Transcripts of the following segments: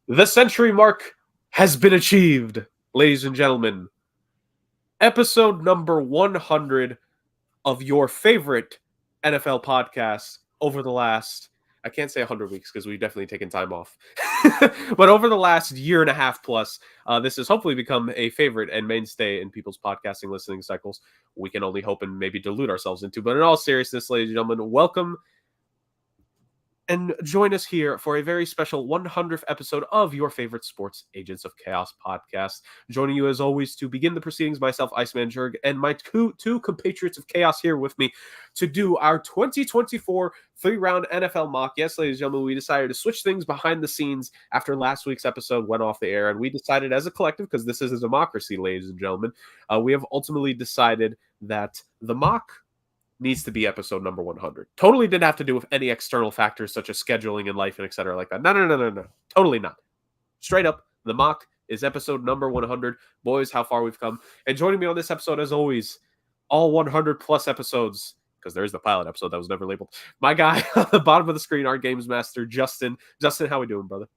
The century mark has been achieved, ladies and gentlemen. Episode number 100 of your favorite NFL podcast over the last, I can't say 100 weeks because we've definitely taken time off, but over the last year and a half plus, this has hopefully become a favorite and mainstay in people's podcasting listening cycles. We can only hope and maybe delude ourselves into, but in all seriousness, ladies and gentlemen, welcome and join us here for a very special 100th episode of your favorite Sports Agents of Chaos podcast. Joining you as always to begin the proceedings, myself, Iceman Jurg, and my two compatriots of chaos here with me to do our 2024 three-round NFL mock. Yes, ladies and gentlemen, we decided to switch things behind the scenes after last week's episode went off the air, and we decided as a collective, because this is a democracy, ladies and gentlemen, we have ultimately decided that the mock needs to be episode number 100. Totally didn't have to do with any external factors such as scheduling and life and etc. like that. No. Totally not. Straight up, the mock is episode number 100. Boys, how far we've come. And joining me on this episode, as always, all 100 plus episodes, because there's the pilot episode that was never labeled. My guy on the bottom of the screen, our games master, Justin. Justin, how we doing, brother?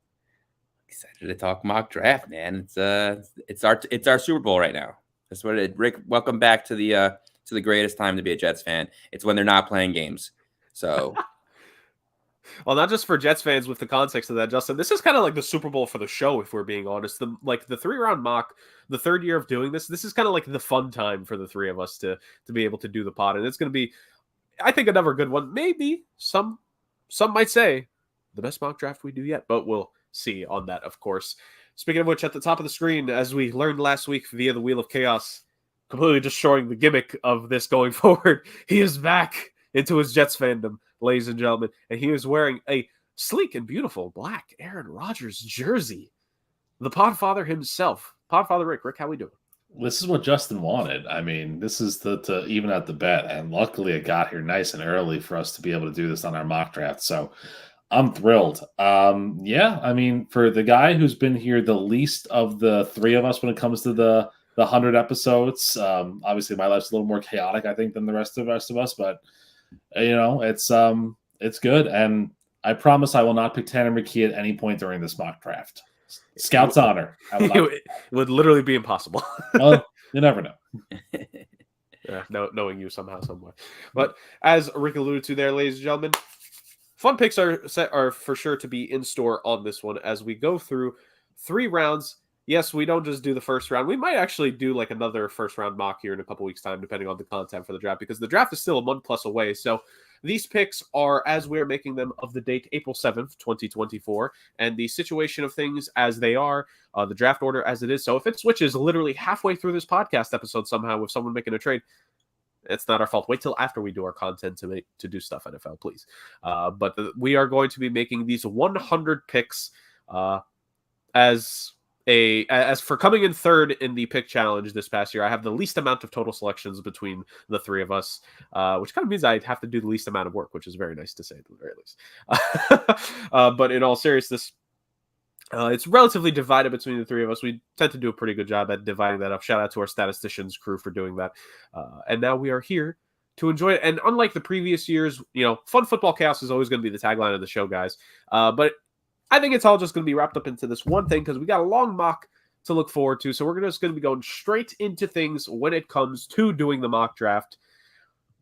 Excited to talk mock draft, man. It's our Super Bowl right now. That's what it is. Rick, welcome back to the greatest time to be a Jets fan. It's when they're not playing games. So, well, not just for Jets fans with the context of that, Justin. This is kind of like the Super Bowl for the show, if we're being honest. The three-round mock, the third year of doing this is kind of like the fun time for the three of us to be able to do the pod. And it's going to be, I think, another good one. Maybe some might say the best mock draft we do yet, but we'll see on that, of course. Speaking of which, at the top of the screen, as we learned last week via the Wheel of Chaos, completely destroying the gimmick of this going forward, he is back into his Jets fandom, ladies and gentlemen, and he is wearing a sleek and beautiful black Aaron Rodgers jersey. The Podfather himself, Podfather Rick. Rick, how we doing? This is what Justin wanted. I mean, this is to even at the bet, and luckily it got here nice and early for us to be able to do this on our mock draft. So I'm thrilled. Yeah, I mean, for the guy who's been here the least of the three of us when it comes to the 100 episodes. Obviously, my life's a little more chaotic, I think, than the rest of us. But it's good, and I promise I will not pick Tanner McKee at any point during this mock draft. Scout's honor. It would literally be impossible. Well, you never know. Yeah, knowing you somehow, somewhere. But as Rick alluded to there, ladies and gentlemen, fun picks are for sure to be in store on this one as we go through 3 rounds. Yes, we don't just do the first round. We might actually do like another first round mock here in a couple weeks' time, depending on the content for the draft, because the draft is still a month plus away. So these picks are, as we're making them, of the date April 7th, 2024, and the situation of things as they are, the draft order as it is. So if it switches literally halfway through this podcast episode somehow with someone making a trade, it's not our fault. Wait till after we do our content to do stuff, NFL, please. But we are going to be making these 100 picks as for coming in third in the pick challenge this past year. I have the least amount of total selections between the three of us, which kind of means I have to do the least amount of work, which is very nice to say at the very least. But in all seriousness, it's relatively divided between the three of us. We tend to do a pretty good job at dividing that up. Shout out to our statisticians crew for doing that. And now we are here to enjoy it. And unlike the previous years, fun football chaos is always going to be the tagline of the show, guys. But I think it's all just going to be wrapped up into this one thing because we got a long mock to look forward to. So we're just going to be going straight into things when it comes to doing the mock draft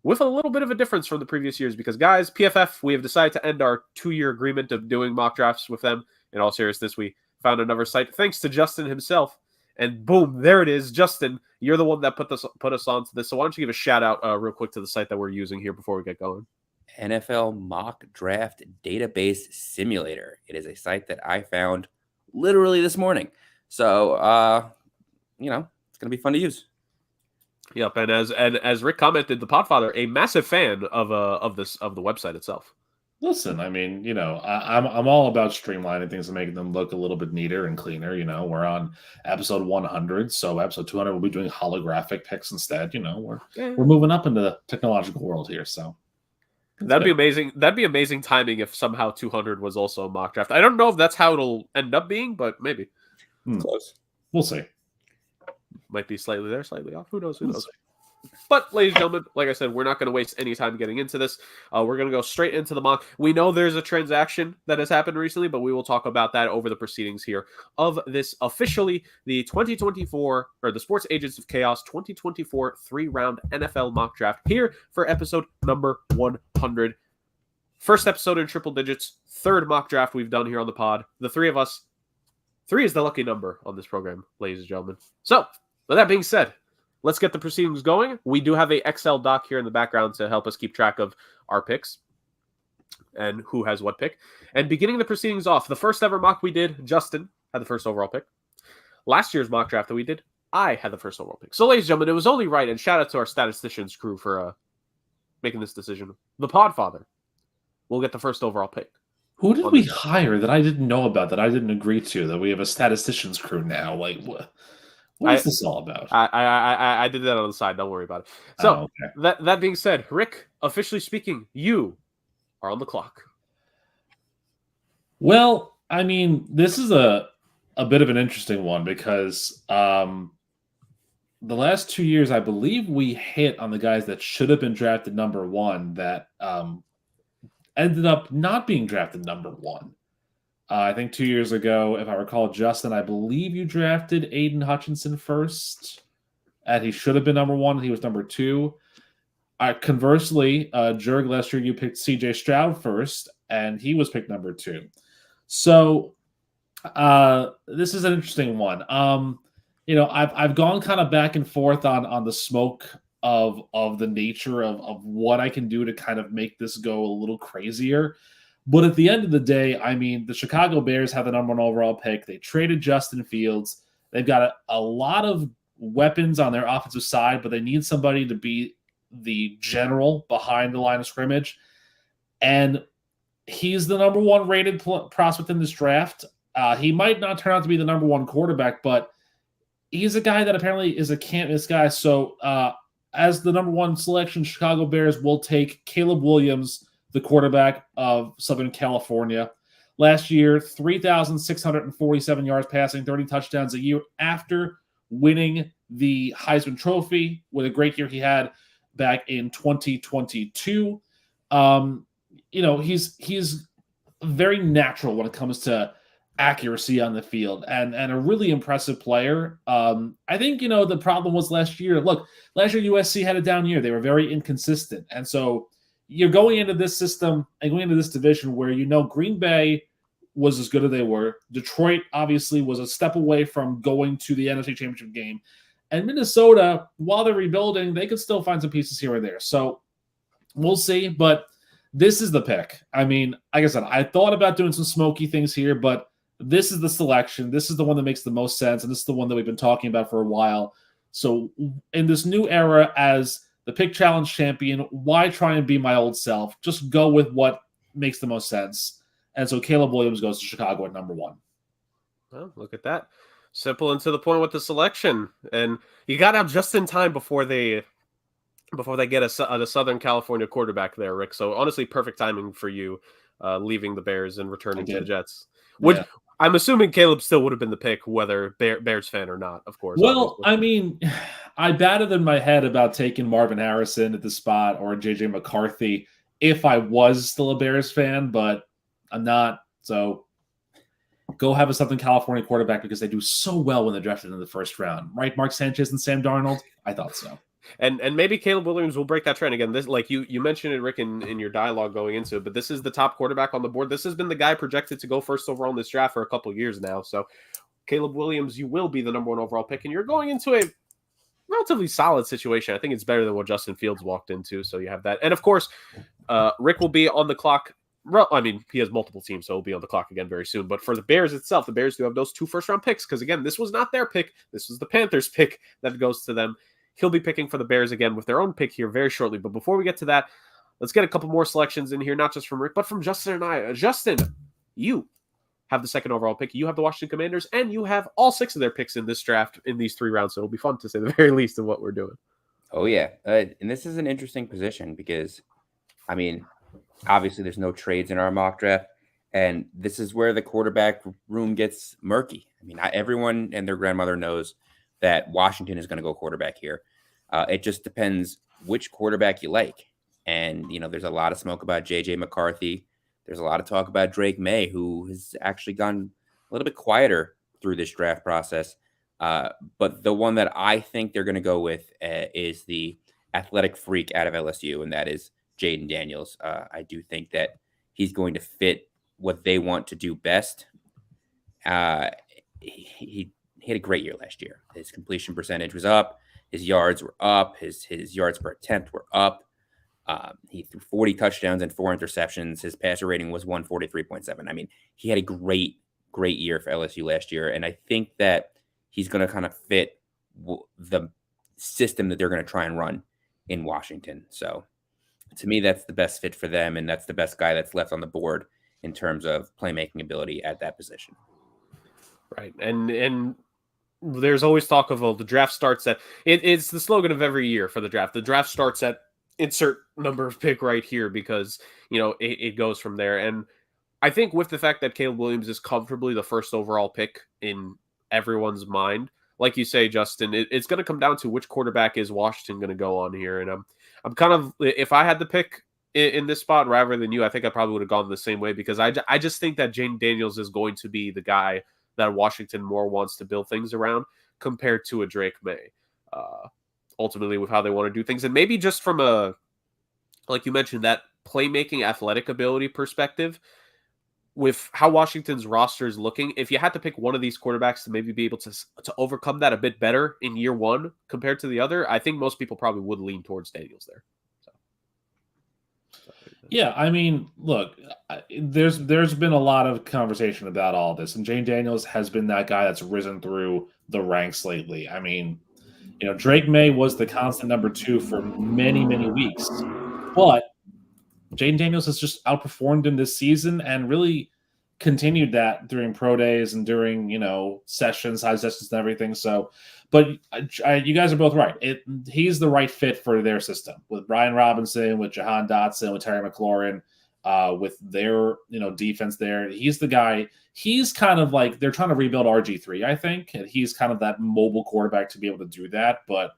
with a little bit of a difference from the previous years because, guys, PFF, we have decided to end our 2-year agreement of doing mock drafts with them. In all seriousness, we found another site thanks to Justin himself. And boom, there it is. Justin, you're the one that put us onto this. So why don't you give a shout out real quick to the site that we're using here before we get going? NFL Mock Draft Database Simulator. It is a site that I found literally this morning. So, it's going to be fun to use. Yep, and as Rick commented, the Podfather, a massive fan of the website itself. Listen, I mean, I'm all about streamlining things and making them look a little bit neater and cleaner. We're on episode 100, so episode 200 we'll be doing holographic picks instead. We're moving up into the technological world here, so. That'd be amazing. That'd be amazing timing if somehow 200 was also a mock draft. I don't know if that's how it'll end up being, but maybe. Close. We'll see. Might be slightly there, slightly off. Who knows? But, ladies and gentlemen, like I said, we're not going to waste any time getting into this. We're going to go straight into the mock. We know there's a transaction that has happened recently, but we will talk about that over the proceedings here of this officially the 2024 or the Sports Agents of Chaos 2024 3-round NFL mock draft here for episode number 100. First episode in triple digits, third mock draft we've done here on the pod. The three of us, 3 is the lucky number on this program, ladies and gentlemen. So, with that being said, let's get the proceedings going. We do have a Excel doc here in the background to help us keep track of our picks and who has what pick. And beginning the proceedings off, the first ever mock we did, Justin had the first overall pick. Last year's mock draft that we did, I had the first overall pick. So, ladies and gentlemen, it was only right, and shout out to our statisticians crew for making this decision. The Podfather will get the first overall pick. Who did we hire that I didn't know about, that I didn't agree to, that we have a statisticians crew now? Like, what is this all about? I did that on the side. Don't worry about it. So, that being said, Rick, officially speaking, you are on the clock. Well, I mean, this is a bit of an interesting one because the last 2 years, I believe we hit on the guys that should have been drafted number 1 that ended up not being drafted number 1. I think 2 years ago, if I recall, Justin, I believe you drafted Aiden Hutchinson first, and he should have been number 1. He was number 2. Conversely, Jurg, last year you picked C.J. Stroud first, and he was picked number 2. So this is an interesting one. I've gone kind of back and forth on the smoke of the nature of what I can do to kind of make this go a little crazier. But at the end of the day, I mean, the Chicago Bears have the number 1 overall pick. They traded Justin Fields. They've got a lot of weapons on their offensive side, but they need somebody to be the general behind the line of scrimmage. And he's the number 1 rated prospect in this draft. He might not turn out to be the number 1 quarterback, but he's a guy that apparently is a can't-miss guy. So as the number 1 selection, Chicago Bears will take Caleb Williams, the quarterback of Southern California. Last year, 3,647 yards passing, 30 touchdowns a year after winning the Heisman Trophy with a great year he had back in 2022. He's very natural when it comes to accuracy on the field and a really impressive player. I think, the problem was last year. Look, last year USC had a down year. They were very inconsistent. And so you're going into this system and going into this division where Green Bay was as good as they were. Detroit obviously was a step away from going to the NFC Championship game. And Minnesota, while they're rebuilding, they could still find some pieces here or there. So we'll see. But this is the pick. I mean, like I said, I thought about doing some smoky things here, but this is the selection. This is the one that makes the most sense. And this is the one that we've been talking about for a while. So in this new era as the Pick Challenge champion, why try and be my old self? Just go with what makes the most sense. And so Caleb Williams goes to Chicago at number 1. Well, look at that. Simple and to the point with the selection. And you got out just in time before they get a Southern California quarterback there, Rick. So honestly, perfect timing for you leaving the Bears and returning to the Jets. Which I'm assuming Caleb still would have been the pick, whether Bears fan or not, of course. Well, obviously. I mean, I batted in my head about taking Marvin Harrison at the spot or J.J. McCarthy if I was still a Bears fan, but I'm not. So go have a Southern California quarterback because they do so well when they're drafted in the first round. Right, Mark Sanchez and Sam Darnold? I thought so. And maybe Caleb Williams will break that trend again. This, like you mentioned it, Rick, in your dialogue going into it, but this is the top quarterback on the board. This has been the guy projected to go first overall in this draft for a couple of years now. So Caleb Williams, you will be the number 1 overall pick, and you're going into a relatively solid situation. I think it's better than what Justin Fields walked into. So you have that. And of course, Rick will be on the clock. I mean, he has multiple teams, so he'll be on the clock again very soon. But for the Bears itself, the Bears do have those 2 first-round picks because, again, this was not their pick. This was the Panthers' pick that goes to them. He'll be picking for the Bears again with their own pick here very shortly. But before we get to that, let's get a couple more selections in here, not just from Rick, but from Justin and I. Justin, you have the 2nd overall pick. You have the Washington Commanders, and you have all 6 of their picks in this draft in these 3 rounds. So it'll be fun to say the very least of what we're doing. Oh, yeah. And this is an interesting position because, I mean, obviously there's no trades in our mock draft. And this is where the quarterback room gets murky. I mean, everyone and their grandmother knows that Washington is going to go quarterback here. It just depends which quarterback you like. And, there's a lot of smoke about J.J. McCarthy. There's a lot of talk about Drake May, who has actually gone a little bit quieter through this draft process. But the one that I think they're going to go with is the athletic freak out of LSU, and that is Jaden Daniels. I do think that he's going to fit what they want to do best. He had a great year last year. His completion percentage was up. His yards were up. His yards per attempt were up. He threw 40 touchdowns and 4 interceptions. His passer rating was 143.7. I mean, he had a great year for LSU last year, and I think that he's going to kind of fit the system that they're going to try and run in Washington. So to me, that's the best fit for them, and that's the best guy that's left on the board in terms of playmaking ability at that position. Right. And there's always talk of, the draft starts at, it's the slogan of every year for the draft. The draft starts at insert number of pick right here because, it goes from there. And I think with the fact that Caleb Williams is comfortably the first overall pick in everyone's mind, like you say, Justin, it's going to come down to which quarterback is Washington going to go on here. And I'm kind of, if I had to pick in this spot rather than you, I think I probably would have gone the same way because I just think that Jaden Daniels is going to be the guy that Washington more wants to build things around compared to a Drake May, ultimately with how they want to do things. And maybe just from like you mentioned, that playmaking athletic ability perspective with how Washington's roster is looking, if you had to pick one of these quarterbacks to maybe be able to overcome that a bit better in year one compared to the other, I think most people probably would lean towards Daniels there. Yeah, I mean, look, there's been a lot of conversation about all this, and Jaden Daniels has been that guy that's risen through the ranks lately. I mean, Drake May was the constant number 2 for many, many weeks, but Jaden Daniels has just outperformed him this season and really continued that during pro days and during, sessions, high sessions and everything. So, but you guys are both right. He's the right fit for their system with Brian Robinson, with Jahan Dotson, with Terry McLaurin, with their, defense there. He's the guy. He's kind of like they're trying to rebuild RG3, I think. And he's kind of that mobile quarterback to be able to do that. But,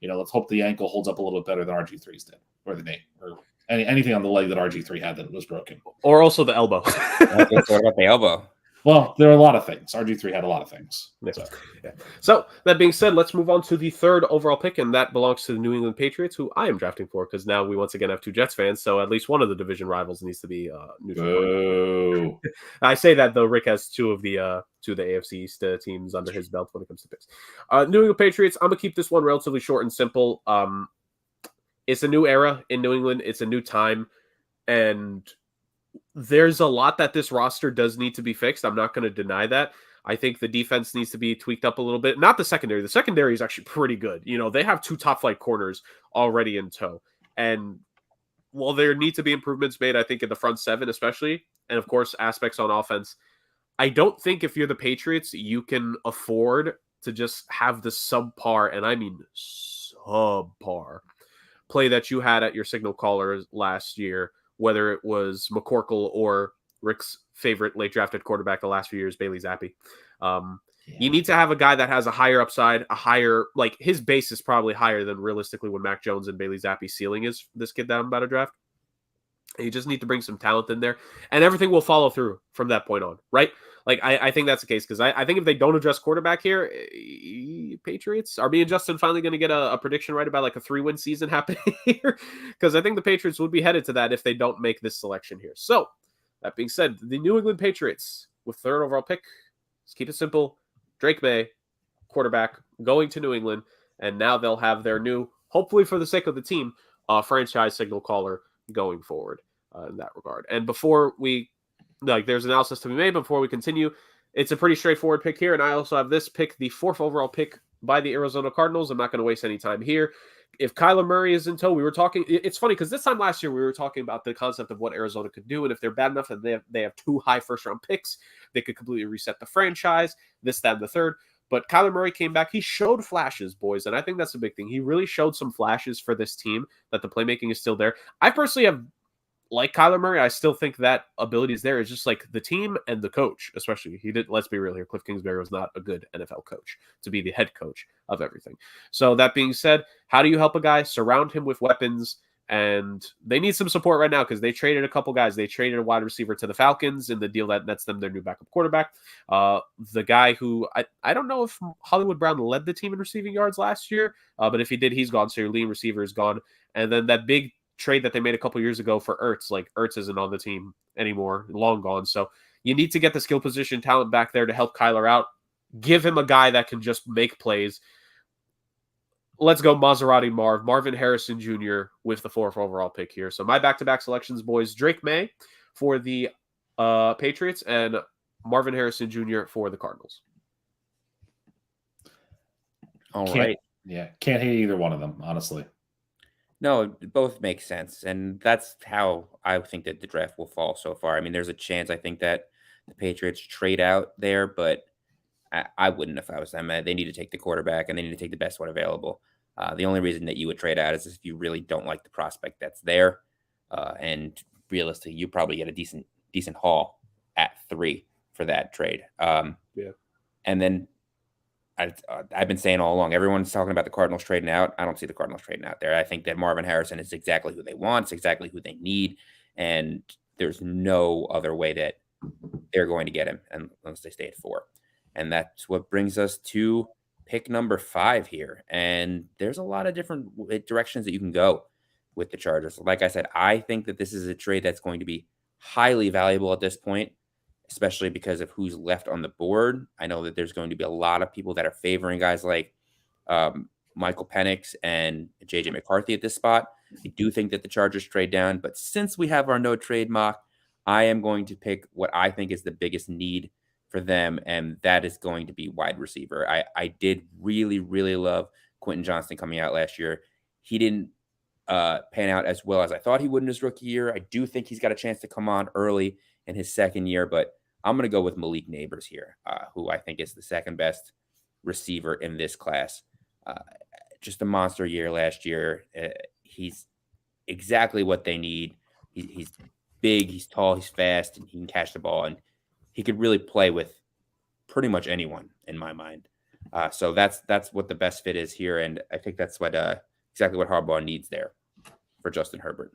let's hope the ankle holds up a little bit better than RG3's did or the knee or anything on the leg that RG3 had that was broken. Or also the elbow. What about the elbow? Well, there are a lot of things. RG3 had a lot of things. So that being said, let's move on to the third overall pick, and that belongs to the New England Patriots, who I am drafting for because now we once again have 2 Jets fans, so at least one of the division rivals needs to be neutral. I say that, though. Rick has 2 of the AFC East teams under his belt when it comes to picks. New England Patriots, I'm going to keep this one relatively short and simple. It's a new era in New England. It's a new time, and there's a lot that this roster does need to be fixed. I'm not going to deny that. I think the defense needs to be tweaked up a little bit. Not the secondary. The secondary is actually pretty good. They have 2 top flight corners already in tow. And while there need to be improvements made, I think in the front 7 especially, and of course aspects on offense, I don't think if you're the Patriots, you can afford to just have the subpar, and I mean subpar, play that you had at your signal callers last year, whether it was McCorkle or Rick's favorite late drafted quarterback the last few years, Bailey Zappi. You need to have a guy that has a higher upside, his base is probably higher than realistically what Mac Jones and Bailey Zappi's ceiling is for this kid that I'm about to draft. And you just need to bring some talent in there, and everything will follow through from that point on, right? I think that's the case because I think if they don't address quarterback here, Patriots, are me and Justin finally going to get a prediction right about a 3-win season happening here? Because I think the Patriots would be headed to that if they don't make this selection here. So that being said, the New England Patriots with 3rd overall pick, let's keep it simple. Drake May, quarterback, going to New England, and now they'll have their new, hopefully for the sake of the team, franchise signal caller going forward in that regard. And before we, there's analysis to be made before we continue. It's a pretty straightforward pick here, and I also have this pick, the 4th overall pick by the Arizona Cardinals. I'm not going to waste any time here. If Kyler Murray is in tow, we were talking, it's funny because this time last year we were talking about the concept of what Arizona could do, and if they're bad enough and they have 2 high first-round picks, they could completely reset the franchise, this, that, and the third. But Kyler Murray came back. He showed flashes, boys, and I think that's a big thing. He really showed some flashes for this team that the playmaking is still there. I personally have like Kyler Murray, I still think that ability is there. It's just like the team and the coach, especially. Let's be real here. Cliff Kingsbury was not a good NFL coach to be the head coach of everything. So that being said, how do you help a guy? Surround him with weapons. And they need some support right now because they traded a couple guys. They traded a wide receiver to the Falcons in the deal that nets them their new backup quarterback. The guy who I don't know if Hollywood Brown led the team in receiving yards last year, but if he did, he's gone. So your lead receiver is gone. And then that big trade that they made a couple years ago for Ertz, like Ertz isn't on the team anymore, long gone. So you need to get the skill position talent back there to help Kyler out. Give him a guy that can just make plays. Let's go Maserati Marvin Harrison Jr. with the 4th overall pick here. So my back-to-back selections, boys, Drake May for the Patriots and Marvin Harrison Jr. for the Cardinals. All right. Yeah, can't hate either one of them, honestly. No, both make sense. And that's how I think that the draft will fall so far. I mean, there's a chance I think that the Patriots trade out there, but I wouldn't if I was them. They need to take the quarterback and they need to take the best one available. The only reason that you would trade out is if you really don't like the prospect that's there. And realistically, you probably get a decent haul at 3 for that trade. Yeah. And then I've been saying all along, everyone's talking about the Cardinals trading out. I don't see the Cardinals trading out there. I think that Marvin Harrison is exactly who they want. It's exactly who they need. And there's no other way that they're going to get him unless they stay at 4. And that's what brings us to pick number 5 here. And there's a lot of different directions that you can go with the Chargers. Like I said, I think that this is a trade that's going to be highly valuable at this point, especially because of who's left on the board. I know that there's going to be a lot of people that are favoring guys like Michael Penix and J.J. McCarthy at this spot. I do think that the Chargers trade down, but since we have our no trade mock, I am going to pick what I think is the biggest need for them, and that is going to be wide receiver. I did really, really love Quentin Johnston coming out last year. He didn't pan out as well as I thought he would in his rookie year. I do think he's got a chance to come on early in his second year, but I'm going to go with Malik Neighbors here, who I think is the second best receiver in this class. Just a monster year last year. He's exactly what they need. He's big, he's tall, he's fast, and he can catch the ball, and he could really play with pretty much anyone in my mind. So that's what the best fit is here, and I think that's what exactly what Harbaugh needs there for Justin Herbert.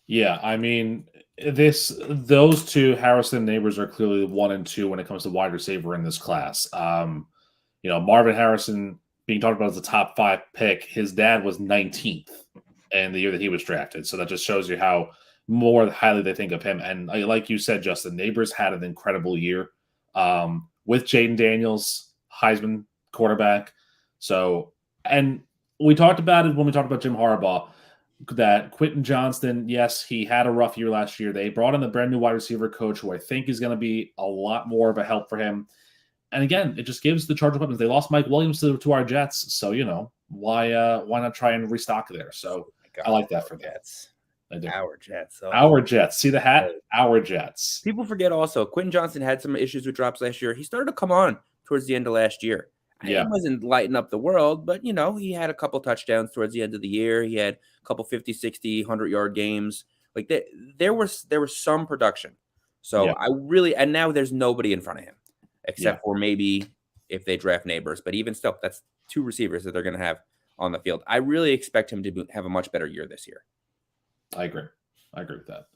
Yeah, I mean, those two, Harrison and Neighbors, are clearly 1 and 2 when it comes to wide receiver in this class. Marvin Harrison being talked about as a top 5 pick, his dad was 19th in the year that he was drafted. So that just shows you how more highly they think of him. And like you said, Justin, Neighbors had an incredible year with Jaden Daniels, Heisman quarterback. So, and we talked about it when we talked about Jim Harbaugh, that Quentin Johnston, yes, he had a rough year last year. They brought in the brand new wide receiver coach, who I think is going to be a lot more of a help for him. And again, it just gives the Chargers weapons. They lost Mike Williams to our Jets, so why not try and restock there? So I like that for Jets. Our Jets. Our Jets. See the hat? Our Jets. People forget also, Quentin Johnston had some issues with drops last year. He started to come on towards the end of last year. Yeah. He wasn't lighting up the world, but, he had a couple touchdowns towards the end of the year. He had a couple 50, 60, 100-yard games. Like, there was some production. So yeah. And now there's nobody in front of him except for maybe if they draft Neighbors. But even still, that's 2 receivers that they're going to have on the field. I really expect him to have a much better year this year. I agree with that.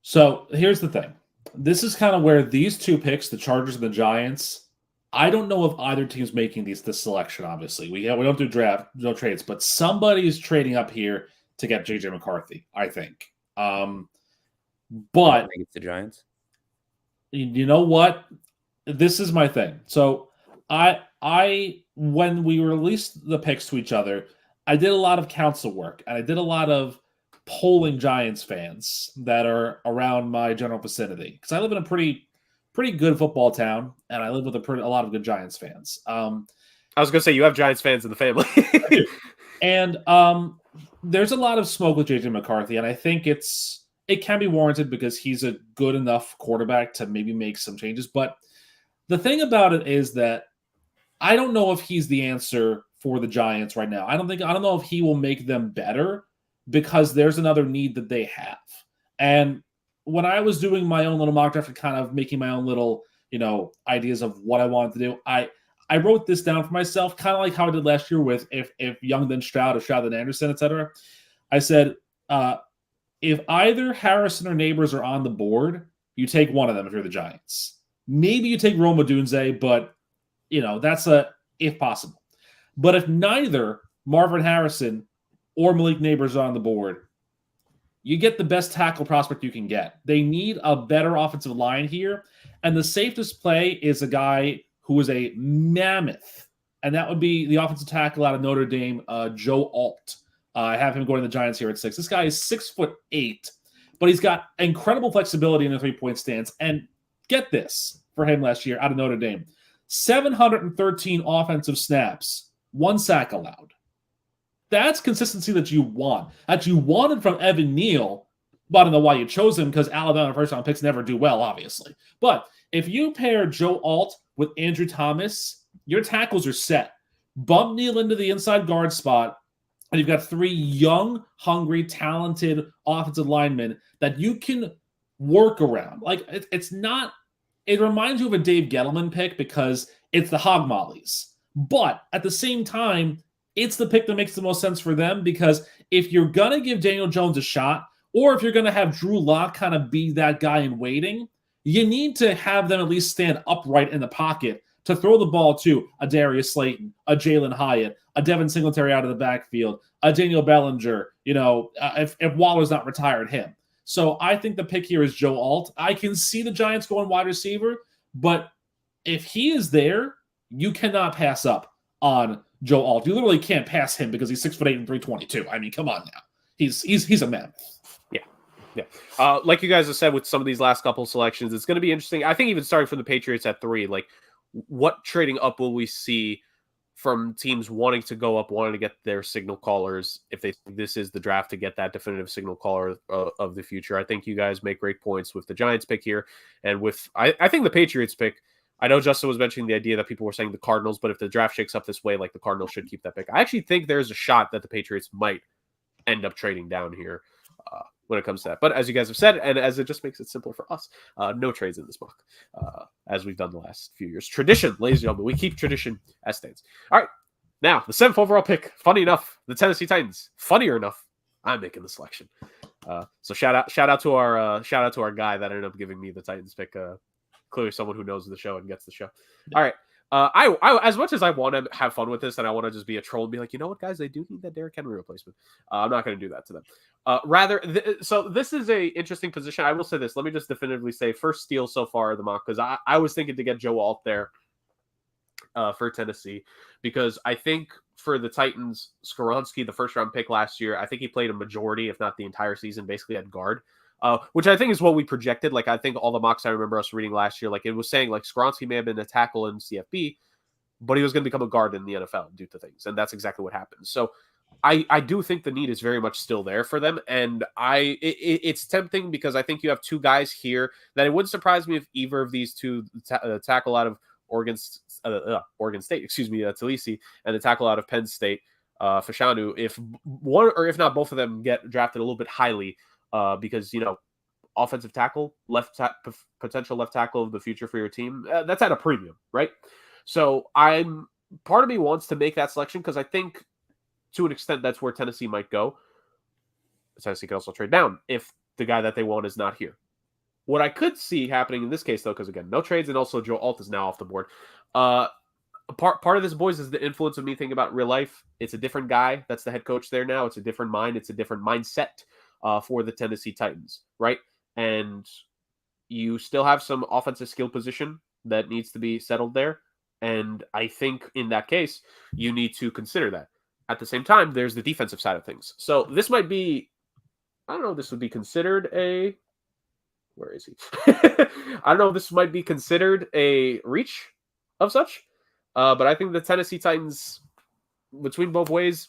So here's the thing. This is kind of where these 2 picks, the Chargers and the Giants, I don't know if either team's making this selection, obviously. We don't do draft, no trades, but somebody is trading up here to get J.J. McCarthy, I think. But I think it's the Giants. You know what? This is my thing. So I when we released the picks to each other, I did a lot of council work, and I did a lot of polling Giants fans that are around my general vicinity, because I live in a pretty good football town, and I live with a lot of good Giants fans. I was going to say, you have Giants fans in the family. And there's a lot of smoke with J.J. McCarthy, and I think it can be warranted because he's a good enough quarterback to maybe make some changes. But the thing about it is that I don't know if he's the answer for the Giants right now. I don't know if he will make them better, because there's another need that they have. And when I was doing my own little mock draft and kind of making my own little, ideas of what I wanted to do, I wrote this down for myself, kind of like how I did last year with if Young then Stroud or Stroud then Anderson, etc. I said, if either Harrison or Neighbors are on the board, you take one of them if you're the Giants. Maybe you take Rome Odunze, but, that's a if possible. But if neither Marvin Harrison or Malik Neighbors are on the board, you get the best tackle prospect you can get. They need a better offensive line here. And the safest play is a guy who is a mammoth. And that would be the offensive tackle out of Notre Dame, Joe Alt. I have him going to the Giants here at 6. This guy is 6'8", but he's got incredible flexibility in the three-point stance. And get this for him last year out of Notre Dame. 713 offensive snaps, 1 sack allowed. That's consistency that you want. That you wanted from Evan Neal. But I don't know why you chose him, because Alabama first-round picks never do well, obviously. But if you pair Joe Alt with Andrew Thomas, your tackles are set. Bump Neal into the inside guard spot, and you've got 3 young, hungry, talented offensive linemen that you can work around. Like, it's not – it reminds you of a Dave Gettleman pick because it's the hog mollies. But at the same time, it's the pick that makes the most sense for them, because if you're going to give Daniel Jones a shot, or if you're going to have Drew Lock kind of be that guy in waiting, you need to have them at least stand upright in the pocket to throw the ball to a Darius Slayton, a Jalen Hyatt, a Devin Singletary out of the backfield, a Daniel Bellinger, if Waller's not retired, him. So I think the pick here is Joe Alt. I can see the Giants going wide receiver, but if he is there, you cannot pass up on Joe Alt. You literally can't pass him because he's 6'8" and 322. I mean, come on now. He's a mammoth. Yeah. Like you guys have said with some of these last couple selections, it's going to be interesting. I think even starting from the Patriots at 3, like what trading up will we see from teams wanting to go up, wanting to get their signal callers if they think this is the draft to get that definitive signal caller of the future. I think you guys make great points with the Giants pick here. And with, I think the Patriots pick, I know Justin was mentioning the idea that people were saying the Cardinals, but if the draft shakes up this way, like the Cardinals should keep that pick. I actually think there's a shot that the Patriots might end up trading down here when it comes to that. But as you guys have said, and as it just makes it simpler for us, no trades in this book, as we've done the last few years. Tradition, ladies and gentlemen. We keep tradition as stands. All right. Now, the 7th overall pick. Funny enough, the Tennessee Titans. Funnier enough, I'm making the selection. So shout out to our guy that ended up giving me the Titans pick. Clearly someone who knows the show and gets the show. Yeah. All right. I as much as I want to have fun with this and I want to just be a troll and be like, you know what, guys, they do need that Derrick Henry replacement. I'm not going to do that to them. So this is a interesting position. I will say this. Let me just definitively say first steal so far of the mock, because I was thinking to get Joe Alt there for Tennessee, because I think for the Titans, Skoronski, the first round pick last year, I think he played a majority, if not the entire season, basically at guard. Which I think is what we projected. Like, I think all the mocks I remember us reading last year, like it was saying like Skoronski may have been a tackle in CFB, but he was going to become a guard in the NFL due to things. And that's exactly what happened. So I do think the need is very much still there for them. And it's tempting because I think you have 2 guys here that it wouldn't surprise me if either of these 2 tackle out of Oregon State, Talisi, and the tackle out of Penn State, Fashanu, if one or if not both of them get drafted a little bit highly, because, offensive tackle, potential left tackle of the future for your team, that's at a premium, right? So part of me wants to make that selection because I think to an extent that's where Tennessee might go. Tennessee could also trade down if the guy that they want is not here. What I could see happening in this case, though, because again, no trades, and also Joe Alt is now off the board. Part of this, boys, is the influence of me thinking about real life. It's a different guy that's the head coach there now. It's a different mind. It's a different mindset for the Tennessee Titans, right? And you still have some offensive skill position that needs to be settled there. And I think in that case, you need to consider that. At the same time, there's the defensive side of things. So this might be, I don't know if this would be considered a, where is he? I don't know if this might be considered a reach of such. But I think the Tennessee Titans, between both ways,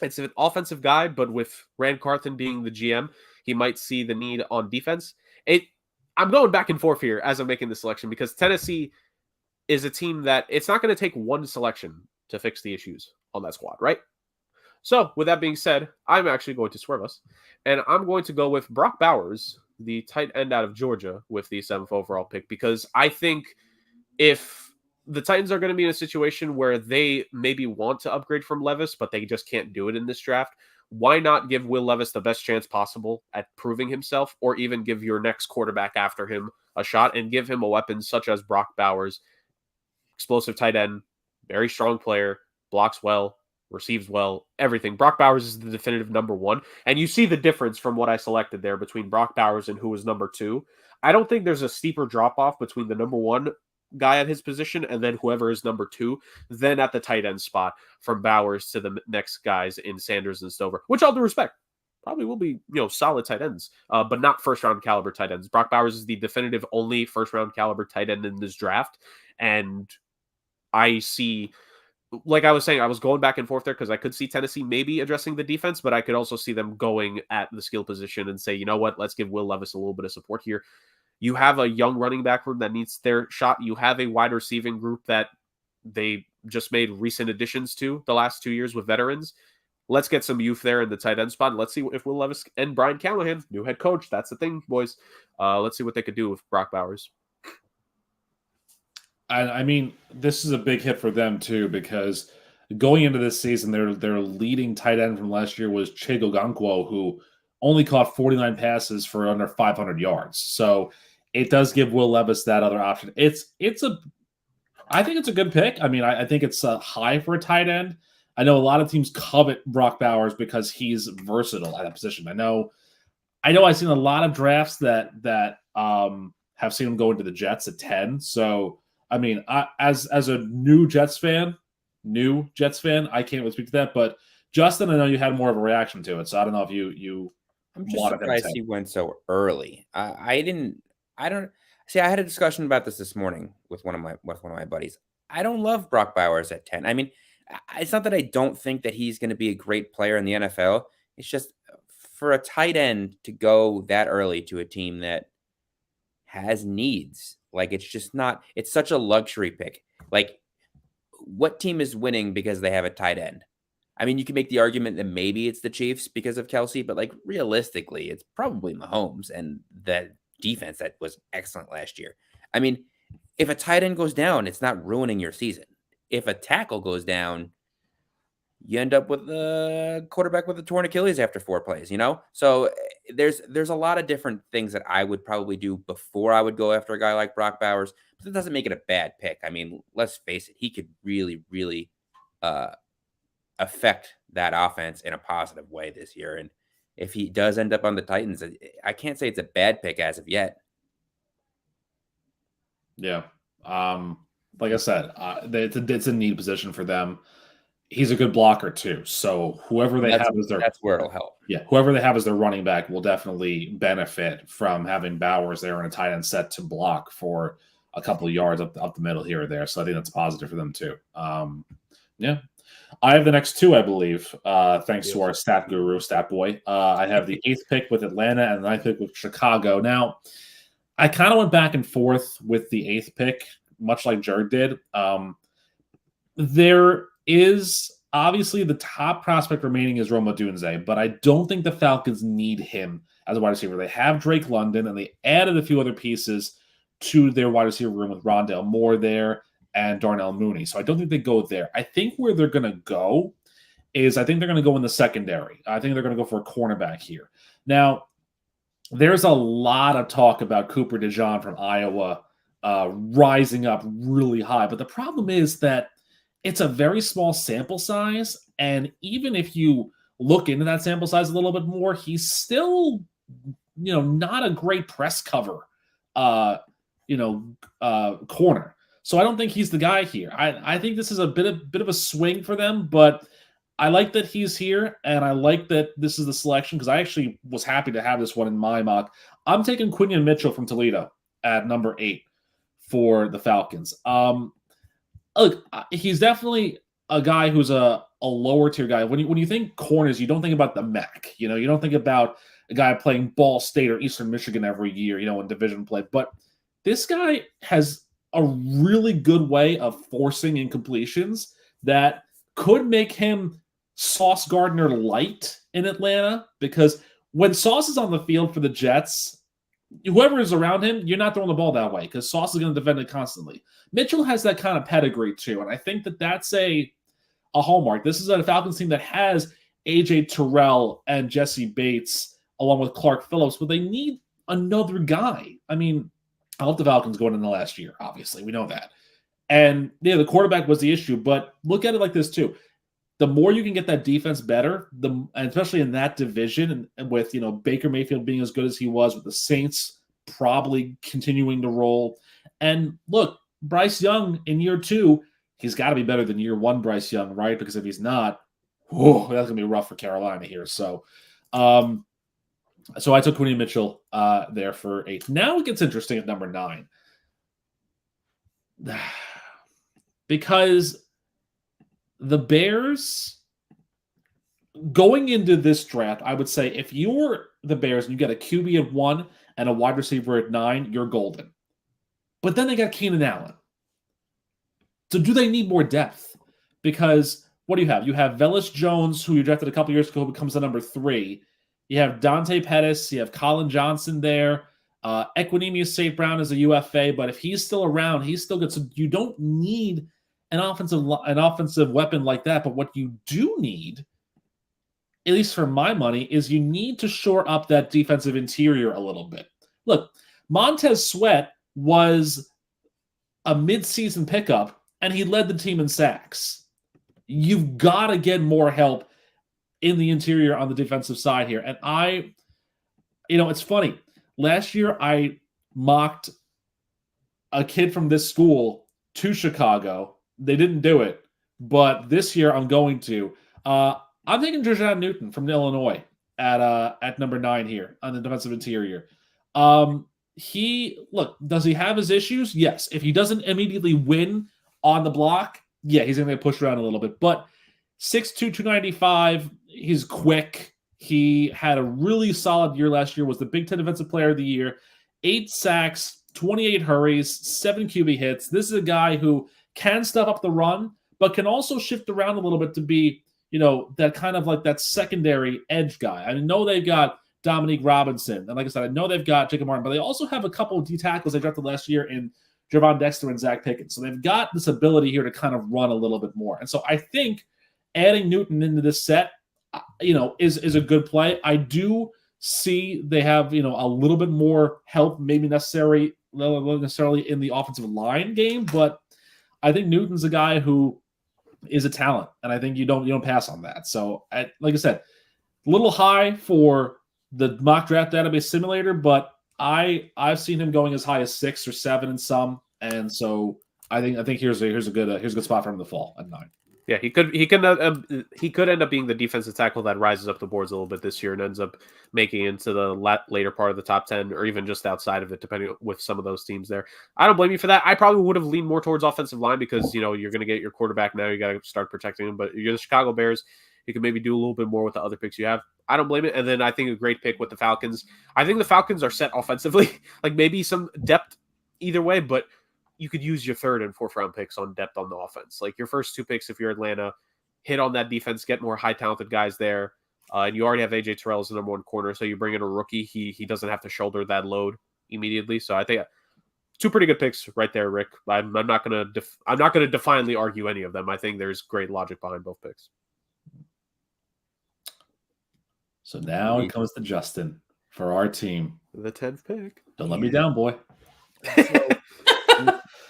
it's an offensive guy, but with Rand Carthen being the GM, he might see the need on defense. I'm going back and forth here as I'm making the selection because Tennessee is a team that it's not going to take one selection to fix the issues on that squad, right? So, with that being said, I'm actually going to swerve us, and I'm going to go with Brock Bowers, the tight end out of Georgia, with the 7th overall pick, because I think if the Titans are going to be in a situation where they maybe want to upgrade from Levis, but they just can't do it in this draft, why not give Will Levis the best chance possible at proving himself, or even give your next quarterback after him a shot and give him a weapon such as Brock Bowers, explosive tight end, very strong player, blocks well, receives well, everything. Brock Bowers is the definitive number 1. And you see the difference from what I selected there between Brock Bowers and who was number 2. I don't think there's a steeper drop off between the number 1 guy at his position and then whoever is number 2 than at the tight end spot from Bowers to the next guys in Sanders and Stover, which all due respect probably will be, solid tight ends, but not first round caliber tight ends. Brock Bowers is the definitive only first round caliber tight end in this draft. And I see, like I was saying, I was going back and forth there because I could see Tennessee maybe addressing the defense, but I could also see them going at the skill position and say, you know what, let's give Will Levis a little bit of support here. You have a young running back room that needs their shot. You have a wide receiving group that they just made recent additions to the last 2 years with veterans. Let's get some youth there in the tight end spot. Let's see if Will Levis and Brian Callahan, new head coach, that's the thing, boys. Let's see what they could do with Brock Bowers. I mean, this is a big hit for them too, because going into this season, their leading tight end from last year was Chigo Gankwo, who only caught 49 passes for under 500 yards. So it does give Will Levis that other option. I think it's a good pick. I mean, I think it's high for a tight end. I know a lot of teams covet Brock Bowers because he's versatile at that position. I know I've seen a lot of drafts that have seen him go into the Jets at 10. So I mean, as a new Jets fan, I can't really speak to that. But Justin, I know you had more of a reaction to it, so I don't know if you. I'm just surprised he went so early. I don't see. I had a discussion about this morning with one of my buddies. I don't love Brock Bowers at 10. I mean, it's not that I don't think that he's going to be a great player in the NFL. It's just for a tight end to go that early to a team that has needs. Like, it's just not, it's such a luxury pick. Like, what team is winning because they have a tight end? I mean, you can make the argument that maybe it's the Chiefs because of Kelsey, but like realistically, it's probably Mahomes and that defense that was excellent last year. I mean, if a tight end goes down, it's not ruining your season. If a tackle goes down, you end up with a quarterback with a torn Achilles after 4 plays, So there's a lot of different things that I would probably do before I would go after a guy like Brock Bowers, but that doesn't make it a bad pick. I mean, let's face it, he could really, really affect that offense in a positive way this year. And if he does end up on the Titans, I can't say it's a bad pick as of yet. Yeah. Like I said, it's a need position for them. He's a good blocker too. So whoever they have as that's where it'll help. Yeah, whoever they have as their running back will definitely benefit from having Bowers there in a tight end set to block for a couple of yards up the middle here or there. So I think that's positive for them too. Yeah. I have the next 2, I believe, thanks to our stat guru, Stat Boy. I have the 8th pick with Atlanta and the 9th pick with Chicago. Now, I kind of went back and forth with the 8th pick, much like Jurg did. There is obviously the top prospect remaining is Roma Dunze, but I don't think the Falcons need him as a wide receiver. They have Drake London, and they added a few other pieces to their wide receiver room with Rondale Moore there and Darnell Mooney. So I don't think they go there. I think where they're going to go is I think they're going to go in the secondary. I think they're going to go for a cornerback here. Now, there's a lot of talk about Cooper DeJean from Iowa rising up really high, but the problem is that it's a very small sample size, and even if you look into that sample size a little bit more, he's still, not a great press cover, corner. So I don't think he's the guy here. I think this is a bit of a swing for them, but I like that he's here, and I like that this is the selection because I actually was happy to have this one in my mock. I'm taking Quinion Mitchell from Toledo at number 8 for the Falcons. Look, he's definitely a guy who's a lower tier guy. When you think corners, you don't think about the MAC. You don't think about a guy playing Ball State or Eastern Michigan every year, in division play. But this guy has a really good way of forcing incompletions that could make him Sauce Gardner light in Atlanta, because when Sauce is on the field for the Jets, whoever is around him, you're not throwing the ball that way because Sauce is going to defend it constantly. Mitchell has that kind of pedigree too, and I think that that's a hallmark. This is a Falcons team that has AJ Terrell and Jesse Bates along with Clark Phillips, but they need another guy. I mean, I love the Falcons going in the last year, obviously. We know that. And yeah, the quarterback was the issue, but look at it like this too. The more you can get that defense better, and especially in that division, and with Baker Mayfield being as good as he was, with the Saints probably continuing to roll. And look, Bryce Young in year 2, he's got to be better than year 1 Bryce Young, right? Because if he's not, that's going to be rough for Carolina here. So I took Quinny Mitchell there for 8. Now it gets interesting at number 9. Because the Bears, going into this draft, I would say if you're the Bears and you got a QB at 1 and a wide receiver at 9, you're golden. But then they got Keenan Allen. So do they need more depth? Because what do you have? You have Velus Jones, who you drafted a couple years ago, who becomes the number 3. You have Dante Pettis. You have Colin Johnson there. Equinemius St. Brown is a UFA, but if he's still around, he's still good. So you don't need an offensive weapon like that. But what you do need, at least for my money, is you need to shore up that defensive interior a little bit. Look, Montez Sweat was a midseason pickup, and he led the team in sacks. You've got to get more help in the interior on the defensive side here. And it's funny. Last year, I mocked a kid from this school to Chicago. They didn't do it, but this year I'm going to. I'm taking Jordan Newton from Illinois at number 9 here on the defensive interior. Does he have his issues? Yes. If he doesn't immediately win on the block, yeah, he's going to get pushed around a little bit. But 6'2", 295, he's quick. He had a really solid year last year, was the Big Ten Defensive Player of the Year, 8 sacks, 28 hurries, 7 QB hits. This is a guy who can stuff up the run, but can also shift around a little bit to be, that kind of like that secondary edge guy. I know they've got Dominique Robinson, and like I said, I know they've got Jacob Martin, but they also have a couple of D tackles they drafted last year in Javon Dexter and Zach Pickens. So they've got this ability here to kind of run a little bit more. And so I think adding Newton into this set, is a good play. I do see they have, a little bit more help, maybe necessarily in the offensive line game, but I think Newton's a guy who is a talent, and I think you don't pass on that. So, like I said, a little high for the mock draft database simulator, but I've seen him going as high as 6 or 7 in some, and so I think here's a good spot for him to fall at 9. Yeah, he could end up being the defensive tackle that rises up the boards a little bit this year and ends up making it into the later part of the top 10 or even just outside of it, depending with some of those teams there. I don't blame you for that. I probably would have leaned more towards offensive line because, you're going to get your quarterback now. You got to start protecting him. But you're the Chicago Bears. You can maybe do a little bit more with the other picks you have. I don't blame it. And then I think a great pick with the Falcons. I think the Falcons are set offensively. Like maybe some depth either way, but you could use your 3rd and 4th round picks on depth on the offense. Like your first 2 picks, if you're Atlanta, hit on that defense, get more high talented guys there. And you already have AJ Terrell as the number 1 corner. So you bring in a rookie. He doesn't have to shoulder that load immediately. So I think 2 pretty good picks right there, Rick. I'm not going to defiantly argue any of them. I think there's great logic behind both picks. So now it comes to Justin for our team. The 10th pick. Don't let me down, boy.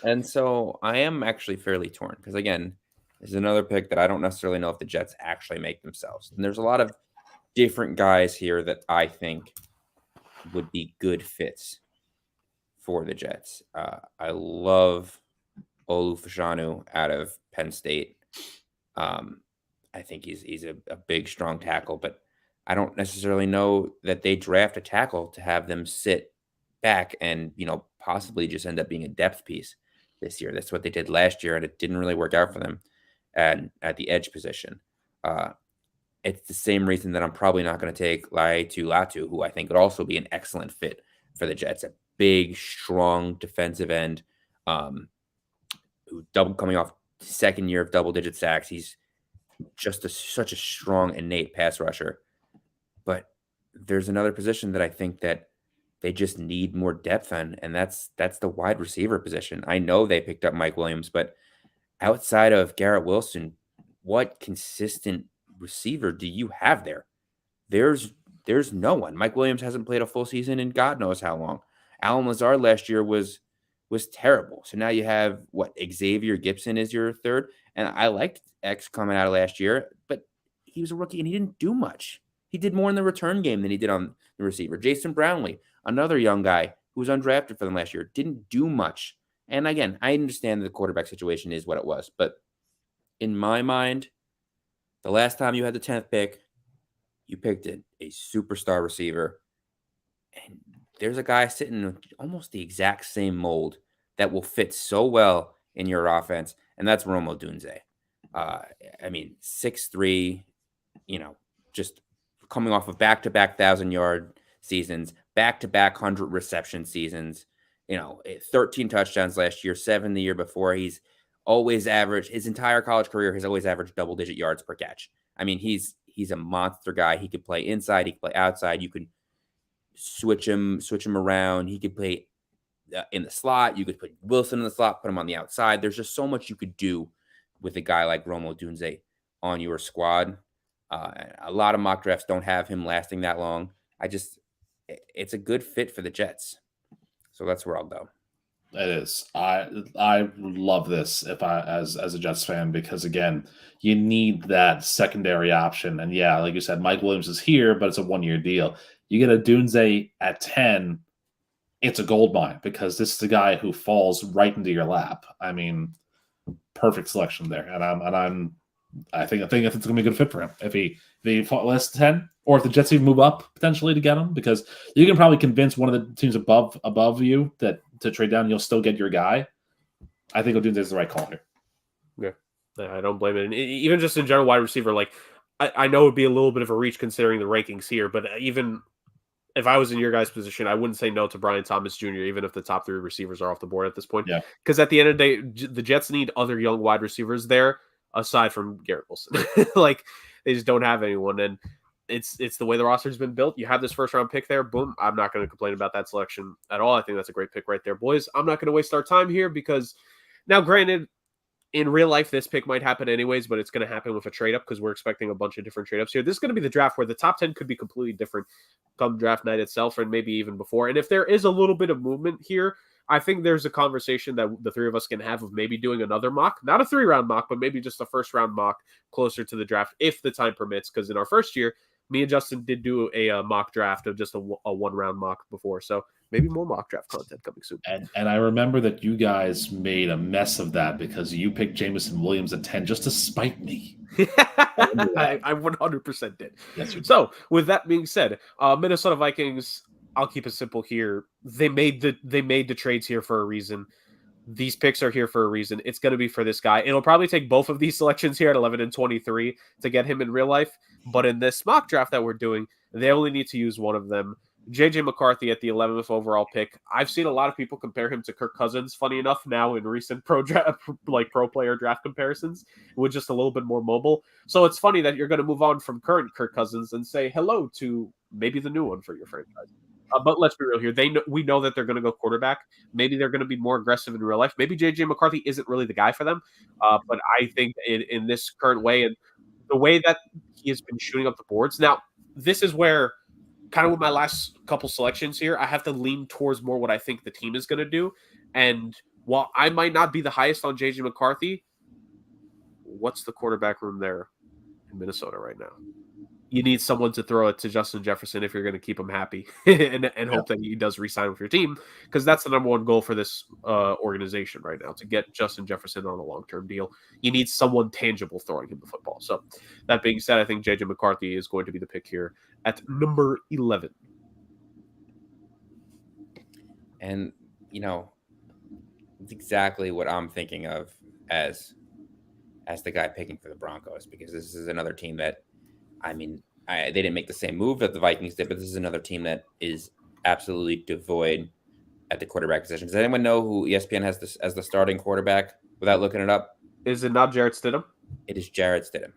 And so I am actually fairly torn because, again, this is another pick that I don't necessarily know if the Jets actually make themselves. And there's a lot of different guys here that I think would be good fits for the Jets. I love Olu Fashanu out of Penn State. I think he's a big, strong tackle, but I don't necessarily know that they draft a tackle to have them sit back and, possibly just end up being a depth piece this year. That's what they did last year, and it didn't really work out for them at the edge position. It's the same reason that I'm probably not going to take Laiatu Latu, who I think would also be an excellent fit for the Jets. A big, strong defensive end who coming off 2nd year of double-digit sacks. He's just such a strong innate pass rusher. But there's another position that I think that they just need more depth on, and that's the wide receiver position. I know they picked up Mike Williams, but outside of Garrett Wilson, what consistent receiver do you have there? There's no one. Mike Williams hasn't played a full season in God knows how long. Alan Lazard last year was terrible. So now you have what, Xavier Gibson is your third, and I liked X coming out of last year, but he was a rookie and he didn't do much. He did more in the return game than he did on the receiver. Jason Brownlee, another young guy who was undrafted for them last year, didn't do much. And again, I understand the quarterback situation is what it was, but in my mind, the last time you had the 10th pick, you picked a superstar receiver, and there's a guy sitting in almost the exact same mold that will fit so well in your offense, and that's Rome Odunze. I mean, 6'3", just coming off of back-to-back 1,000-yard seasons, back-to-back 100 reception seasons, 13 touchdowns last year, 7 the year before. He's always averaged, his entire college career, he's always averaged double-digit yards per catch. I mean, he's a monster guy. He could play inside, he could play outside. You could switch him around. He could play in the slot. You could put Wilson in the slot, put him on the outside. There's just so much you could do with a guy like Rome Odunze on your squad. A lot of mock drafts don't have him lasting that long. It's a good fit for the Jets. So that's where I'll go. It is. I love this as a Jets fan, because again, you need that secondary option. And yeah, like you said, Mike Williams is here, but it's a 1-year deal. You get a Odunze at 10, it's a gold mine, because this is the guy who falls right into your lap. I mean, perfect selection there. I think it's going to be a good fit for him if he fought less 10, or if the Jets even move up potentially to get him, because you can probably convince one of the teams above you that to trade down, you'll still get your guy. I think Odunze is the right call here. Yeah, I don't blame it. And even just in general, wide receiver, like I know it would be a little bit of a reach considering the rankings here, but even if I was in your guys' position, I wouldn't say no to Brian Thomas Jr., even if the top 3 receivers are off the board at this point. Yeah. Because at the end of the day, the Jets need other young wide receivers there aside from Garrett Wilson. Like, they just don't have anyone. And it's the way the roster's been built. You have this first-round pick there. Boom. I'm not going to complain about that selection at all. I think that's a great pick right there. Boys, I'm not going to waste our time here, because now, granted, in real life, this pick might happen anyways, but it's going to happen with a trade-up, because we're expecting a bunch of different trade-ups here. This is going to be the draft where the top 10 could be completely different come draft night itself, and maybe even before. And if there is a little bit of movement here, I think there's a conversation that the three of us can have of maybe doing another mock, not a 3-round mock, but maybe just a first-round mock closer to the draft if the time permits, because in our first year, me and Justin did do a mock draft of just a 1-round mock before. So maybe more mock draft content coming soon. And I remember that you guys made a mess of that because you picked Jameson Williams at 10 just to spite me. I 100% did. Yes, you did. So with that being said, Minnesota Vikings, I'll keep it simple here. They made the trades here for a reason. These picks are here for a reason. It's going to be for this guy. It'll probably take both of these selections here at 11 and 23 to get him in real life. But in this mock draft that we're doing, they only need to use one of them. JJ McCarthy at the 11th overall pick. I've seen a lot of people compare him to Kirk Cousins, funny enough, now in recent pro player draft comparisons, with just a little bit more mobile. So it's funny that you're going to move on from current Kirk Cousins and say hello to maybe the new one for your franchise. But let's be real here. We know that they're going to go quarterback. Maybe they're going to be more aggressive in real life. Maybe JJ McCarthy isn't really the guy for them. But I think in this current way and the way that he has been shooting up the boards. Now, this is where kind of with my last couple selections here, I have to lean towards more what I think the team is going to do. And while I might not be the highest on JJ McCarthy, what's the quarterback room there in Minnesota right now? You need someone to throw it to Justin Jefferson if you're going to keep him happy and hope that he does re-sign with your team, because that's the number one goal for this organization right now, to get Justin Jefferson on a long-term deal. You need someone tangible throwing him the football. So that being said, I think JJ McCarthy is going to be the pick here at number 11. And, it's exactly what I'm thinking of as the guy picking for the Broncos, because this is another team that, they didn't make the same move that the Vikings did, but this is another team that is absolutely devoid at the quarterback position. Does anyone know who ESPN has as the starting quarterback without looking it up? Is it not Jarrett Stidham? It is Jarrett Stidham.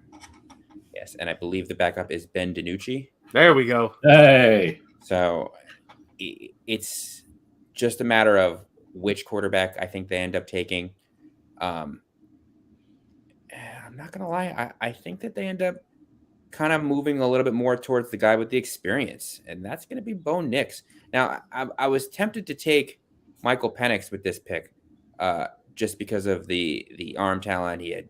Yes, and I believe the backup is Ben DiNucci. There we go. Hey. So it's just a matter of which quarterback I think they end up taking. I'm not going to lie. I think that they end up kind of moving a little bit more towards the guy with the experience, and that's going to be Bo Nix. Now, I was tempted to take Michael Penix with this pick just because of the arm talent. He had,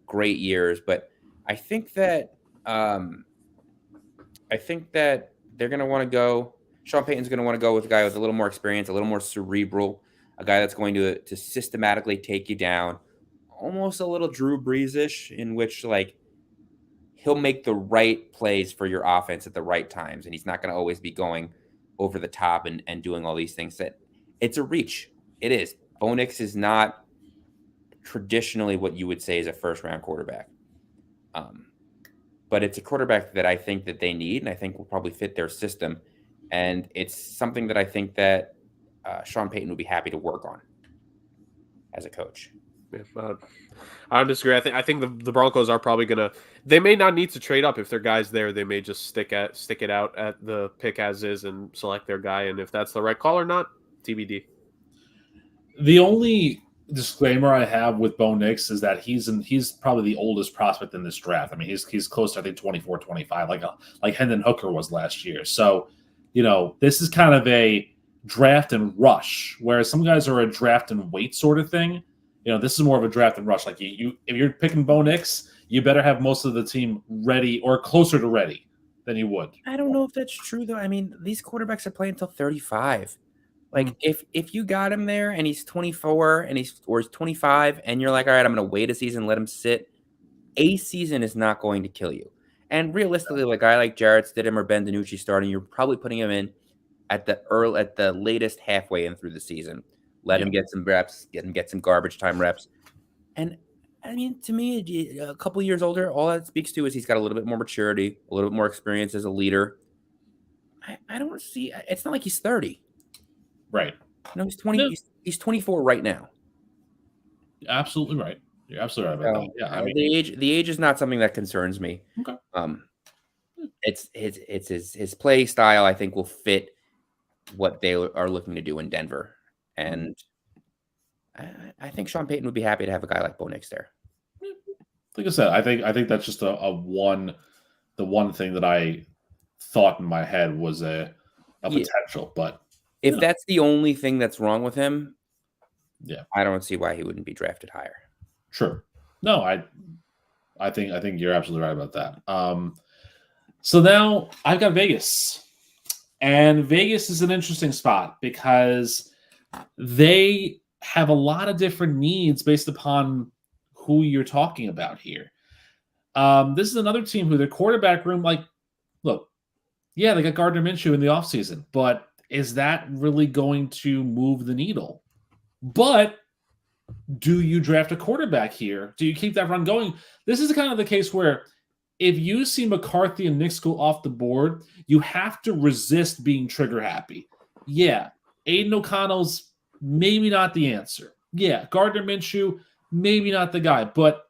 great years, but I think that they're going to want to go. Sean Payton's going to want to go with a guy with a little more experience, a little more cerebral, a guy that's going to systematically take you down, almost a little Drew Brees-ish, in which he'll make the right plays for your offense at the right times, and he's not going to always be going over the top and doing all these things. That it's a reach. It is. Bo Nix is not traditionally what you would say is a first-round quarterback. But it's a quarterback that I think that they need, and I think will probably fit their system. And it's something that I think that Sean Payton would be happy to work on as a coach. Yeah, I don't disagree. I think the Broncos are probably gonna. They may not need to trade up if their guy's there. They may just stick it out at the pick as is and select their guy. And if that's the right call or not, TBD. The only disclaimer I have with Bo Nix is that he's probably the oldest prospect in this draft. I mean, he's close to, I think, 24, 25, like Hendon Hooker was last year. So, this is kind of a draft and rush, whereas some guys are a draft and wait sort of thing. This is more of a draft and rush. Like if you're picking Bo Nix, you better have most of the team ready or closer to ready than you would. I don't know if that's true though. I mean, these quarterbacks are playing until 35. If you got him there and he's 24 and he's 25 and you're like, all right, I'm going to wait a season, let him sit. A season is not going to kill you. And realistically, a guy like Jarrett Stidham or Ben DiNucci starting, you're probably putting him in at the latest halfway in through the season. Let him get some reps, get some garbage time reps. And I mean, to me, a couple of years older, all that speaks to is he's got a little bit more maturity, a little bit more experience as a leader. I don't see. It's not like he's 30. Right. No, he's 20. No. He's 24 right now. Absolutely right. You're absolutely right about that. Yeah, I mean, the age is not something that concerns me. Okay. It's his play style. I think will fit what they are looking to do in Denver, and I think Sean Payton would be happy to have a guy like Bo Nix there. Like I said, I think that's just the one thing that I thought in my head was a potential, but if that's the only thing that's wrong with him, yeah, I don't see why he wouldn't be drafted higher. Sure. No, I think you're absolutely right about that. So now I've got Vegas. And Vegas is an interesting spot because they have a lot of different needs based upon who you're talking about here. This is another team who their quarterback room, look, yeah, they got Gardner Minshew in the offseason, but is that really going to move the needle? But do you draft a quarterback here? Do you keep that run going? This is kind of the case where if you see McCarthy and Nix go off the board, you have to resist being trigger happy. Yeah, Aiden O'Connell's maybe not the answer. Yeah, Gardner Minshew, maybe not the guy. But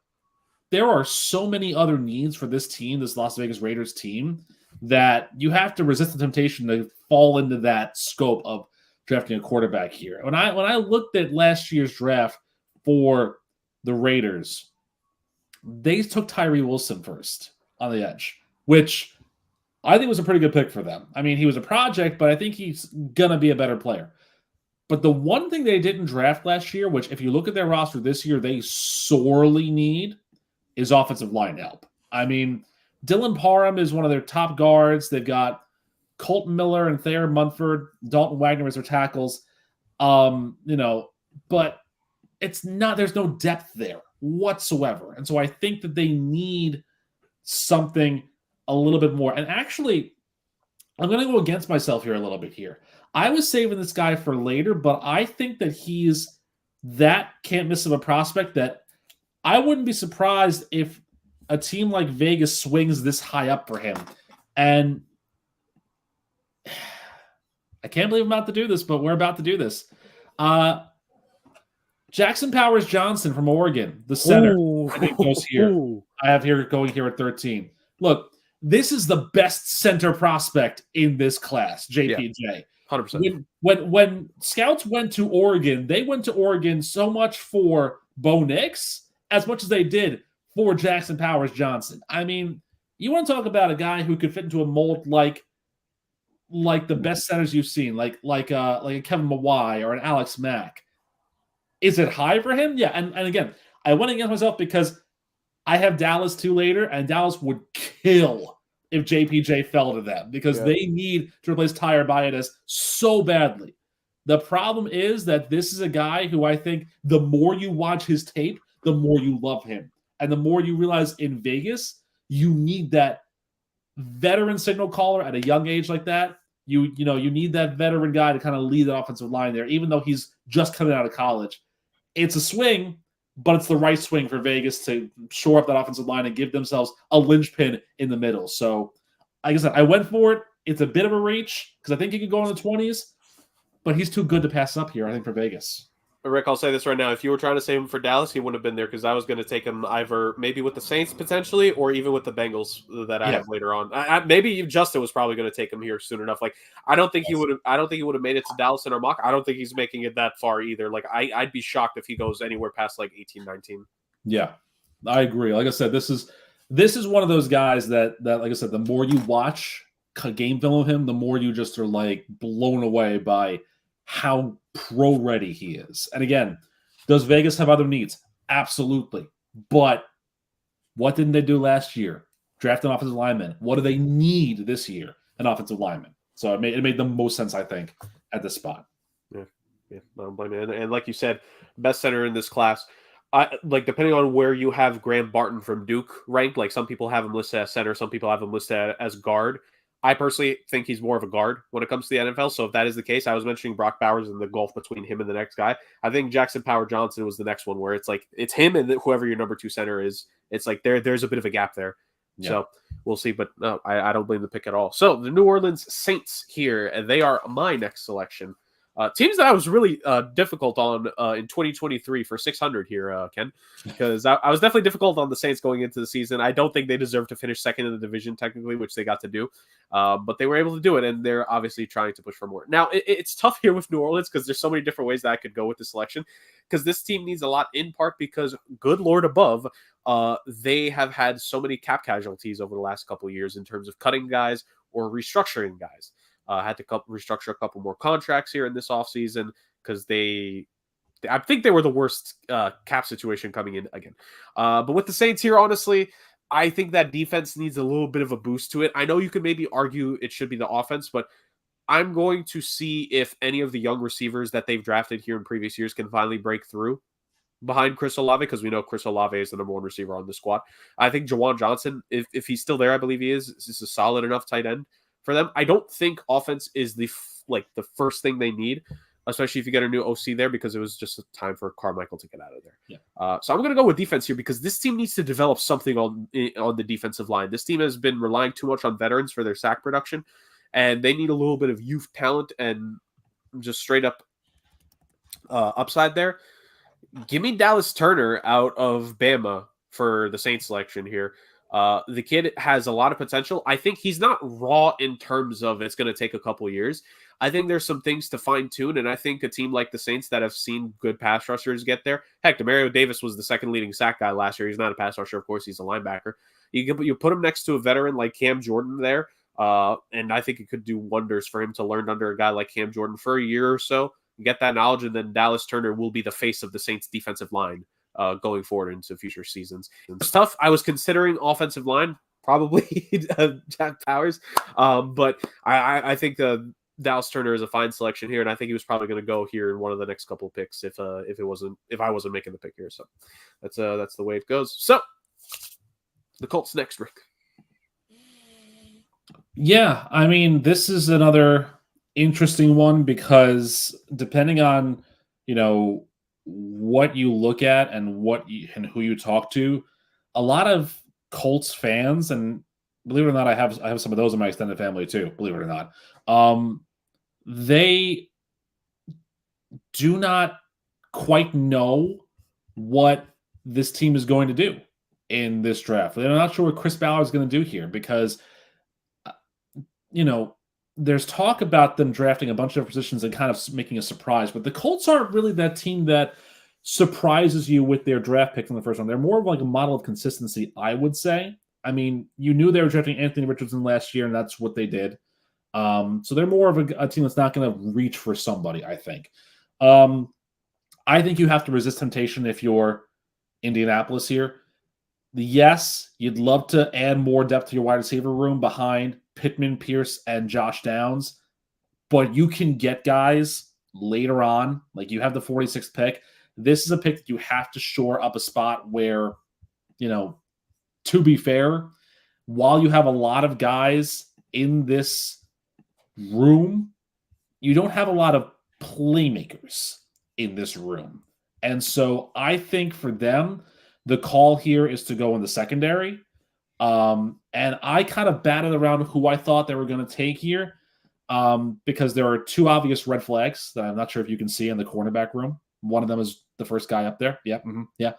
there are so many other needs for this team, this Las Vegas Raiders team, that you have to resist the temptation to fall into that scope of drafting a quarterback here. When I looked at last year's draft for the Raiders, they took Tyree Wilson first on the edge, which I think was a pretty good pick for them. I mean, he was a project, but I think he's going to be a better player. But the one thing they didn't draft last year, which if you look at their roster this year, they sorely need, is offensive line help. I mean, Dylan Parham is one of their top guards. They've got Colton Miller and Thayer Munford, Dalton Wagner as their tackles. But it's not, there's no depth there whatsoever. And so I think that they need something a little bit more. And actually, I'm going to go against myself here a little bit here. I was saving this guy for later, but I think that he's that can't miss of a prospect that I wouldn't be surprised if a team like Vegas swings this high up for him. And I can't believe I'm about to do this, but we're about to do this. Jackson Powers Johnson from Oregon, the center, I think goes here. I have here going here at 13. look, this is the best center prospect in this class, JPJ. 100%. When scouts went to Oregon, they went to Oregon so much for Bo Nix as much as they did for Jackson Powers Johnson. I mean, you want to talk about a guy who could fit into a mold like the best centers you've seen, like a Kevin Mawai or an Alex Mack. Is it high for him? Yeah. And again, I went against myself because I have Dallas 2 later, and Dallas would kill if JPJ fell to them because they need to replace Tyre Baianes so badly. The problem is that this is a guy who I think the more you watch his tape, the more you love him. And the more you realize in Vegas, you need that veteran signal caller at a young age like that. You need that veteran guy to kind of lead the offensive line there, even though he's just coming out of college. It's a swing, but it's the right swing for Vegas to shore up that offensive line and give themselves a linchpin in the middle. So, like I said, I went for it. It's a bit of a reach because I think he could go in the 20s, but he's too good to pass up here, I think, for Vegas. Rick, I'll say this right now. If you were trying to save him for Dallas, he wouldn't have been there because I was going to take him either maybe with the Saints potentially or even with the Bengals that I have later on. Maybe Justin was probably going to take him here soon enough. Like, I don't think he would have. I don't think he would have made it to Dallas in our mock. I don't think he's making it that far either. Like, I'd be shocked if he goes anywhere past like 18, 19. Yeah, I agree. Like I said, this is one of those guys that like I said, the more you watch game film of him, the more you just are like blown away by how pro ready he is. And again, does Vegas have other needs? Absolutely. But what didn't they do last year? Draft an offensive lineman. What do they need this year? An offensive lineman. So it made the most sense, I think, at this spot. Yeah, I don't blame you. And like you said, best center in this class. Like depending on where you have Graham Barton from Duke ranked, like some people have him listed as center, some people have him listed as guard. I personally think he's more of a guard when it comes to the NFL. So if that is the case, I was mentioning Brock Bowers and the gulf between him and the next guy. I think Jackson Power Johnson was the next one where it's like it's him and whoever your number 2 center is. It's like there's a bit of a gap there. Yeah. So we'll see. But no, I don't blame the pick at all. So the New Orleans Saints here, and they are my next selection. Teams that I was really difficult on in 2023 for 600 here, Ken, because I was definitely difficult on the Saints going into the season. I don't think they deserve to finish second in the division technically, which they got to do, but they were able to do it, and they're obviously trying to push for more. Now, it's tough here with New Orleans because there's so many different ways that I could go with the selection because this team needs a lot in part because, good Lord above, they have had so many cap casualties over the last couple of years in terms of cutting guys or restructuring guys. Had to restructure a couple more contracts here in this offseason because I think they were the worst cap situation coming in again. But with the Saints here, honestly, I think that defense needs a little bit of a boost to it. I know you could maybe argue it should be the offense, but I'm going to see if any of the young receivers that they've drafted here in previous years can finally break through behind Chris Olave, because we know Chris Olave is the number 1 receiver on the squad. I think Jawan Johnson, if he's still there, I believe he is a solid enough tight end for them. I don't think offense is the first thing they need, especially if you get a new OC there, because it was just a time for Carmichael to get out of there. Yeah. So I'm going to go with defense here because this team needs to develop something on the defensive line. This team has been relying too much on veterans for their sack production, and they need a little bit of youth talent and just straight up upside there. Give me Dallas Turner out of Bama for the Saints selection here. The kid has a lot of potential. I think he's not raw in terms of it's going to take a couple years. I think there's some things to fine tune, and I think a team like the Saints that have seen good pass rushers get there. Heck, Demario Davis was the second leading sack guy last year. He's not a pass rusher, of course. He's a linebacker. You put him next to a veteran like Cam Jordan there, and I think it could do wonders for him to learn under a guy like Cam Jordan for a year or so, get that knowledge, and then Dallas Turner will be the face of the Saints defensive line going forward into future seasons. It's tough. I was considering offensive line, probably Jack Powers, but I think Dallas Turner is a fine selection here, and I think he was probably going to go here in one of the next couple of picks if I wasn't making the pick here. So that's the way it goes. So the Colts next, Rick. Yeah, I mean, this is another interesting one because depending on what you look at and and who you talk to, a lot of Colts fans, and believe it or not, I have some of those in my extended family too, believe it or not, they do not quite know what this team is going to do. in this draft. They're not sure what Chris Ballard is going to do here because, there's talk about them drafting a bunch of positions and kind of making a surprise, but the Colts aren't really that team that surprises you with their draft picks in the first round. They're more of like a model of consistency, I would say. I mean, you knew they were drafting Anthony Richardson last year, and that's what they did. So they're more of a team that's not going to reach for somebody, I think. I think you have to resist temptation if you're Indianapolis here. Yes, you'd love to add more depth to your wide receiver room behind Pittman, Pierce, and Josh Downs, but you can get guys later on. Like you have the 46th pick. This is a pick that you have to shore up a spot where, to be fair, while you have a lot of guys in this room, you don't have a lot of playmakers in this room. And so I think for them, the call here is to go in the secondary. And I kind of batted around who I thought they were going to take here because there are two obvious red flags that I'm not sure if you can see in the cornerback room. One of them is the first guy up there. Yeah. Mm-hmm, yeah.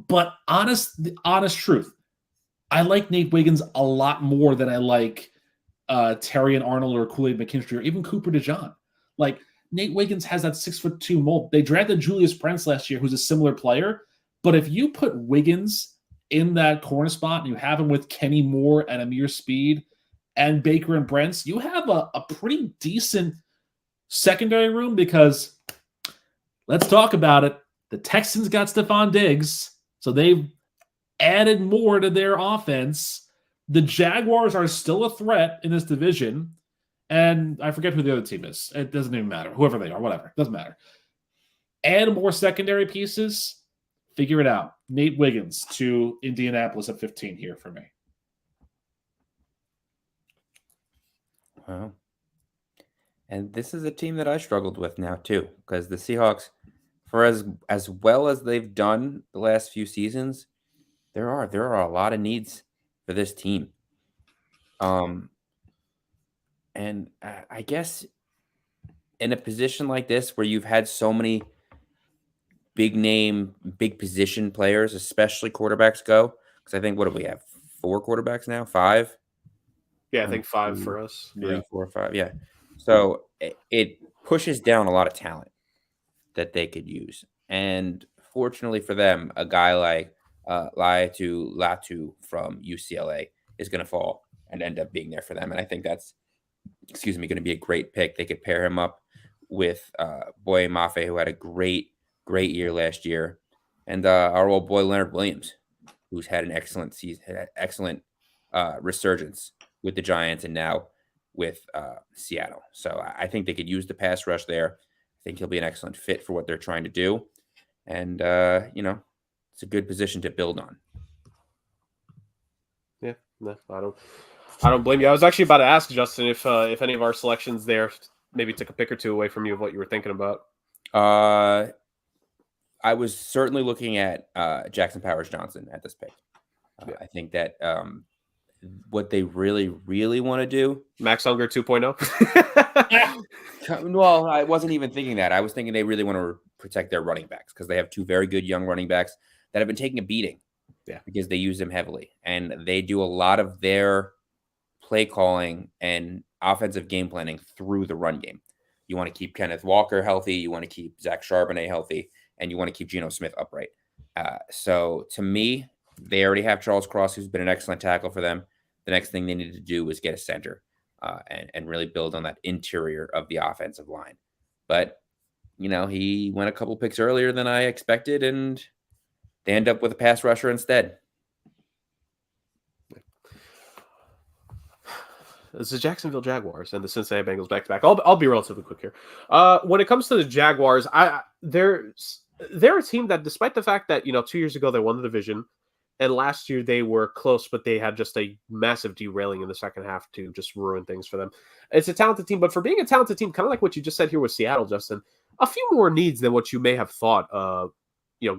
But the honest truth, I like Nate Wiggins a lot more than I like Terry and Arnold or Kool-Aid McKinstry or even Cooper DeJean. Like Nate Wiggins has that 6'2" mold. They drafted Julius Brents last year, who's a similar player. But if you put Wiggins in that corner spot and you have him with Kenny Moore and Amir Speed and Baker and Brents, you have a pretty decent secondary room because let's talk about it. The Texans got Stephon Diggs, so they've added more to their offense. The Jaguars are still a threat in this division, and I forget who the other team is. It doesn't even matter. Whoever they are, whatever. It doesn't matter. Add more secondary pieces. Figure it out. Nate Wiggins to Indianapolis at 15 here for me. Wow. And this is a team that I struggled with now too, because the Seahawks, for as well as they've done the last few seasons, there are a lot of needs for this team. And I guess in a position like this where you've had so many big name, big position players, especially quarterbacks go, because I think, what do we have? 4 quarterbacks now? 5? Yeah, I think 5 for us. 3, 4, 5. Yeah. So it pushes down a lot of talent that they could use. And fortunately for them, a guy like Laiatu Latu from UCLA is going to fall and end up being there for them. And I think that's, going to be a great pick. They could pair him up with Boye Mafe, who had a great year last year, and our old boy Leonard Williams, who's had an excellent season, excellent resurgence with the Giants and now with Seattle. So I think they could use the pass rush there. I think he'll be an excellent fit for what they're trying to do, and it's a good position to build on. Yeah, no, I don't blame you. I was actually about to ask Justin if any of our selections there maybe took a pick or two away from you of what you were thinking about. I was certainly looking at Jackson Powers Johnson at this pick. Yeah. I think that what they really, really want to do. Max Unger 2.0. Well, I wasn't even thinking that. I was thinking they really want to protect their running backs because they have 2 very good young running backs that have been taking a beating. Yeah. Because they use them heavily. And they do a lot of their play calling and offensive game planning through the run game. You want to keep Kenneth Walker healthy. You want to keep Zach Charbonnet healthy. And you want to keep Geno Smith upright. So to me, they already have Charles Cross, who's been an excellent tackle for them. The next thing they need to do is get a center and really build on that interior of the offensive line. But, he went a couple picks earlier than I expected, and they end up with a pass rusher instead. It's the Jacksonville Jaguars and the Cincinnati Bengals back-to-back. I'll be relatively quick here. When it comes to the Jaguars, they're a team that, despite the fact that 2 years ago they won the division, and last year they were close, but they had just a massive derailing in the second half to just ruin things for them. It's a talented team, but for being a talented team, kind of like what you just said here with Seattle, Justin, a few more needs than what you may have thought,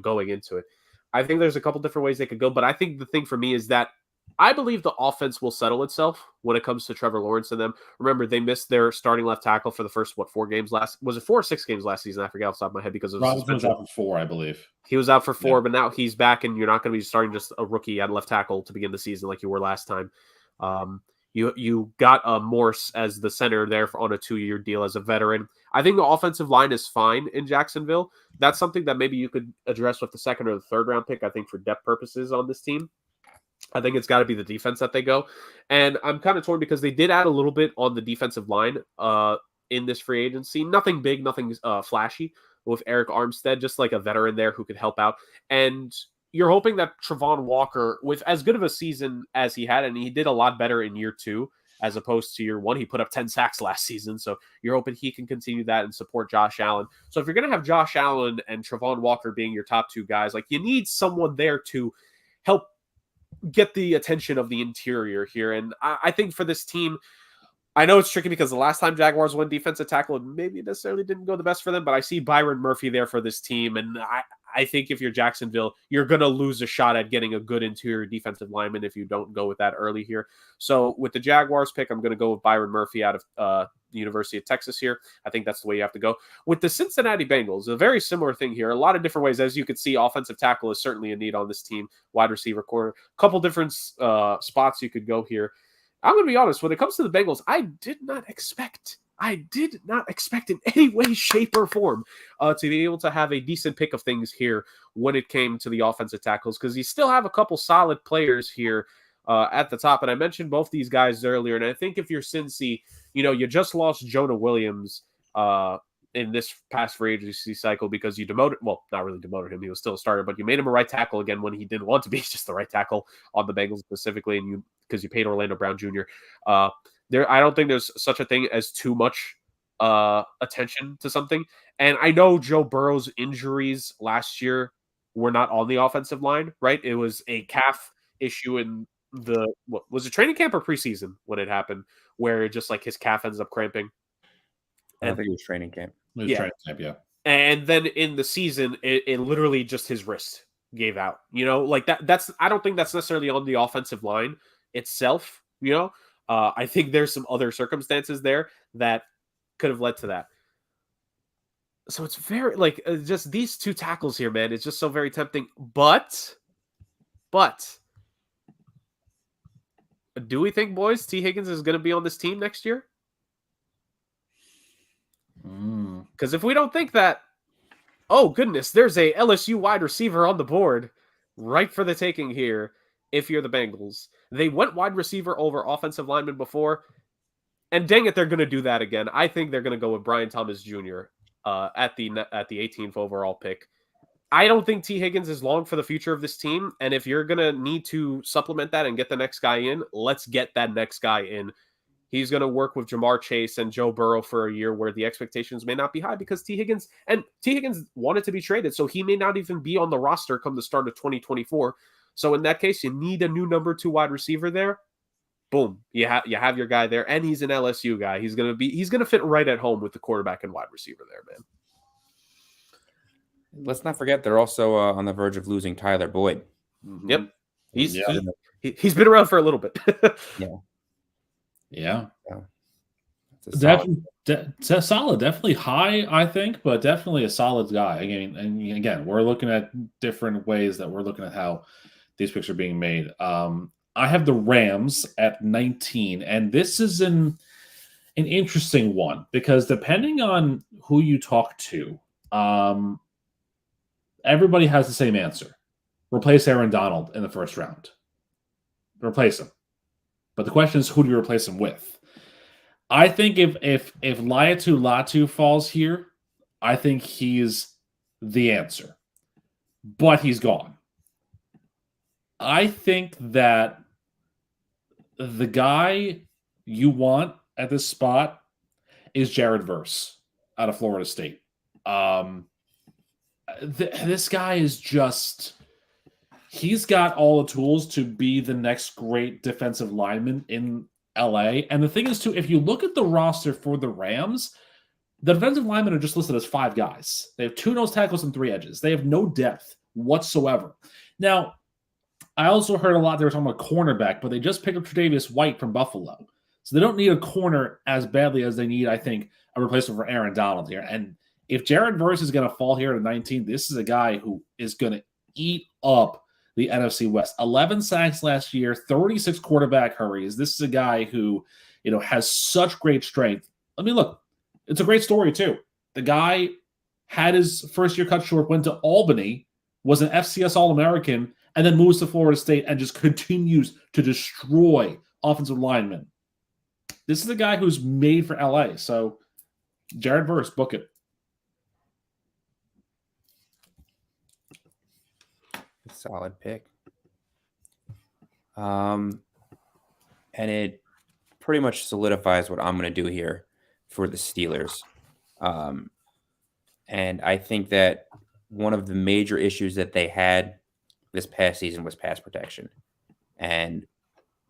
going into it. I think there's a couple different ways they could go, but I think the thing for me is that I believe the offense will settle itself when it comes to Trevor Lawrence and them. Remember, they missed their starting left tackle for the first, 4 games last? Was it 4 or 6 games last season? I forget off the top of my head because of Robinson was suspension. out for 4, I believe. He was out for 4, but now he's back, and you're not going to be starting just a rookie at left tackle to begin the season like you were last time. You got Morse as the center there on a 2-year deal as a veteran. I think the offensive line is fine in Jacksonville. That's something that maybe you could address with the 2nd or the 3rd round pick, I think, for depth purposes on this team. I think it's got to be the defense that they go. And I'm kind of torn because they did add a little bit on the defensive line in this free agency. Nothing big, nothing flashy with Eric Armstead, just like a veteran there who could help out. And you're hoping that Travon Walker, with as good of a season as he had, and he did a lot better in year 2 as opposed to year 1. He put up 10 sacks last season. So you're hoping he can continue that and support Josh Allen. So if you're going to have Josh Allen and Travon Walker being your top 2 guys, like you need someone there to help get the attention of the interior here. And I think for this team, I know it's tricky because the last time Jaguars won defensive tackle, it maybe necessarily didn't go the best for them, but I see Byron Murphy there for this team. And I think if you're Jacksonville, you're going to lose a shot at getting a good interior defensive lineman if you don't go with that early here. So with the Jaguars pick, I'm going to go with Byron Murphy out of the University of Texas here. I think that's the way you have to go. With the Cincinnati Bengals, a very similar thing here. A lot of different ways. As you can see, offensive tackle is certainly a need on this team. Wide receiver, corner. A couple different spots you could go here. I'm going to be honest, when it comes to the Bengals, I did not expect in any way, shape, or form to be able to have a decent pick of things here when it came to the offensive tackles, because you still have a couple solid players here at the top. And I mentioned both these guys earlier, and I think if you're Cincy, you just lost Jonah Williams in this past free agency cycle because you demoted, well, not really demoted him, he was still a starter, but you made him a right tackle again when he didn't want to be just the right tackle on the Bengals specifically, and because you paid Orlando Brown Jr. I don't think there's such a thing as too much attention to something. And I know Joe Burrow's injuries last year were not on the offensive line, right? It was a calf issue in was it training camp or preseason when it happened, where just like his calf ends up cramping. I think it was training camp. Training camp, yeah. And then in the season, it literally just his wrist gave out. Like that's I don't think that's necessarily on the offensive line itself. I think there's some other circumstances there that could have led to that. So it's very just these 2 tackles here, man. It's just so very tempting. But do we think, boys, T. Higgins is going to be on this team next year? Because if we don't think that, oh goodness, there's a LSU wide receiver on the board right for the taking here. If you're the Bengals, they went wide receiver over offensive lineman before, and dang it, they're going to do that again. I think they're going to go with Brian Thomas Jr. At the 18th overall pick. I don't think T. Higgins is long for the future of this team, and if you're going to need to supplement that and get the next guy in, let's get that next guy in. He's going to work with Jamar Chase and Joe Burrow for a year where the expectations may not be high because T. Higgins wanted to be traded, so he may not even be on the roster come the start of 2024. So in that case, you need a new number 2 wide receiver there. Boom, you have your guy there, and he's an LSU guy. He's gonna fit right at home with the quarterback and wide receiver there, man. Let's not forget they're also on the verge of losing Tyler Boyd. Mm-hmm. Yep, he's been around for a little bit. Yeah. Solid. Solid, definitely high, I think, but definitely a solid guy. Again, we're looking at different ways that we're looking at how these picks are being made. I have the Rams at 19, and this is an interesting one because depending on who you talk to, everybody has the same answer. Replace Aaron Donald in the first round. Replace him. But the question is, who do you replace him with? I think if Laiatu Latu falls here, I think he's the answer. But he's gone. I think that the guy you want at this spot is Jared Verse out of Florida State. This guy is just... He's got all the tools to be the next great defensive lineman in LA. And the thing is, too, if you look at the roster for the Rams, the defensive linemen are just listed as 5 guys. They have 2 nose tackles and 3 edges. They have no depth whatsoever. Now, I also heard a lot they were talking about cornerback, but they just picked up Tre'Davious White from Buffalo. So they don't need a corner as badly as they need, I think, a replacement for Aaron Donald here. And if Jared Verse is going to fall here to 19, this is a guy who is going to eat up the NFC West. 11 sacks last year, 36 quarterback hurries. This is a guy who, has such great strength. I mean, look, it's a great story too. The guy had his first year cut short, went to Albany, was an FCS All-American, and then moves to Florida State and just continues to destroy offensive linemen. This is a guy who's made for LA. So Jared Verse, book it. Solid pick. And it pretty much solidifies what I'm going to do here for the Steelers. And I think that one of the major issues that they had this past season was pass protection. And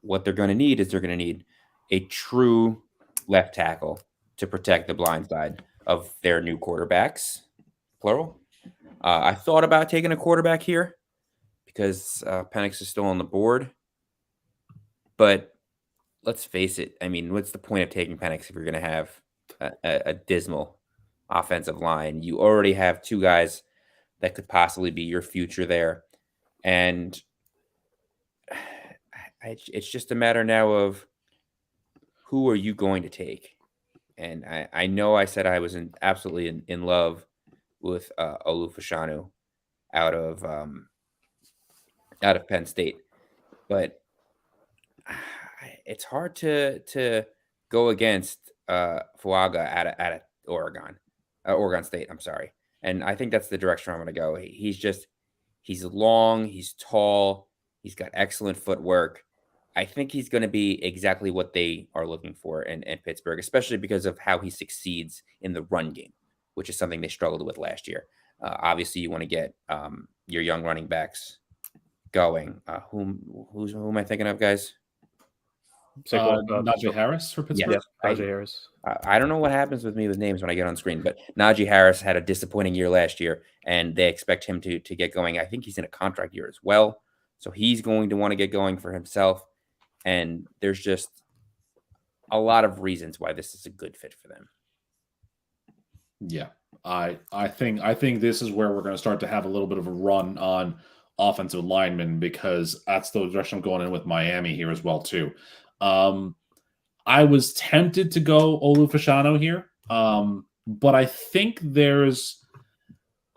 what they're going to need is they're going to need a true left tackle to protect the blind side of their new quarterbacks, plural. I thought about taking a quarterback here because Penix is still on the board. But let's face it. I mean, what's the point of taking Penix if you're going to have a dismal offensive line? You already have two guys that could possibly be your future there. And it's just a matter now of who are you going to take? And I know I said I was absolutely in love with Olufashanu out of Penn State, but it's hard to go against Fuaga out of Oregon State. I'm sorry, and I think that's the direction I'm going to go. He's long, he's tall, he's got excellent footwork. I think he's going to be exactly what they are looking for in Pittsburgh, especially because of how he succeeds in the run game, which is something they struggled with last year. Obviously, you want to get your young running backs going. Who am I thinking of, guys? Najee Harris for Pittsburgh? Yeah, Najee Harris. I don't know what happens with me with names when I get on screen, but Najee Harris had a disappointing year last year, and they expect him to get going. I think he's in a contract year as well, so he's going to want to get going for himself. And there's just a lot of reasons why this is a good fit for them. Yeah, I think this is where we're going to start to have a little bit of a run on offensive linemen, because that's the direction I'm going in with Miami here as well too. I was tempted to go Olufashanu here, but I think there's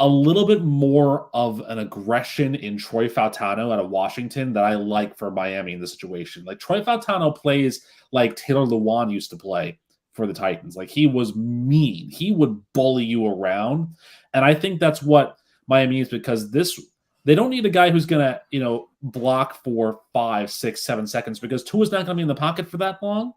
a little bit more of an aggression in Troy Fautano out of Washington that I like for Miami in this situation. Like, Troy Fautano plays like Taylor Lewan used to play for the Titans. Like, he was mean. He would bully you around. And I think that's what Miami is, because they don't need a guy who's going to, block for 5, 6, 7 seconds, because Tua's not going to be in the pocket for that long.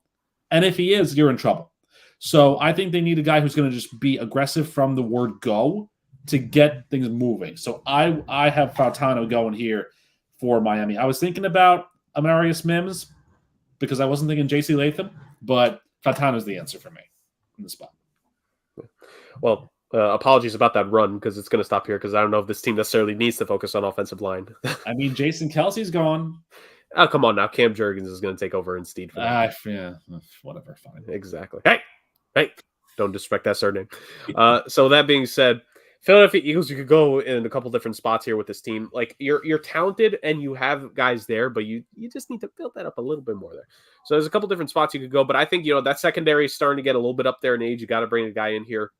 And if he is, you're in trouble. So I think they need a guy who's going to just be aggressive from the word go to get things moving. So I have Fautano going here for Miami. I was thinking about Amarius Mims because I wasn't thinking J.C. Latham, but Fautano's the answer for me in the spot. Well, apologies about that run, because it's going to stop here, because I don't know if this team necessarily needs to focus on offensive line. I mean, Jason Kelsey's gone. Oh, come on now. Cam Jurgens is going to take over instead for that. Yeah, whatever, fine. Exactly. Hey, don't disrespect that surname. So that being said, Philadelphia Eagles, you could go in a couple different spots here with this team. Like, you're talented and you have guys there, but you just need to build that up a little bit more there. So there's a couple different spots you could go, but I think, that secondary is starting to get a little bit up there in age. You got to bring a guy in here.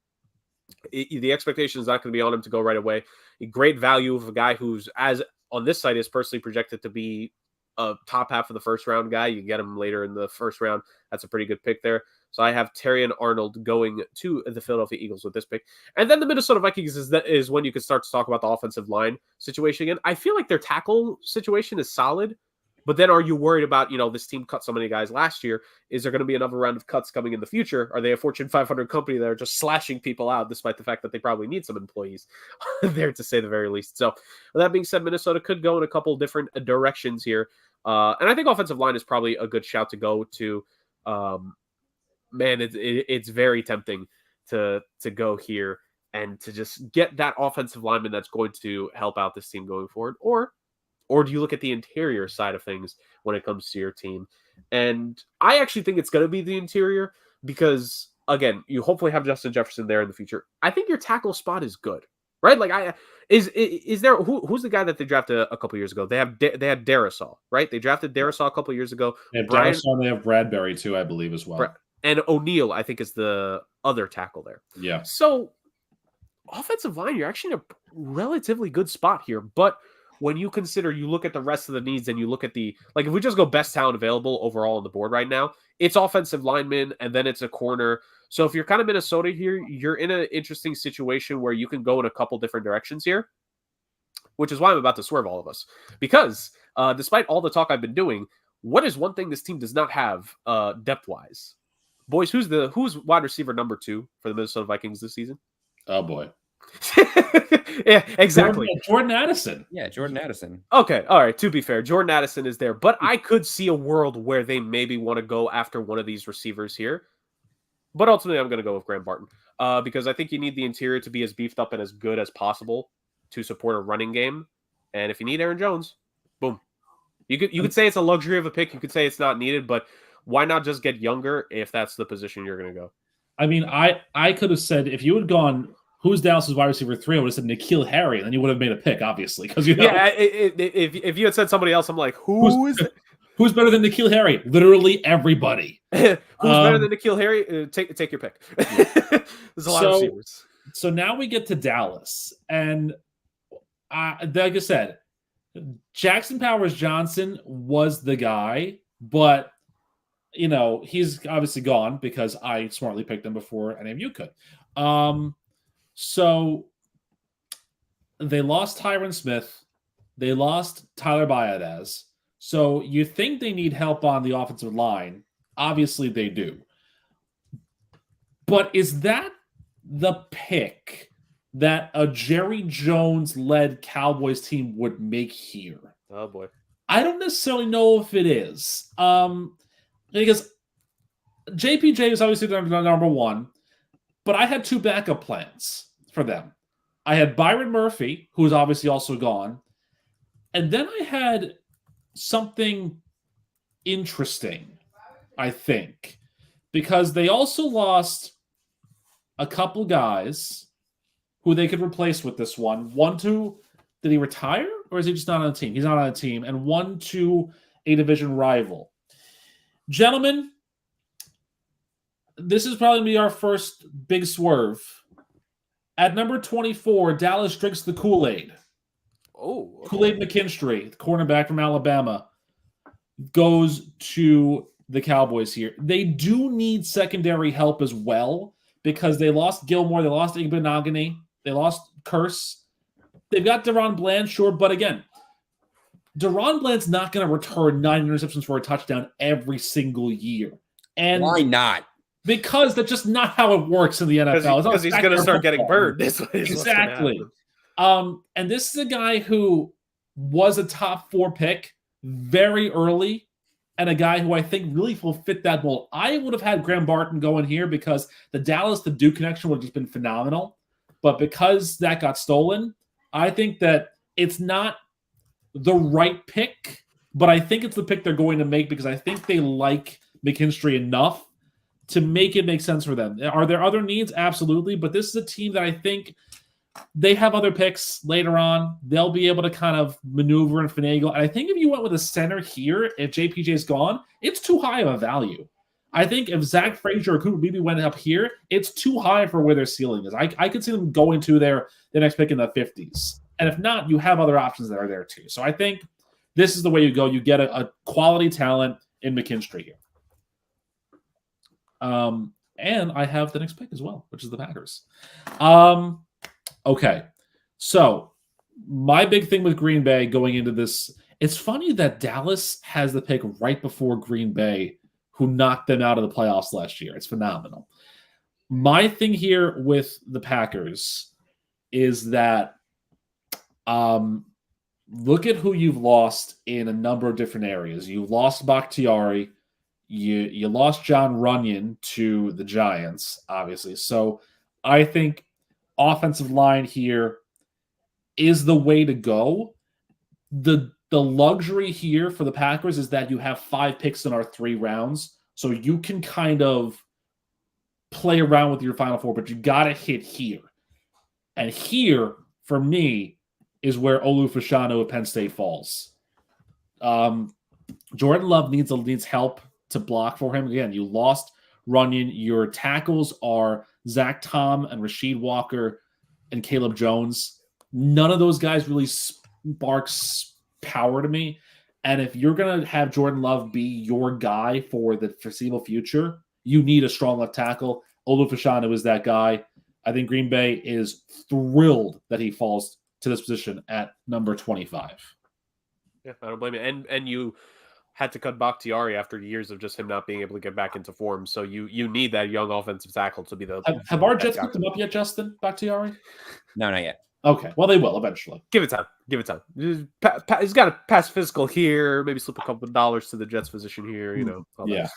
The expectation is not going to be on him to go right away. A great value of a guy who's, as on this site, is personally projected to be a top half of the first round guy. You get him later in the first round. That's a pretty good pick there. So I have Terrion Arnold going to the Philadelphia Eagles with this pick. And then the Minnesota Vikings is when you can start to talk about the offensive line situation again. I feel like their tackle situation is solid, but then are you worried about, this team cut so many guys last year? Is there going to be another round of cuts coming in the future? Are they a Fortune 500 company that are just slashing people out, despite the fact that they probably need some employees there, to say the very least? So with that being said, Minnesota could go in a couple different directions here. And I think offensive line is probably a good shout to go to. Man, it's very tempting to go here and to just get that offensive lineman that's going to help out this team going forward. Or Or do you look at the interior side of things when it comes to your team? And I actually think it's going to be the interior because, again, you hopefully have Justin Jefferson there in the future. I think your tackle spot is good, right? Like, is there who's the guy that they drafted a couple years ago? They had Darisaw, right? They drafted Darisaw a couple years ago. They have Darisaw, they have Bradbury too, I believe, as well. And O'Neal, I think, is the other tackle there. Yeah. So, offensive line, you're actually in a relatively good spot here. But when you consider, you look at the rest of the needs and you look at if we just go best talent available overall on the board right now, it's offensive lineman and then it's a corner. So if you're kind of Minnesota here, you're in an interesting situation where you can go in a couple different directions here, which is why I'm about to swerve all of us. Because despite all the talk I've been doing, what is one thing this team does not have depth-wise? Boys, who's wide receiver number 2 for the Minnesota Vikings this season? Oh, boy. Yeah, exactly. Jordan Addison. Yeah, Jordan Addison. Okay, all right. To be fair, Jordan Addison is there, but I could see a world where they maybe want to go after one of these receivers here. But ultimately, I'm going to go with Graham Barton because I think you need the interior to be as beefed up and as good as possible to support a running game. And if you need Aaron Jones, boom. You could say it's a luxury of a pick. You could say it's not needed, but why not just get younger if that's the position you're going to go? I mean, I could have said if you had gone, who's Dallas's wide receiver 3? I would have said N'Keal Harry, and then you would have made a pick, obviously, because Yeah, if you had said somebody else, I'm like, who's better than N'Keal Harry? Literally everybody. Who's better than N'Keal Harry? Take your pick. There's a lot of receivers. So now we get to Dallas, and like I said, Jackson Powers Johnson was the guy, but he's obviously gone because I smartly picked him before any of you could. So they lost Tyron Smith. They lost Tyler Biadasz. So you think they need help on the offensive line. Obviously they do. But is that the pick that a Jerry Jones-led Cowboys team would make here? Oh, boy. I don't necessarily know if it is. Because JPJ is obviously number 1. But I had 2 backup plans for them. I had Byron Murphy, who is obviously also gone. And then I had something interesting, I think. Because they also lost a couple guys who they could replace with this one. One to, did he retire? Or is he just not on a team? He's not on a team. And one to a division rival. Gentlemen, this is probably going to be our first big swerve. At number 24, Dallas drinks the Kool-Aid. Oh. Okay. Kool-Aid McKinstry, the cornerback from Alabama, goes to the Cowboys here. They do need secondary help as well because they lost Gilmore, they lost Igbenogany, they lost Curse. They've got Deron Bland, sure, but again, Deron Bland's not going to return 9 interceptions for a touchdown every single year. And why not? Because that's just not how it works in the NFL. Because he's going to start getting burned. Exactly. And this is a guy who was a top 4 pick very early and a guy who I think really will fit that mold. I would have had Graham Barton go in here because the Dallas-to-Duke connection would have just been phenomenal. But because that got stolen, I think that it's not the right pick, but I think it's the pick they're going to make because I think they like McKinstry enough to make it make sense for them. Are there other needs? Absolutely. But this is a team that I think they have other picks later on. They'll be able to kind of maneuver and finagle. And I think if you went with a center here, if JPJ is gone, it's too high of a value. I think if Zach Frazier or Cooper Beebe went up here, it's too high for where their ceiling is. I could see them going to their next pick in the 50s. And if not, you have other options that are there too. So I think this is the way you go. You get a quality talent in McKinstry here. And I have the next pick as well, which is the Packers. Okay. So my big thing with Green Bay going into this, it's funny that Dallas has the pick right before Green Bay, who knocked them out of the playoffs last year. It's phenomenal. My thing here with the Packers is that look at who you've lost in a number of different areas. You've lost Bakhtiari. You lost John Runyon to the Giants, obviously. So I think offensive line here is the way to go. The the luxury here for the Packers is that you have 5 picks in our 3 rounds, so you can kind of play around with your final 4, but you got to hit here. And here, for me, is where Olu Fashanu of Penn State falls. Jordan Love needs help to block for him. Again, you lost Runyon. Your tackles are Zach Tom and Rasheed Walker and Caleb Jones. None of those guys really sparks power to me. And if you're going to have Jordan Love be your guy for the foreseeable future, you need a strong left tackle. Olu Fashanu is that guy. I think Green Bay is thrilled that he falls to this position at number 25. Yeah, I don't blame you. And you had to cut Bakhtiari after years of just him not being able to get back into form. So you need that young offensive tackle to be the. Have our Jets picked him up yet, Justin Bakhtiari? No, not yet. Okay, well they will eventually. Give it time. He's got to pass physical here. Maybe slip a couple of dollars to the Jets position here. Yeah.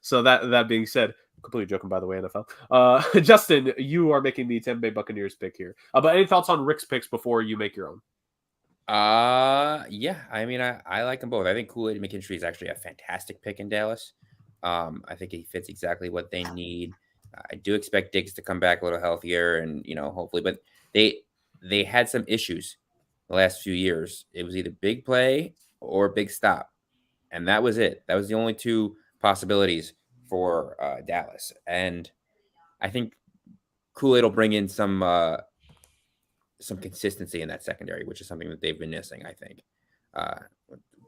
So that being said, completely joking by the way, NFL. Justin, you are making the Tampa Bay Buccaneers pick here. But any thoughts on Rick's picks before you make your own? Yeah. I mean, I like them both. I think Kool-Aid McKinstry is actually a fantastic pick in Dallas. I think he fits exactly what they need. I do expect Diggs to come back a little healthier, and hopefully, but they had some issues the last few years. It was either big play or big stop, and that was it. That was the only 2 possibilities for Dallas, and I think Kool-Aid will bring in some consistency in that secondary, which is something that they've been missing. I think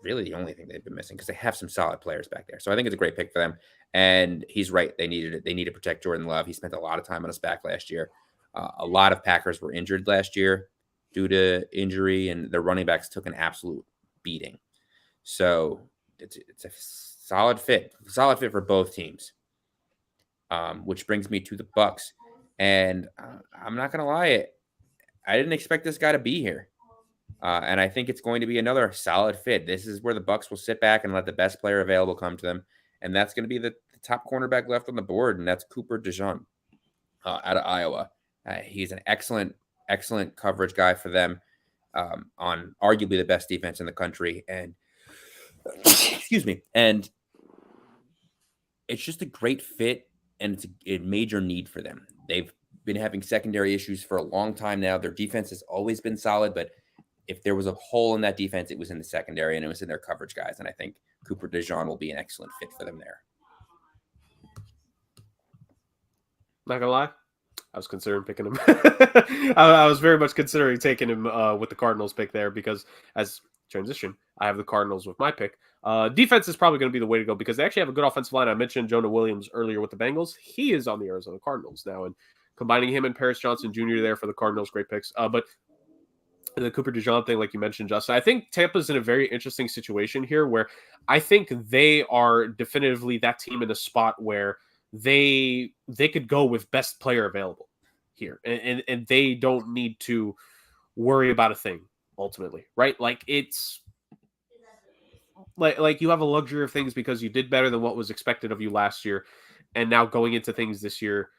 really the only thing they've been missing, because they have some solid players back there. So I think it's a great pick for them. And he's right; they needed it. They need to protect Jordan Love. He spent a lot of time on his back last year. A lot of Packers were injured last year due to injury, and their running backs took an absolute beating. So it's a solid fit for both teams. Which brings me to the Bucks, and I'm not gonna lie, I didn't expect this guy to be here, and I think it's going to be another solid fit. This is where the Bucks will sit back and let the best player available come to them, and that's going to be the top cornerback left on the board, and that's Cooper DeJean out of Iowa. He's an excellent coverage guy for them on arguably the best defense in the country. And excuse me. And it's just a great fit, and it's a major need for them. They've been having secondary issues for a long time now. Their defense has always been solid, but if there was a hole in that defense, it was in the secondary, and it was in their coverage guys. And I think Cooper DeJean will be an excellent fit for them there. Not gonna lie, I was considering picking him. I was very much considering taking him with the Cardinals pick there, because as transition, I have the Cardinals with my pick. Defense is probably going to be the way to go, because they actually have a good offensive line. I mentioned Jonah Williams earlier with the Bengals. He is on the Arizona Cardinals now, and combining him and Paris Johnson Jr. there for the Cardinals, great picks. But the Cooper DeJean thing, like you mentioned, Justin, I think Tampa's in a very interesting situation here, where I think they are definitively that team in a spot where they could go with best player available here, and they don't need to worry about a thing ultimately, right? Like, it's like you have a luxury of things because you did better than what was expected of you last year, and now going into things this year,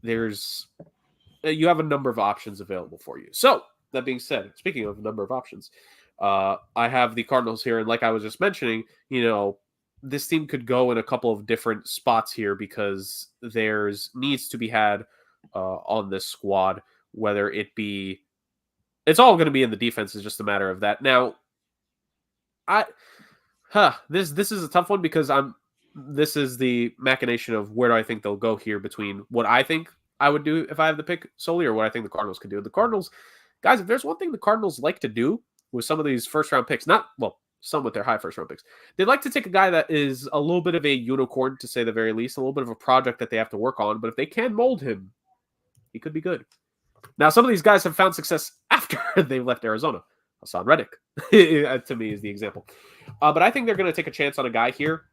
you have a number of options available for you. So that being said, speaking of a number of options, I have the Cardinals here, and like I was just mentioning, this team could go in a couple of different spots here, because there's needs to be had on this squad, whether it be, it's all going to be in the defense. Is just a matter of that. Now, this is a tough one, because this is the machination of where do I think they'll go here, between what I think I would do if I have the pick solely, or what I think the Cardinals could do. The Cardinals, guys, if there's one thing the Cardinals like to do with some of these first round picks, some with their high first round picks, they'd like to take a guy that is a little bit of a unicorn, to say the very least, a little bit of a project that they have to work on. But if they can mold him, he could be good. Now, some of these guys have found success after they left Arizona. Hassan Reddick, to me, is the example. But I think they're going to take a chance on a guy here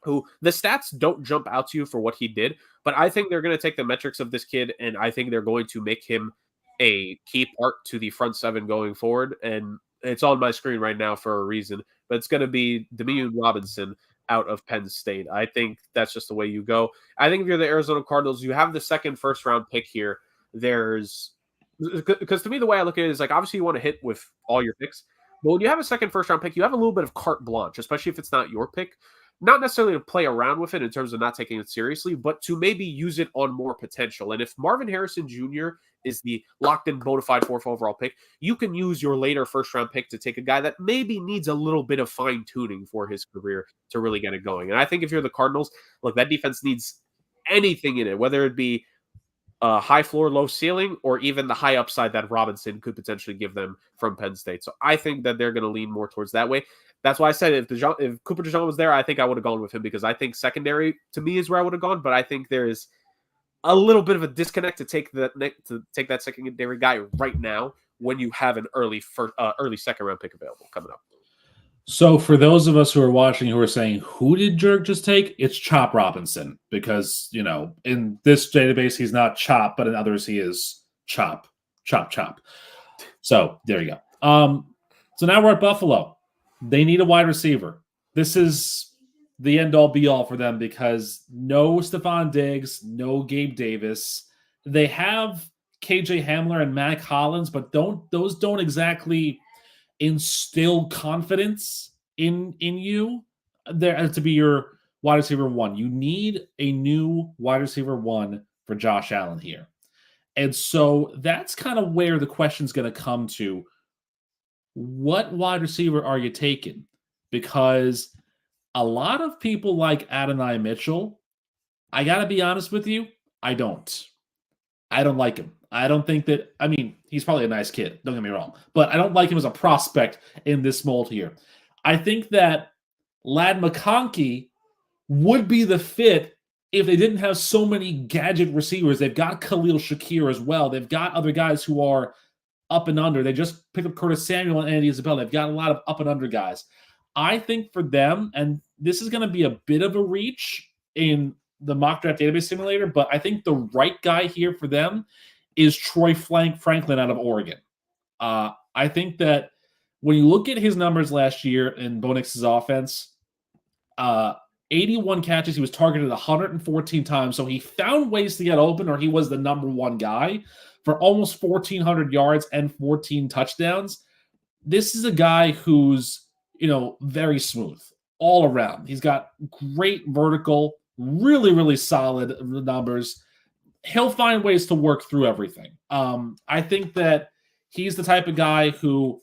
who the stats don't jump out to you for what he did, but I think they're going to take the metrics of this kid, and I think they're going to make him a key part to the front seven going forward. And it's on my screen right now for a reason, but it's going to be Damian Robinson out of Penn State. I think that's just the way you go. I think if you're the Arizona Cardinals, you have the second first round pick here. Because to me, the way I look at it is, like, obviously you want to hit with all your picks, But when you have a second first-round pick, you have a little bit of carte blanche, especially if it's not your pick. Not necessarily to play around with it in terms of not taking it seriously, but to maybe use it on more potential. And if Marvin Harrison Jr. is the locked-in bona fide fourth overall pick, you can use your later first-round pick to take a guy that maybe needs a little bit of fine-tuning for his career to really get it going. And I think if you're the Cardinals, look, that defense needs anything in it, whether it be high floor, low ceiling, or even the high upside that Robinson could potentially give them from Penn State. So I think that they're going to lean more towards that way. That's why I said if Cooper DeJean was there, I think I would have gone with him because I think secondary to me is where I would have gone. But I think there is a little bit of a disconnect to take that secondary guy right now when you have an early second round pick available coming up. So for those of us who are watching who are saying, who did Jurg just take? It's Chop Robinson because, in this database, he's not Chop, but in others, he is Chop. So there you go. So now we're at Buffalo. They need a wide receiver. This is the end-all, be-all for them because no Stephon Diggs, no Gabe Davis. They have KJ Hamler and Mac Hollins, but those don't exactly instill confidence in you there to be your wide receiver one. You need a new wide receiver one for Josh Allen here. And so that's kind of where the question's going to come to. What wide receiver are you taking? Because a lot of people like Adonai Mitchell. I got to be honest with you, I don't like him. I don't think that, he's probably a nice kid, don't get me wrong, but I don't like him as a prospect in this mold here. I think that Ladd McConkey would be the fit if they didn't have so many gadget receivers. They've got Khalil Shakir as well. They've got other guys who are up and under. They just picked up Curtis Samuel and Andy Isabella. They've got a lot of up and under guys. I think for them, and this is going to be a bit of a reach in the mock draft database simulator, but I think the right guy here for them is Troy Franklin out of Oregon. I think that when you look at his numbers last year in Bo Nix's offense, 81 catches, he was targeted 114 times, so he found ways to get open, or he was the number one guy for almost 1,400 yards and 14 touchdowns. This is a guy who's, very smooth all around. He's got great vertical, really, really solid numbers. He'll find ways to work through everything. I think that he's the type of guy who,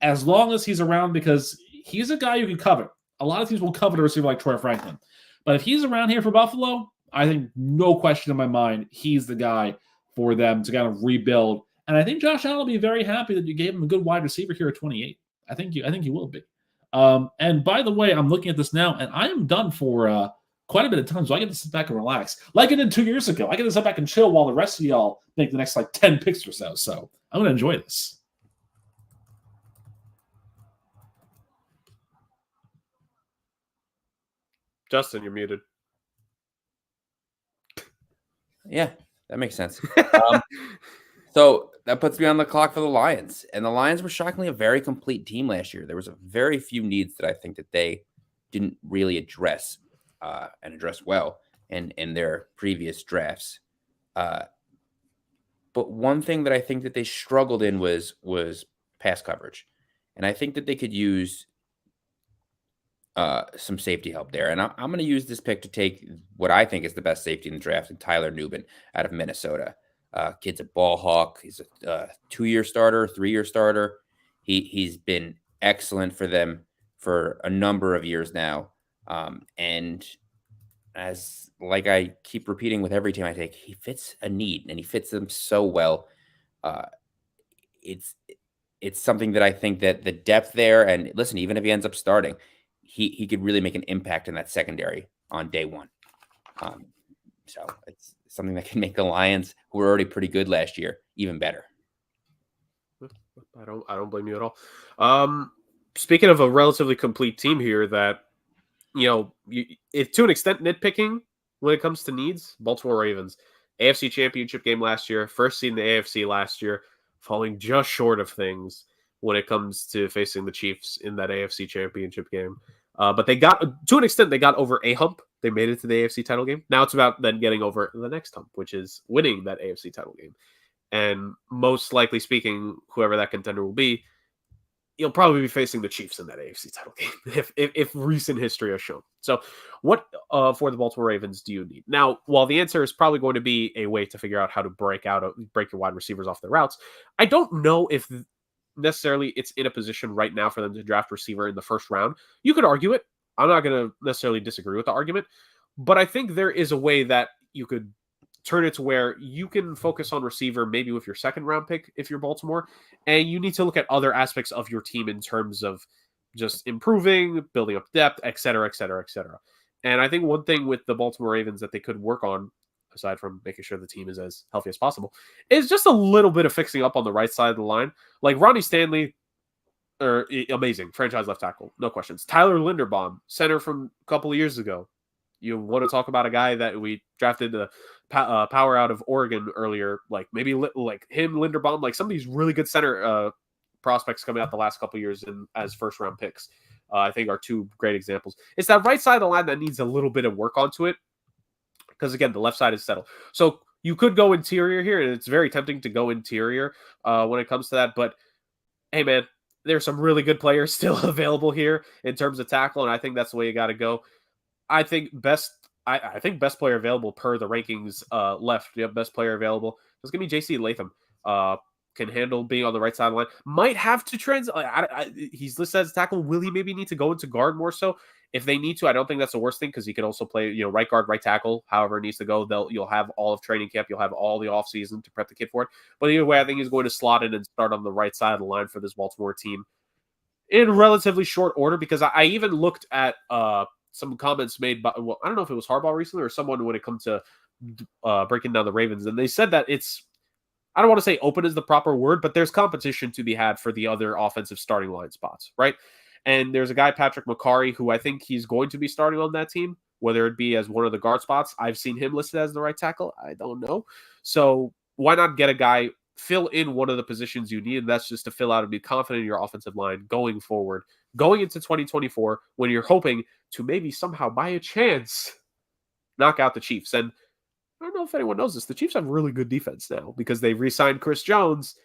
as long as he's around, because he's a guy you can cover. A lot of teams will cover a receiver like Troy Franklin. But if he's around here for Buffalo, I think no question in my mind, he's the guy for them to kind of rebuild. And I think Josh Allen will be very happy that you gave him a good wide receiver here at 28. I think you will be. And by the way, I'm looking at this now, and I am done for quite a bit of time, so I get to sit back and relax. Like I did 2 years ago. I get to sit back and chill while the rest of y'all make the next 10 picks or so. So I'm going to enjoy this. Justin, you're muted. Yeah, that makes sense. So that puts me on the clock for the Lions. And the Lions were shockingly a very complete team last year. There was a very few needs that I think that they didn't really address and address well in their previous drafts. But one thing that I think that they struggled in was pass coverage. And I think that they could use some safety help there. And I'm going to use this pick to take what I think is the best safety in the draft, and Tyler Nubin out of Minnesota. Kid's a ball hawk. He's a 2-year starter, 3-year starter. He's been excellent for them for a number of years now. And as like I keep repeating with every team I take, he fits a need and he fits them so well. It's something that I think that the depth there, and listen, even if he ends up starting, he could really make an impact in that secondary on day one. So it's something that can make the Lions, who were already pretty good last year, even better. I don't blame you at all. Speaking of a relatively complete team here that, if to an extent nitpicking when it comes to needs, Baltimore Ravens, AFC Championship game last year, first seed in the AFC last year, falling just short of things when it comes to facing the Chiefs in that AFC Championship game. But they got, to an extent, they got over a hump. They made it to the AFC title game. Now it's about then getting over the next hump, which is winning that AFC title game. And most likely speaking, whoever that contender will be, you'll probably be facing the Chiefs in that AFC title game if recent history has shown. So, what for the Baltimore Ravens do you need? Now, while the answer is probably going to be a way to figure out how to break your wide receivers off their routes, I don't know if necessarily it's in a position right now for them to draft receiver in the first round. You could argue it. I'm not going to necessarily disagree with the argument, but I think there is a way that you could turn it to where you can focus on receiver maybe with your second round pick if you're Baltimore, and you need to look at other aspects of your team in terms of just improving, building up depth, et cetera, et cetera, et cetera. And I think one thing with the Baltimore Ravens that they could work on, aside from making sure the team is as healthy as possible, is just a little bit of fixing up on the right side of the line. Like Ronnie Stanley, amazing franchise left tackle, no questions. Tyler Linderbaum, center from a couple of years ago. You want to talk about a guy that we drafted the power out of Oregon earlier, like maybe like him, Linderbaum, like some of these really good center prospects coming out the last couple of years as first round picks, I think are two great examples. It's that right side of the line that needs a little bit of work onto it because, again, the left side is settled. So you could go interior here, and it's very tempting to go interior when it comes to that. But, hey, man, there's some really good players still available here in terms of tackle, and I think that's the way you got to go. I think best player available per the rankings left. You have best player available. It's going to be J.C. Latham. Can handle being on the right side of the line. Might have to he's listed as tackle. Will he maybe need to go into guard more so? If they need to, I don't think that's the worst thing because he can also play, right guard, right tackle, however it needs to go. You'll have all of training camp. You'll have all the offseason to prep the kid for it. But either way, I think he's going to slot in and start on the right side of the line for this Baltimore team in relatively short order because I even looked at some comments made by, well, I don't know if it was Harbaugh recently or someone when it comes to breaking down the Ravens. And they said that I don't want to say open is the proper word, but there's competition to be had for the other offensive starting line spots, right? And there's a guy, Patrick McCarry, who I think he's going to be starting on that team, whether it be as one of the guard spots. I've seen him listed as the right tackle. I don't know. So why not get a guy, fill in one of the positions you need, and that's just to fill out and be confident in your offensive line going forward, going into 2024, when you're hoping to maybe somehow, by a chance, knock out the Chiefs. And I don't know if anyone knows this. The Chiefs have really good defense now because they've re-signed Chris Jones,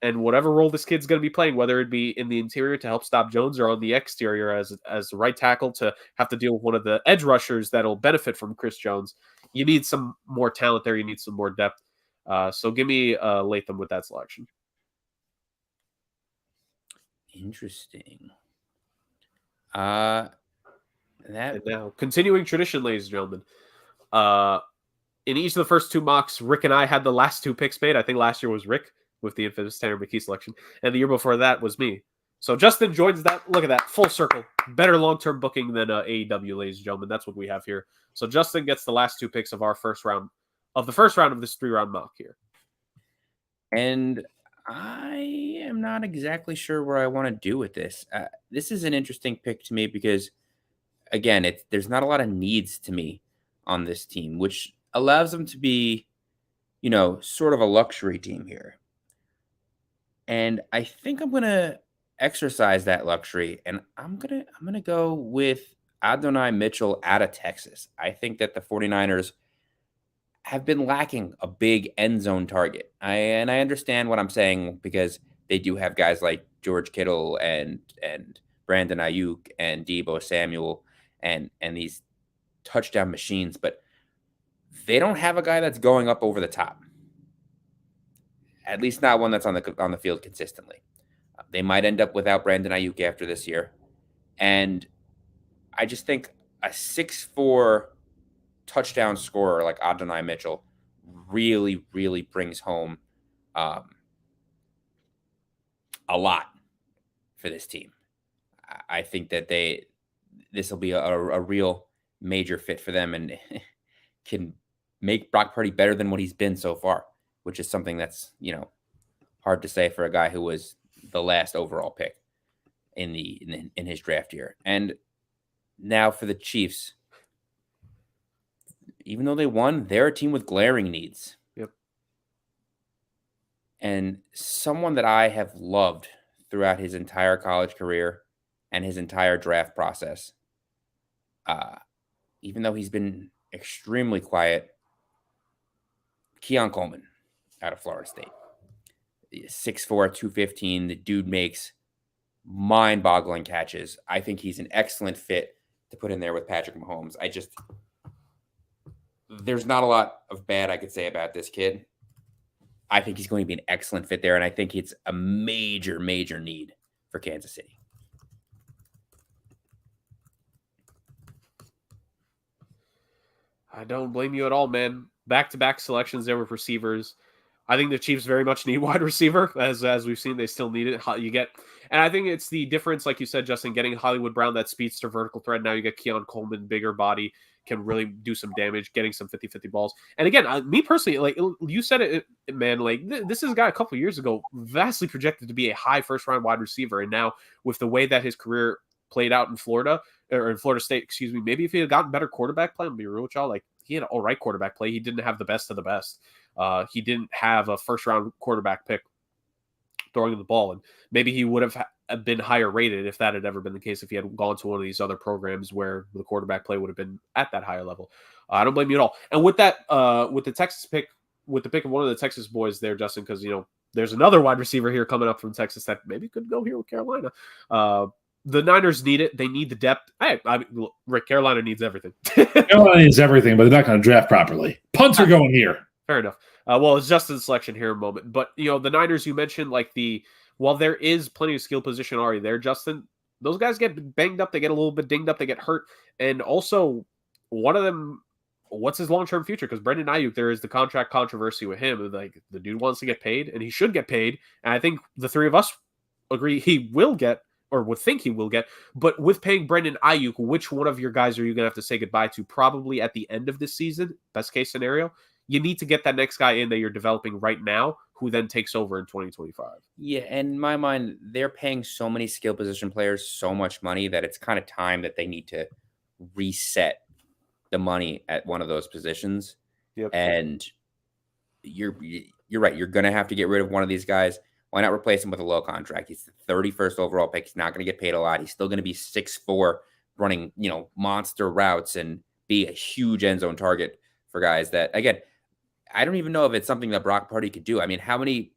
and whatever role this kid's going to be playing, whether it be in the interior to help stop Jones or on the exterior as the right tackle to have to deal with one of the edge rushers that'll benefit from Chris Jones, you need some more talent there. You need some more depth. So give me Latham with that selection. Interesting. And now, continuing tradition, ladies and gentlemen. In each of the first two mocks, Rick and I had the last two picks made. I think last year was Rick with the infamous Tanner McKee selection, and the year before that was me. So Justin joins that. Look at that, full circle. Better long-term booking than AEW, ladies and gentlemen. That's what we have here. So Justin gets the last two picks of our first round of this 3-round mock here. And I am not exactly sure where I want to do with this. This is an interesting pick to me because, again, there's not a lot of needs to me on this team, which allows them to be, sort of a luxury team here. And I think I'm going to exercise that luxury, and I'm going to go with Adonai Mitchell out of Texas. I think that the 49ers have been lacking a big end zone target. I understand what I'm saying because they do have guys like George Kittle and Brandon Ayuk and Deebo Samuel and these touchdown machines, but they don't have a guy that's going up over the top. At least not one that's on the field consistently. They might end up without Brandon Ayuk after this year. And I just think a 6'4" touchdown scorer like Adonai Mitchell really, really brings home a lot for this team. I think that this will be a real major fit for them and can make Brock Purdy better than what he's been so far, which is something that's, hard to say for a guy who was the last overall pick in his draft year. And now for the Chiefs, even though they won, they're a team with glaring needs. Yep. And someone that I have loved throughout his entire college career and his entire draft process, even though he's been extremely quiet, Keon Coleman out of Florida State. 6'4", 215. The dude makes mind-boggling catches. I think he's an excellent fit to put in there with Patrick Mahomes. There's not a lot of bad I could say about this kid. I think he's going to be an excellent fit there, and I think it's a major, major need for Kansas City. I don't blame you at all, man. Back-to-back selections there with receivers. I think the Chiefs very much need wide receiver, as we've seen, they still need it. And I think it's the difference, like you said, Justin, getting Hollywood Brown, that speedster vertical threat. Now you get Keon Coleman, bigger body, can really do some damage, getting some 50-50 balls. And again, me personally, like you said it, man, like this is a guy a couple of years ago vastly projected to be a high first-round wide receiver. And now with the way that his career played out in Florida, or in Florida State, excuse me, maybe if he had gotten better quarterback play, I'm going to be real with y'all, like he had an all right quarterback play. He didn't have the best of the best. He didn't have a first-round quarterback pick throwing the ball, and maybe he would have been higher rated if that had ever been the case, if he had gone to one of these other programs where the quarterback play would have been at that higher level. I don't blame you at all. And with that, with the Texas pick, with the pick of one of the Texas boys there, Justin, because, you know, there's another wide receiver here coming up from Texas that maybe could go here with Carolina. The Niners need it. They need the depth. Rick, Carolina needs everything. Carolina needs everything, but they're not going to draft properly. Punts are going here. Fair enough. Well, it's Justin's selection here in a moment. But, you know, the Niners, you mentioned, like while there is plenty of skill position already there, Justin, those guys get banged up. They get a little bit dinged up. They get hurt. And also, one of them, what's his long-term future? Because Brandon Ayuk, there is the contract controversy with him. Like, the dude wants to get paid, and he should get paid. And I think the three of us agree he will get, or would think he will get. But with paying Brandon Ayuk, which one of your guys are you going to have to say goodbye to? Probably at the end of this season, best case scenario. You need to get that next guy in that you're developing right now, who then takes over in 2025. Yeah, and in my mind, they're paying so many skill position players so much money that it's kind of time that they need to reset the money at one of those positions. Yep. And you're right. You're going to have to get rid of one of these guys. Why not replace him with a low contract? He's the 31st overall pick. He's not going to get paid a lot. He's still going to be 6'4", running, you know, monster routes and be a huge end zone target for guys that, again, I don't even know if it's something that Brock Purdy could do. I mean,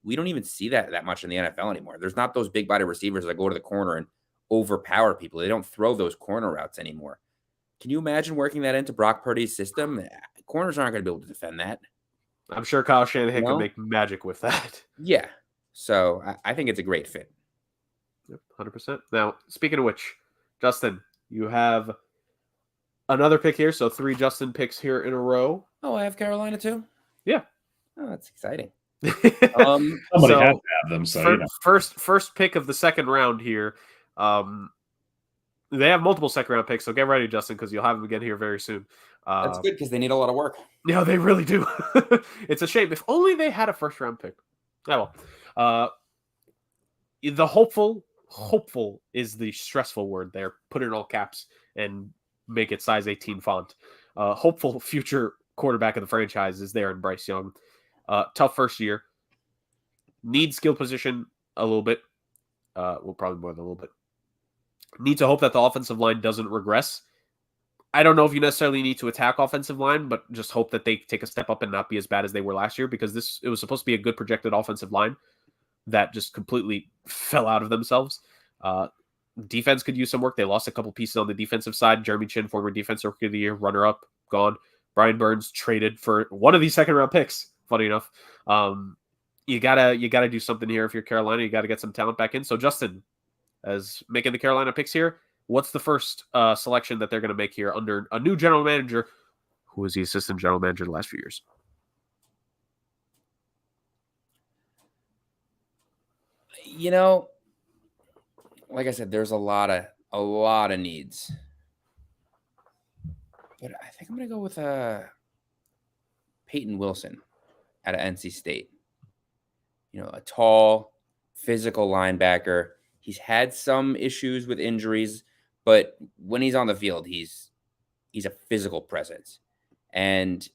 we don't even see that much in the NFL anymore. There's not those big body receivers that go to the corner and overpower people. They don't throw those corner routes anymore. Can you imagine working that into Brock Purdy's system? Corners aren't going to be able to defend that. I'm sure Kyle Shanahan could make magic with that. Yeah. So I think it's a great fit. Yep, 100%. Now, speaking of which, Justin, you have another pick here. So 3 Justin picks here in a row. Oh, I have Carolina too? Yeah. Oh, that's exciting. Somebody has to have them. So first pick of the second round here. They have multiple second round picks, so get ready, Justin, because you'll have them again here very soon. That's good because they need a lot of work. Yeah, they really do. It's a shame. If only they had a first round pick. Oh, well. The hopeful is the stressful word there. Put it in all caps and make it size 18 font. Hopeful future quarterback of the franchise is there in Bryce Young. Tough first year. Need skill position a little bit. Well, probably more than a little bit. Need to hope that the offensive line doesn't regress. I don't know if you necessarily need to attack offensive line, but just hope that they take a step up and not be as bad as they were last year, because it was supposed to be a good projected offensive line that just completely fell out of themselves. Defense could use some work. They lost a couple pieces on the defensive side. Jeremy Chin, former defensive rookie of the year, runner-up, gone. Brian Burns traded for one of these second-round picks, funny enough. You gotta do something here if you're Carolina. You got to get some talent back in. So, Justin, as making the Carolina picks here, what's the first selection that they're going to make here under a new general manager who was the assistant general manager the last few years? You know, like I said, there's a lot of needs. But I think I'm going to go with Peyton Wilson out of NC State. You know, a tall, physical linebacker. He's had some issues with injuries, but when he's on the field, he's a physical presence. And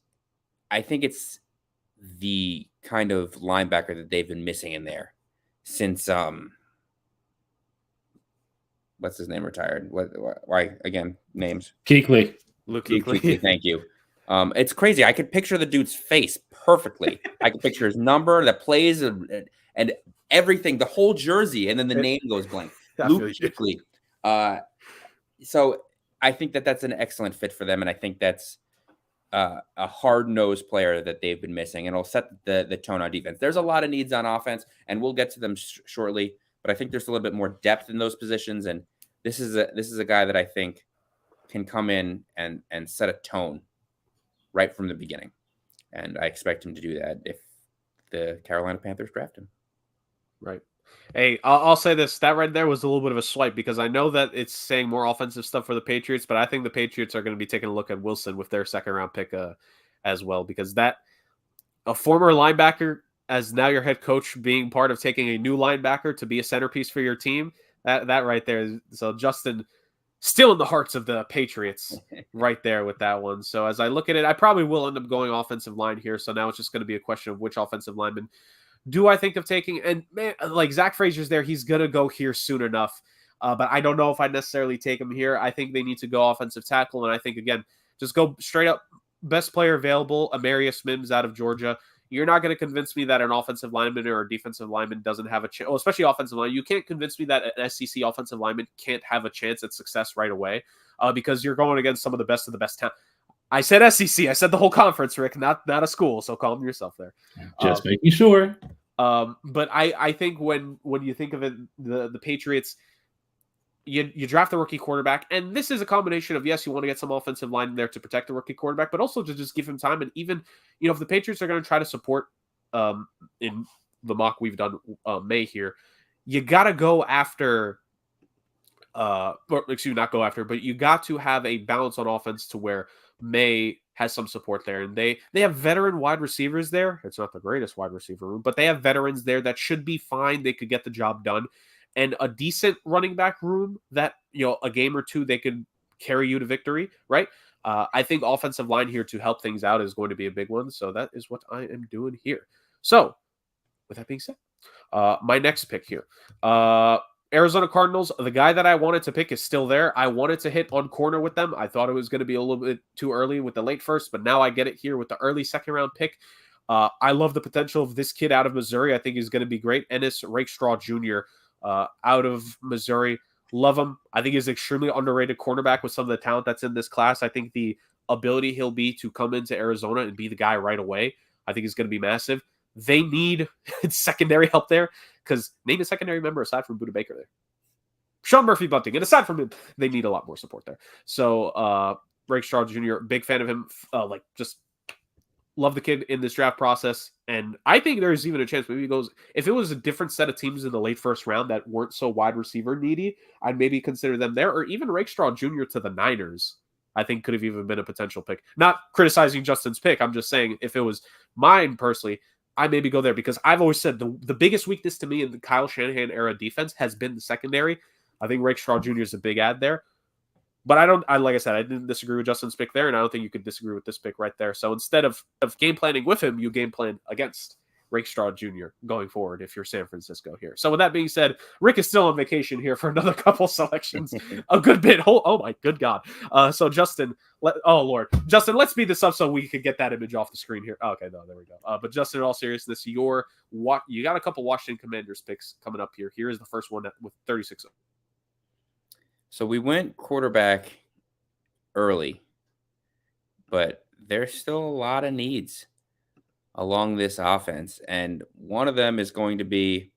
I think it's the kind of linebacker that they've been missing in there since what's his name retired? Why again? Names. Kuechly. Luke Kuechly. Thank you. It's crazy. I could picture the dude's face perfectly. I could picture his number, the plays, and everything, the whole jersey, and then the name goes blank. I Luke feel you. Kuechly. So I think that that's an excellent fit for them, and I think that's a hard-nosed player that they've been missing, and it'll set the tone on defense. There's a lot of needs on offense, and we'll get to them shortly, but I think there's a little bit more depth in those positions, and this is a guy that I think can come in and set a tone right from the beginning, and I expect him to do that if the Carolina Panthers draft him. Right. Hey, I'll say this. That right there was a little bit of a swipe because I know that it's saying more offensive stuff for the Patriots, but I think the Patriots are going to be taking a look at Wilson with their second-round pick as well because that a former linebacker as now your head coach being part of taking a new linebacker to be a centerpiece for your team, that right there. So Justin still in the hearts of the Patriots right there with that one. So as I look at it, I probably will end up going offensive line here. So now it's just going to be a question of which offensive lineman do I think of taking? And man, like Zach Frazier's there, he's gonna go here soon enough. But I don't know if I'd necessarily take him here. I think they need to go offensive tackle, and I think again, just go straight up best player available, Amarius Mims out of Georgia. You're not going to convince me that an offensive lineman or a defensive lineman doesn't have a chance, especially offensive line. You can't convince me that an SEC offensive lineman can't have a chance at success right away because you're going against some of the best talent. I said SEC. I said the whole conference, Rick, not a school. So calm yourself there. Just making sure. But I think when you think of it, the Patriots, you draft the rookie quarterback, and this is a combination of yes, you want to get some offensive line in there to protect the rookie quarterback, but also to just give him time. And even if the Patriots are going to try to support in the mock we've done May here, you got to go after. Or excuse me, not go after, but you got to have a balance on offense to where May has some support there, and they have veteran wide receivers there. It's not the greatest wide receiver room, but they have veterans there that should be fine. They could get the job done, and a decent running back room that a game or two they could carry you to victory, right? I think offensive line here to help things out is going to be a big one. So that is what I am doing here. So with that being said, my next pick here. Arizona Cardinals, the guy that I wanted to pick is still there. I wanted to hit on corner with them. I thought it was going to be a little bit too early with the late first, but now I get it here with the early second-round pick. I love the potential of this kid out of Missouri. I think he's going to be great. Ennis Rakestraw Jr. Out of Missouri. Love him. I think he's an extremely underrated cornerback with some of the talent that's in this class. I think the ability he'll be to come into Arizona and be the guy right away, I think is going to be massive. They need secondary help there because name a secondary member aside from Budda Baker there. Sean Murphy Bunting. And aside from him, they need a lot more support there. So Rakestraw Jr., big fan of him. Just love the kid in this draft process. And I think there's even a chance maybe he goes, if it was a different set of teams in the late first round that weren't so wide receiver needy, I'd maybe consider them there. Or even Rakestraw Jr. to the Niners, I think could have even been a potential pick. Not criticizing Justin's pick. I'm just saying if it was mine personally, I maybe go there because I've always said the biggest weakness to me in the Kyle Shanahan era defense has been the secondary. I think Rakestraw Jr. is a big add there. But like I said, I didn't disagree with Justin's pick there, and I don't think you could disagree with this pick right there. So instead of game planning with him, you game plan against Rakestraw Jr. going forward if you're San Francisco here. So with that being said, Rick is still on vacation here for another couple selections. A good bit. Oh my good God. So Justin, Justin, let's speed this up so we could get that image off the screen here. Okay, no, there we go. But Justin, in all seriousness, you got a couple Washington Commanders picks coming up here. Here is the first one with 36. So we went quarterback early, but there's still a lot of needs along this offense. And one of them is going to be,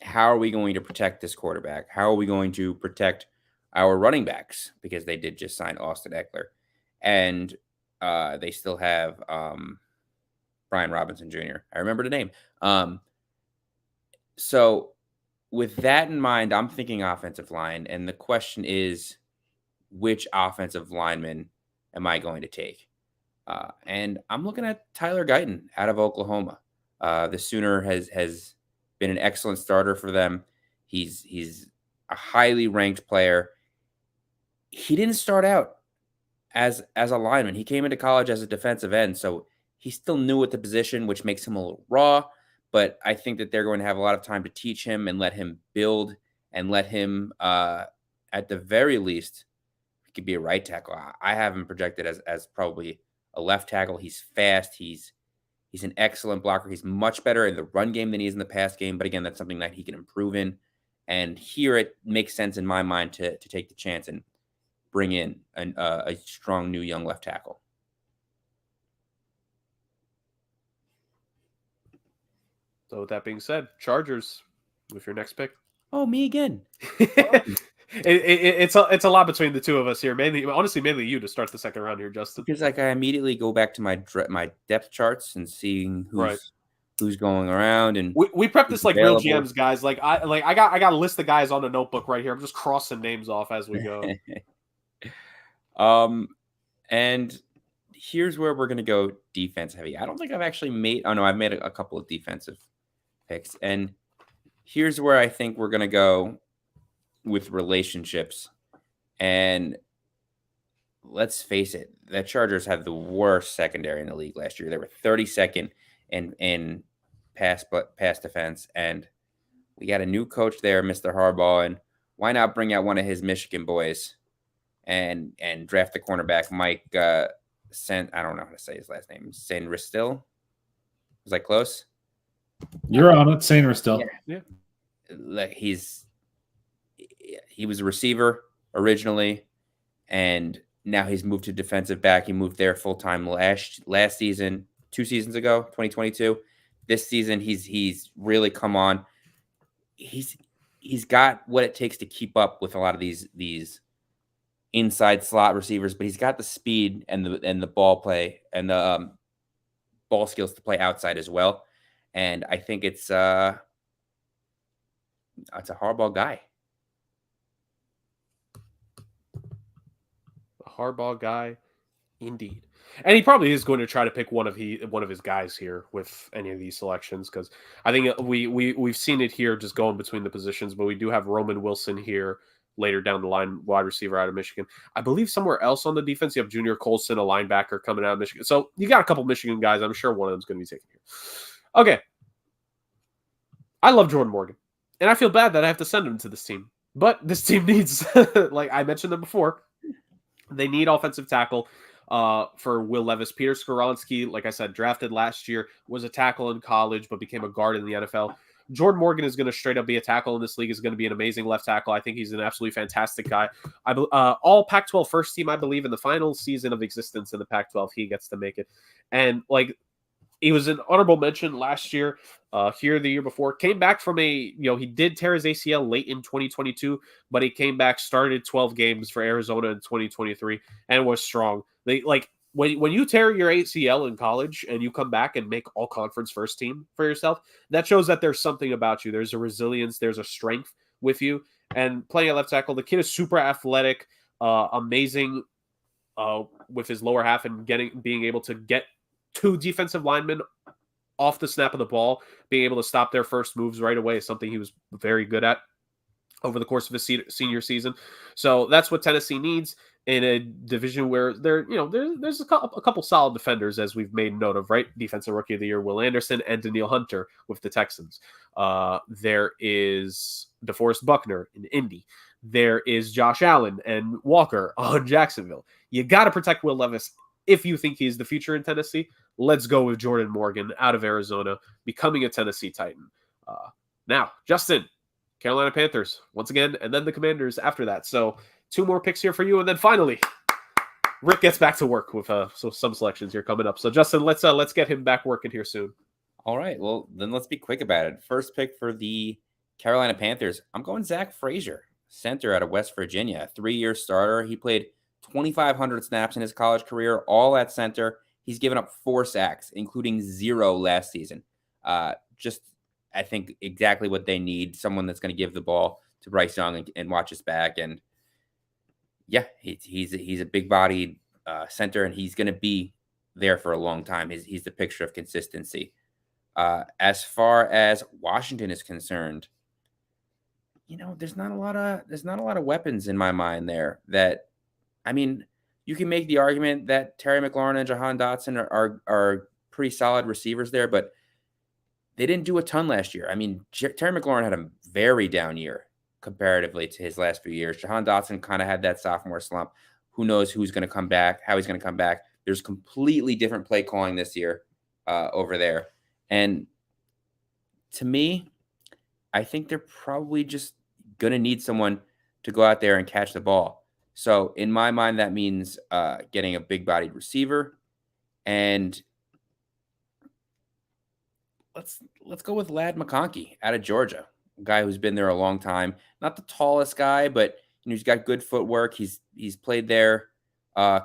how are we going to protect this quarterback? How are we going to protect our running backs? Because they did just sign Austin Eckler. And they still have Brian Robinson Jr. I remember the name. So with that in mind, I'm thinking offensive line. And the question is, which offensive lineman am I going to take? And I'm looking at Tyler Guyton out of Oklahoma. The Sooner has been an excellent starter for them. He's a highly ranked player. He didn't start out as a lineman. He came into college as a defensive end, so he's still new at the position, which makes him a little raw. But I think that they're going to have a lot of time to teach him and let him build and let him, at the very least, he could be a right tackle. I have him projected as probably a left tackle. He's fast. He's an excellent blocker. He's much better in the run game than he is in the pass game. But again, that's something that he can improve in. And here it makes sense in my mind to take the chance and bring in a strong new young left tackle. So with that being said, Chargers with your next pick. Oh, me again. It's a lot between the two of us here. Mainly you to start the second round here, Justin. Because like I immediately go back to my depth charts and seeing who's going around, and we prepped this like available. real GMs, guys. I got a list of guys on a notebook right here. I'm just crossing names off as we go. And here's where we're gonna go defense heavy. I don't think I've actually made. Oh no, I've made a couple of defensive picks, and here's where I think we're gonna go with relationships. And let's face it, the Chargers had the worst secondary in the league last year. They were 32nd in pass defense, and we got a new coach there, Mr. Harbaugh, and why not bring out one of his Michigan boys and draft the cornerback Mike I don't know how to say his last name. Saint Ristil? Was I close? You're on it, Saint Ristil. Yeah. Like he was a receiver originally, and now he's moved to defensive back. He moved there full time last season, 2 seasons ago, 2022. This season, he's really come on. He's got what it takes to keep up with a lot of these inside slot receivers, but he's got the speed and the ball play and the ball skills to play outside as well. And I think it's a Harbaugh guy. A Harbaugh guy, indeed. And he probably is going to try to pick one of his guys here with any of these selections, because I think we've seen it here just going between the positions, but we do have Roman Wilson here later down the line, wide receiver out of Michigan. I believe somewhere else on the defense, you have Junior Colson, a linebacker coming out of Michigan. So you got a couple Michigan guys. I'm sure one of them is going to be taken here. Okay. I love Jordan Morgan, and I feel bad that I have to send him to this team. But this team needs, like I mentioned them before, they need offensive tackle for Will Levis. Peter Skoronski, like I said, drafted last year, was a tackle in college, but became a guard in the NFL. Jordan Morgan is going to straight up be a tackle in this league, is going to be an amazing left tackle. I think he's an absolutely fantastic guy. All Pac-12 first team, I believe, in the final season of existence in the Pac-12, he gets to make it. And like, he was an honorable mention last year, here the year before. Came back from he did tear his ACL late in 2022, but he came back, started 12 games for Arizona in 2023, and was strong. When you tear your ACL in college and you come back and make all conference first team for yourself, that shows that there's something about you. There's a resilience, there's a strength with you. And playing at left tackle, the kid is super athletic, amazing with his lower half, and being able to get 2 defensive linemen off the snap of the ball, being able to stop their first moves right away is something he was very good at over the course of his senior season. So that's what Tennessee needs in a division where there's a couple solid defenders, as we've made note of, right? Defensive Rookie of the Year, Will Anderson, and Daniil Hunter with the Texans. There is DeForest Buckner in Indy. There is Josh Allen and Walker on Jacksonville. You got to protect Will Levis if you think he's the future in Tennessee. Let's go with Jordan Morgan out of Arizona, becoming a Tennessee Titan. Now, Justin, Carolina Panthers once again, and then the Commanders after that. So 2 more picks here for you, and then finally, Rick gets back to work with some selections here coming up. So Justin, let's get him back working here soon. All right, well then let's be quick about it. First pick for the Carolina Panthers, I'm going Zach Frazier, center out of West Virginia, 3-year starter. He played 2,500 snaps in his college career, all at center. He's given up 4 sacks, including 0 last season. Just, I think, exactly what they need. Someone that's going to give the ball to Bryce Young and watch his back. And yeah, he's a big-bodied center, and he's going to be there for a long time. He's the picture of consistency. As far as Washington is concerned, there's not a lot of weapons in my mind there. That, I mean, you can make the argument that Terry McLaurin and Jahan Dotson are pretty solid receivers there, but they didn't do a ton last year. I mean, Terry McLaurin had a very down year comparatively to his last few years. Jahan Dotson kind of had that sophomore slump. Who knows who's going to come back, how he's going to come back. There's completely different play calling this year over there. And to me, I think they're probably just going to need someone to go out there and catch the ball. So in my mind, that means getting a big-bodied receiver. And let's go with Ladd McConkey out of Georgia, a guy who's been there a long time. Not the tallest guy, but he's got good footwork. He's played there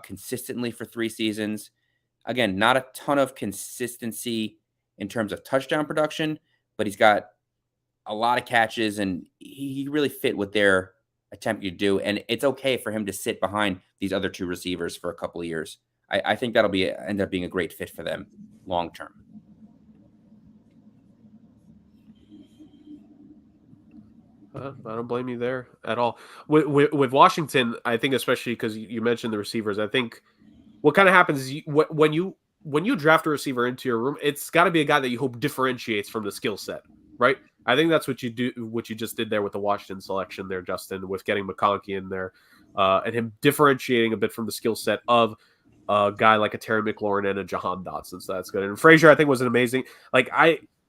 consistently for 3 seasons. Again, not a ton of consistency in terms of touchdown production, but he's got a lot of catches, and he really fit what they're attempting to do. And it's okay for him to sit behind these other 2 receivers for a couple of years. I think that'll end up being a great fit for them long term. I don't blame you there at all. With Washington, I think especially because you mentioned the receivers, I think what kind of happens is when you draft a receiver into your room, it's got to be a guy that you hope differentiates from the skill set, right? I think that's what you do. What you just did there with the Washington selection there, Justin, with getting McConkey in there and him differentiating a bit from the skill set of a guy like a Terry McLaurin and a Jahan Dotson. So that's good. And Frazier, I think, was an amazing.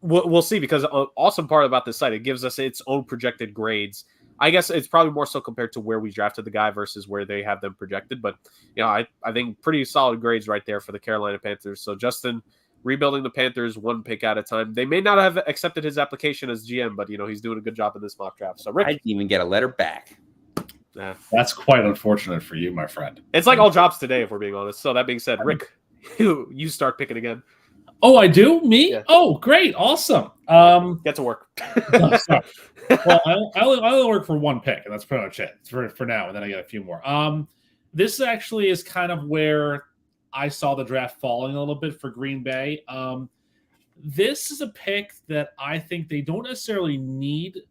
We'll see, because an awesome part about this site, it gives us its own projected grades. I guess it's probably more so compared to where we drafted the guy versus where they have them projected. But, I think pretty solid grades right there for the Carolina Panthers. So Justin, rebuilding the Panthers 1 pick at a time. They may not have accepted his application as GM, but, he's doing a good job in this mock draft. So Rick, I didn't even get a letter back. That's quite unfortunate for you, my friend. It's like all jobs today, if we're being honest. So that being said, Rick, you start picking again. Oh, I do? Me? Yeah. Oh, great. Awesome. Get to work. Sorry. Well, I only work for 1 pick, and that's pretty much it for now, and then I get a few more. This actually is kind of where I saw the draft falling a little bit for Green Bay. This is a pick that I think they don't necessarily need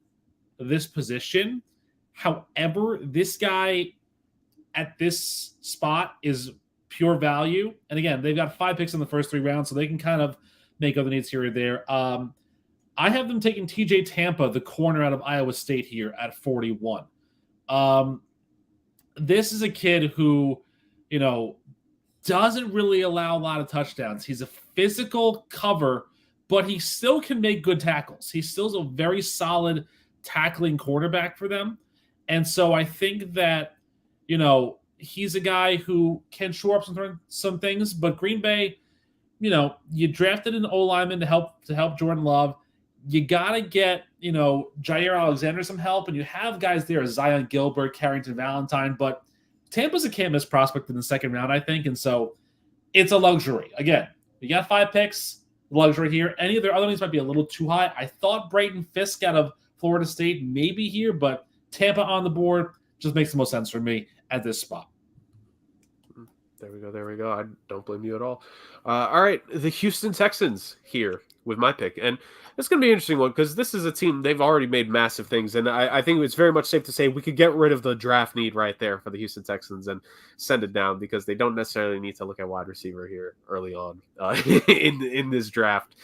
this position. However, this guy at this spot is pure value. And again, they've got 5 picks in the first 3 rounds, so they can kind of make other needs here or there. I have them taking TJ Tampa, the corner out of Iowa State, here at 41. This is a kid who, doesn't really allow a lot of touchdowns. He's a physical cover, but he still can make good tackles. He's still a very solid tackling quarterback for them. And so I think that, he's a guy who can shore up some things, but Green Bay, you drafted an O-lineman to help Jordan Love. You got to get, Jair Alexander some help, and you have guys there, Zion Gilbert, Carrington Valentine, but Tampa's a can't-miss prospect in the 2nd round, I think, and so it's a luxury. Again, you got 5 picks, luxury here. Any of their other names might be a little too high. I thought Brayton Fisk out of Florida State maybe here, but Tampa on the board just makes the most sense for me at this spot. There we go. I don't blame you at all. All right, the Houston Texans here with my pick. And it's going to be an interesting one because this is a team, they've already made massive things. And I think it's very much safe to say we could get rid of the draft need right there for the Houston Texans and send it down, because they don't necessarily need to look at wide receiver here early on in this draft,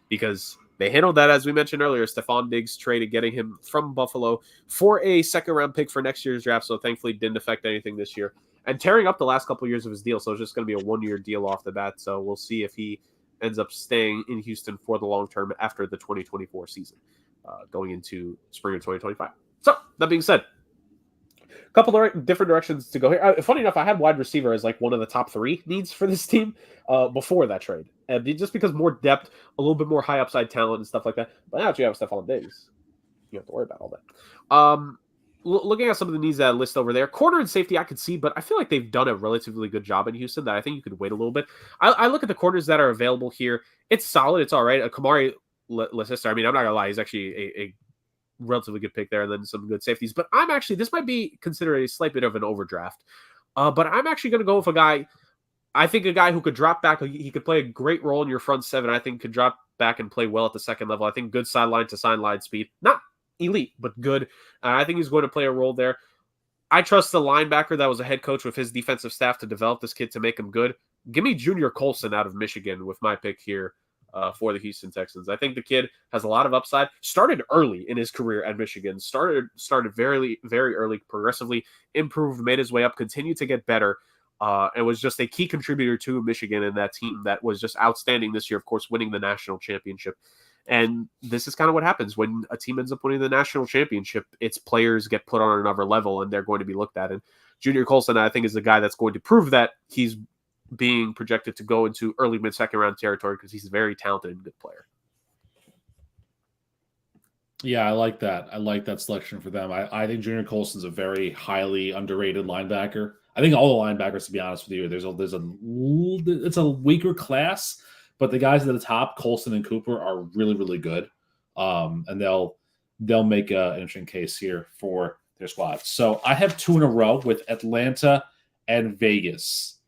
because they handled that, as we mentioned earlier. Stephon Diggs traded getting him from Buffalo for a 2nd-round pick for next year's draft, so thankfully it didn't affect anything this year. And tearing up the last couple of years of his deal, so it's just going to be a 1-year deal off the bat. So we'll see if he ends up staying in Houston for the long term after the 2024 season, going into spring of 2025. So that being said, a couple of different directions to go here. Funny enough, I had wide receiver as like one of the top 3 needs for this team before that trade, and just because more depth, a little bit more high upside talent and stuff like that. But now that you have Stephon Diggs, you don't have to worry about all that. Looking at some of the needs that I list over there, corner and safety I could see, but I feel like they've done a relatively good job in Houston that I think you could wait a little bit. I look at the corners that are available here. It's solid. It's all right. Kamari Lesister, I mean, I'm not going to lie. He's actually a relatively good pick there, and then some good safeties. But this might be considered a slight bit of an overdraft. But I'm actually going to go with a guy. I think a guy who could drop back. He could play a great role in your front 7. I think could drop back and play well at the 2nd level. I think good sideline to sideline speed. Not elite, but good. I think he's going to play a role there. I trust the linebacker that was a head coach with his defensive staff to develop this kid to make him good. Give me Junior Colson out of Michigan with my pick here for the Houston Texans. I think the kid has a lot of upside. Started early in his career at Michigan. Started very, very early, progressively improved, made his way up, continued to get better, and was just a key contributor to Michigan and that team that was just outstanding this year, of course, winning the national championship. And this is kind of what happens when a team ends up winning the national championship. Its players get put on another level, and they're going to be looked at. And Junior Colson, I think, is the guy that's going to prove that. He's being projected to go into early mid-second round territory because he's a very talented and good player. Yeah, I like that. I like that selection for them. I think Junior Colson's a very highly underrated linebacker. I think all the linebackers, to be honest with you, it's a weaker class, but the guys at the top, Colson and Cooper, are really, really good. And they'll make an interesting case here for their squad. So I have 2 in a row with Atlanta and Vegas.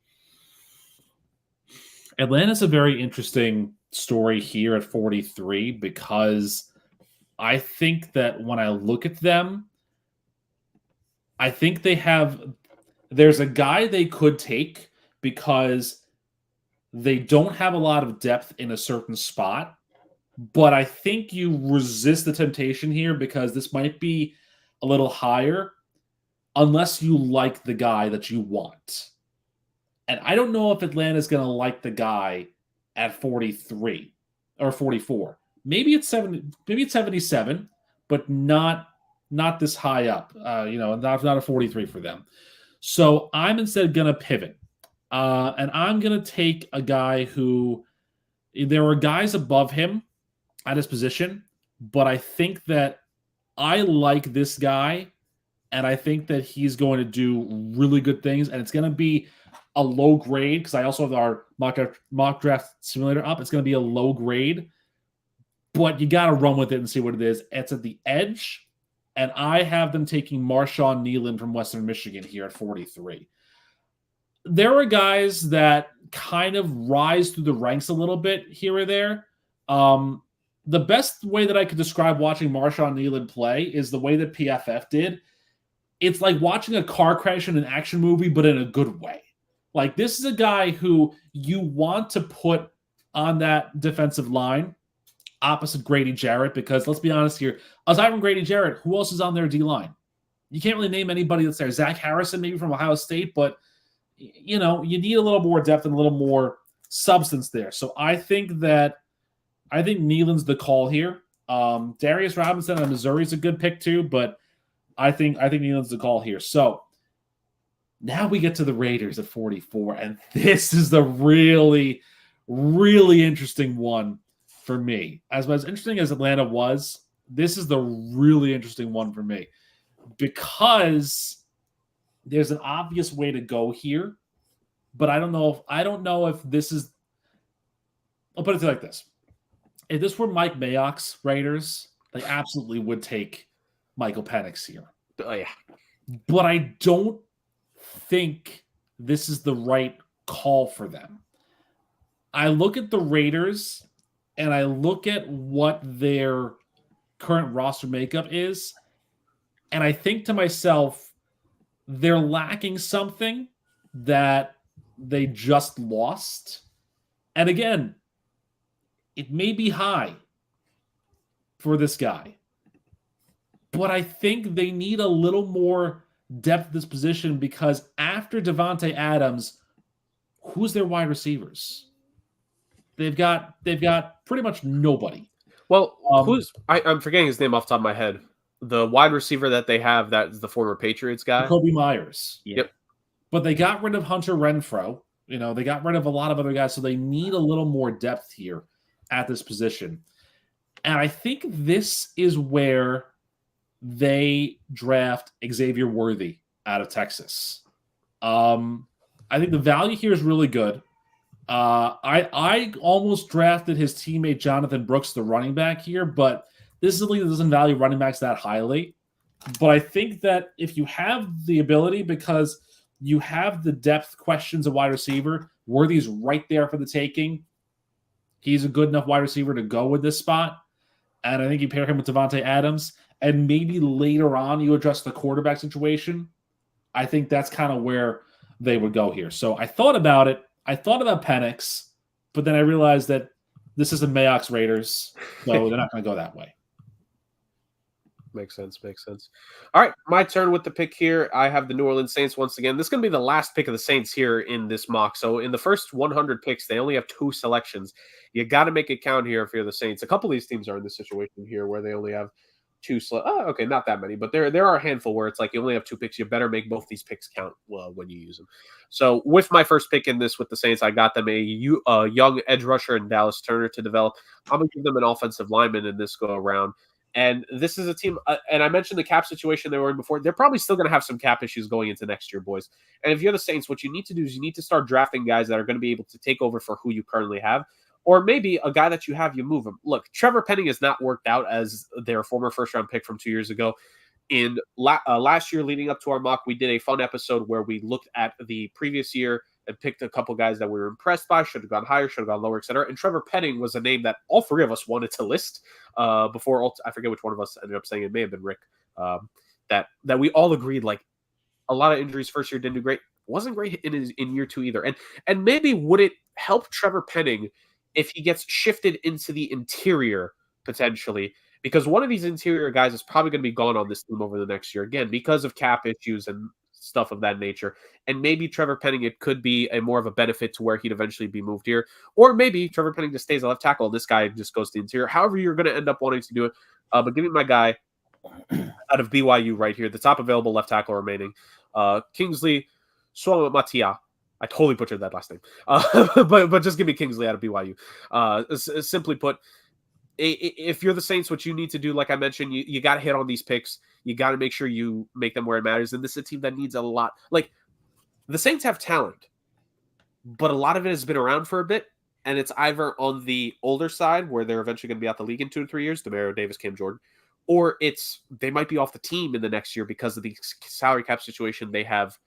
Atlanta's a very interesting story here at 43 because I think that when I look at them, I think there's a guy they could take because they don't have a lot of depth in a certain spot, but I think you resist the temptation here because this might be a little higher unless you like the guy that you want. And I don't know if Atlanta's going to like the guy at 43 or 44. Maybe it's 77, but not this high up. Not a 43 for them. So I'm instead going to pivot. And I'm going to take a guy who there are guys above him at his position, but I think that I like this guy, and I think that he's going to do really good things, and it's going to be a low grade because I also have our mock draft simulator up. It's going to be a low grade, but you got to run with it and see what it is. It's at the edge, and I have them taking Marshawn Nealon from Western Michigan here at 43. There are guys that kind of rise through the ranks a little bit here or there. The best way that I could describe watching Marshawn Nealon play is the way that PFF did. It's like watching a car crash in an action movie, but in a good way. Like, this is a guy who you want to put on that defensive line opposite Grady Jarrett, because let's be honest here, aside from Grady Jarrett, who else is on their D-line? You can't really name anybody that's there. Zach Harrison, maybe from Ohio State, but you need a little more depth and a little more substance there. So I think Nealon's the call here. Darius Robinson of Missouri is a good pick too, but I think Nealon's the call here. So now we get to the Raiders at 44, and this is the really, really interesting one for me. As interesting as Atlanta was, this is the really interesting one for me because there's an obvious way to go here, but I don't know if this is. I'll put it like this: if this were Mike Mayock's Raiders, they absolutely would take Michael Penix here. Oh yeah, but I don't think this is the right call for them. I look at the Raiders and I look at what their current roster makeup is, and I think to myself, they're lacking something that they just lost. And again, it may be high for this guy, but I think they need a little more depth at this position because after Devontae Adams, who's their wide receivers? They've got pretty much nobody. Well, I'm forgetting his name off the top of my head. The wide receiver that they have, that is the former Patriots guy. Kobe Myers. Yep. But they got rid of Hunter Renfrow. They got rid of a lot of other guys, so they need a little more depth here at this position. And I think this is where they draft Xavier Worthy out of Texas. I think the value here is really good. I almost drafted his teammate Jonathan Brooks, the running back here, but this is a league that doesn't value running backs that highly. But I think that if you have the ability, because you have the depth questions of wide receiver, Worthy's right there for the taking. He's a good enough wide receiver to go with this spot. And I think you pair him with Devontae Adams, and maybe later on you address the quarterback situation. I think that's kind of where they would go here. So I thought about it. I thought about Penix, but then I realized that this isn't Mayock's Raiders, so they're not going to go that way. Makes sense. Makes sense. All right, my turn with the pick here. I have the New Orleans Saints once again. This is going to be the last pick of the Saints here in this mock. So in the first 100 picks, they only have 2 selections. You got to make it count here if you're the Saints. A couple of these teams are in this situation here where they only have 2. Okay, not that many, but there are a handful where it's like you only have 2 picks. You better make both these picks count when you use them. So with my first pick in this with the Saints, I got them a young edge rusher in Dallas Turner to develop. I'm going to give them an offensive lineman in this go around. And this is a team, and I mentioned the cap situation they were in before. They're probably still going to have some cap issues going into next year, boys. And if you're the Saints, what you need to do is you need to start drafting guys that are going to be able to take over for who you currently have. Or maybe a guy that you have, you move him. Look, Trevor Penning has not worked out as their former first-round pick from 2 years ago. In last year leading up to our mock, we did a fun episode where we looked at the previous year and picked a couple guys that we were impressed by, should have gone higher, should have gone lower, etc. And Trevor Penning was a name that all 3 of us wanted to list before. I forget which one of us ended up saying it. May have been Rick. That we all agreed, like, a lot of injuries first year, didn't do great. Wasn't great in year 2 either. And maybe would it help Trevor Penning if he gets shifted into the interior potentially? Because one of these interior guys is probably going to be gone on this team over the next year, again, because of cap issues and stuff of that nature. And maybe Trevor Penning, it could be a more of a benefit to where he'd eventually be moved here. Or maybe Trevor Penning just stays a left tackle. This guy just goes to the interior. However, you're going to end up wanting to do it. But give me my guy out of BYU right here, the top available left tackle remaining, Kingsley Suamamatia. I totally butchered that last name. But just give me Kingsley out of BYU. Simply put, if you're the Saints, what you need to do, like I mentioned, you got to hit on these picks. You got to make sure you make them where it matters. And this is a team that needs a lot. Like, the Saints have talent, but a lot of it has been around for a bit. And it's either on the older side, where they're eventually going to be out the league in 2 to 3 years, Demario Davis, Cam Jordan, or they might be off the team in the next year because of the salary cap situation they have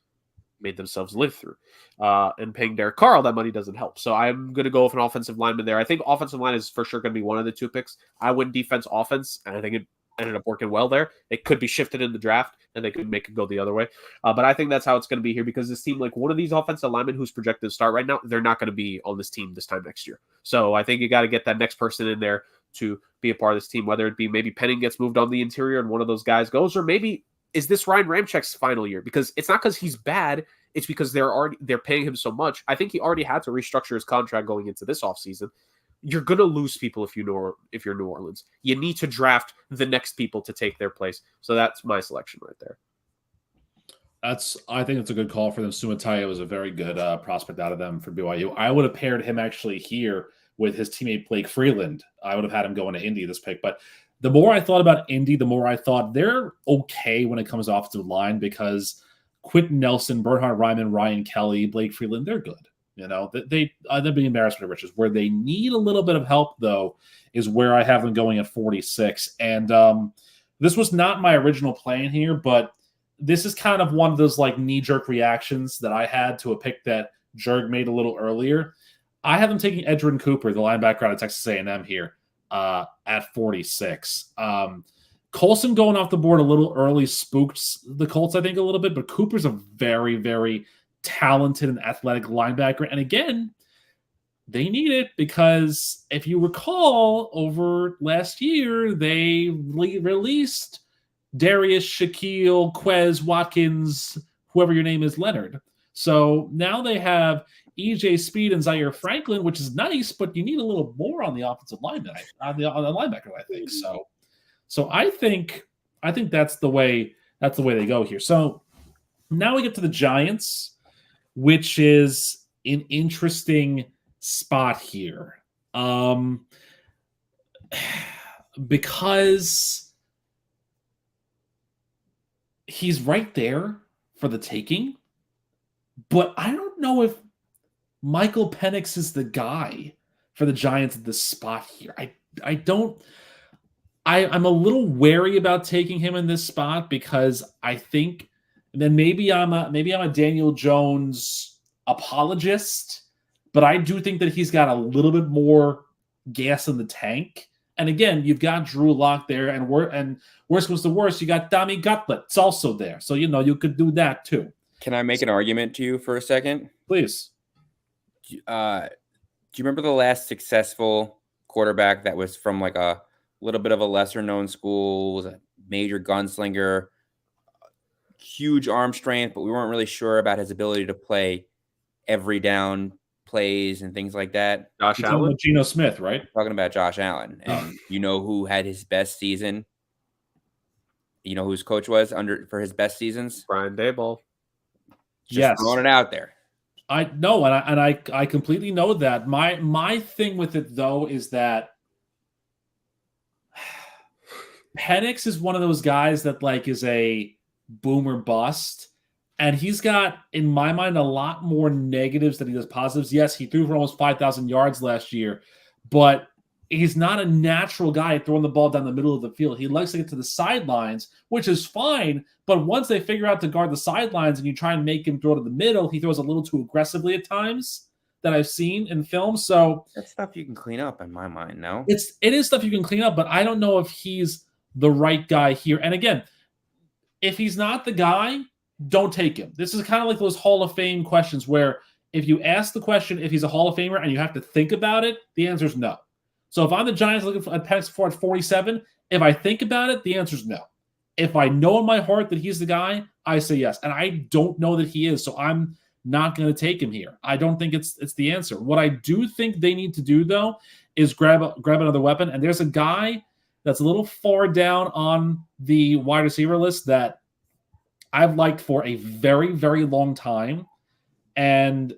made themselves live through. And paying Derek Carr all that money doesn't help. So I'm going to go with an offensive lineman there. I think offensive line is for sure going to be one of the 2 picks. I went defense, offense, and I think it ended up working well there. It could be shifted in the draft, and they could make it go the other way. But I think that's how it's going to be here, because this team, like, one of these offensive linemen who's projected to start right now, they're not going to be on this team this time next year. So I think you got to get that next person in there to be a part of this team, whether it be maybe Penning gets moved on the interior and one of those guys goes, or maybe is this Ryan Ramczyk's final year? Because it's not because he's bad. It's because they're paying him so much. I think he already had to restructure his contract going into this offseason. You're going to lose people if you're New Orleans. You need to draft the next people to take their place. So that's my selection right there. I think it's a good call for them. Sumataya was a very good prospect out of them for BYU. I would have paired him actually here with his teammate Blake Freeland. I would have had him going to Indy this pick. But the more I thought about Indy, the more I thought they're okay when it comes to offensive line, because Quentin Nelson, Bernhard Raimann, Ryan Kelly, Blake Freeland, they're good. You know, they'd be embarrassment of riches. Where they need a little bit of help, though, is where I have them going at 46. And this was not my original plan here, but this is kind of one of those like knee-jerk reactions that I had to a pick that Jurg made a little earlier. I have them taking Edgerrin Cooper, the linebacker out of Texas A&M here, at 46. Colson going off the board a little early spooked the Colts, I think, a little bit, but Cooper's a very, very talented and athletic linebacker. And again, they need it, because if you recall, over last year, they released Darius, Shaquille, Quez, Watkins, whoever your name is, Leonard. So now they have EJ Speed and Zaire Franklin, which is nice, but you need a little more on the offensive lineman, on the linebacker, I think. So I think that's the way they go here. So now we get to the Giants, which is an interesting spot here. Because he's right there for the taking, but I don't know if Michael Penix is the guy for the Giants at this spot here. I'm a little wary about taking him in this spot, because I think then maybe I'm a Daniel Jones apologist, but I do think that he's got a little bit more gas in the tank. And again, you've got Drew Lock there, and worst was the worst, you got Dami Gutlet. It's also there, so you could do that too. Can I make an argument to you for a second? Please. Do you remember the last successful quarterback that was from like a little bit of a lesser known school? Was it major gunslinger, huge arm strength, but we weren't really sure about his ability to play every down plays and things like that. Josh You're talking Allen. about Geno Smith, right? Talking about Josh Allen, and you know who had his best season? You know who his coach was for his best seasons? Brian Daboll. Just throwing it out there. I know, and I completely know that. My thing with it though is that Penix is one of those guys that like is a boomer bust, and he's got, in my mind, a lot more negatives than he does positives. Yes, he threw for almost 5,000 yards last year, but he's not a natural guy throwing the ball down the middle of the field. He likes to get to the sidelines, which is fine, but once they figure out to guard the sidelines and you try and make him throw to the middle, he throws a little too aggressively at times that I've seen in film. So that's stuff you can clean up in my mind, no? It is stuff you can clean up, but I don't know if he's the right guy here. And again, if he's not the guy, don't take him. This is kind of like those Hall of Fame questions where if you ask the question if he's a Hall of Famer and you have to think about it, the answer is no. So if I'm the Giants looking at Penix for at 47, if I think about it, the answer is no. If I know in my heart that he's the guy, I say yes. And I don't know that he is, so I'm not going to take him here. I don't think it's the answer. What I do think they need to do, though, is grab another weapon. And there's a guy that's a little far down on the wide receiver list that I've liked for a very, very long time. And,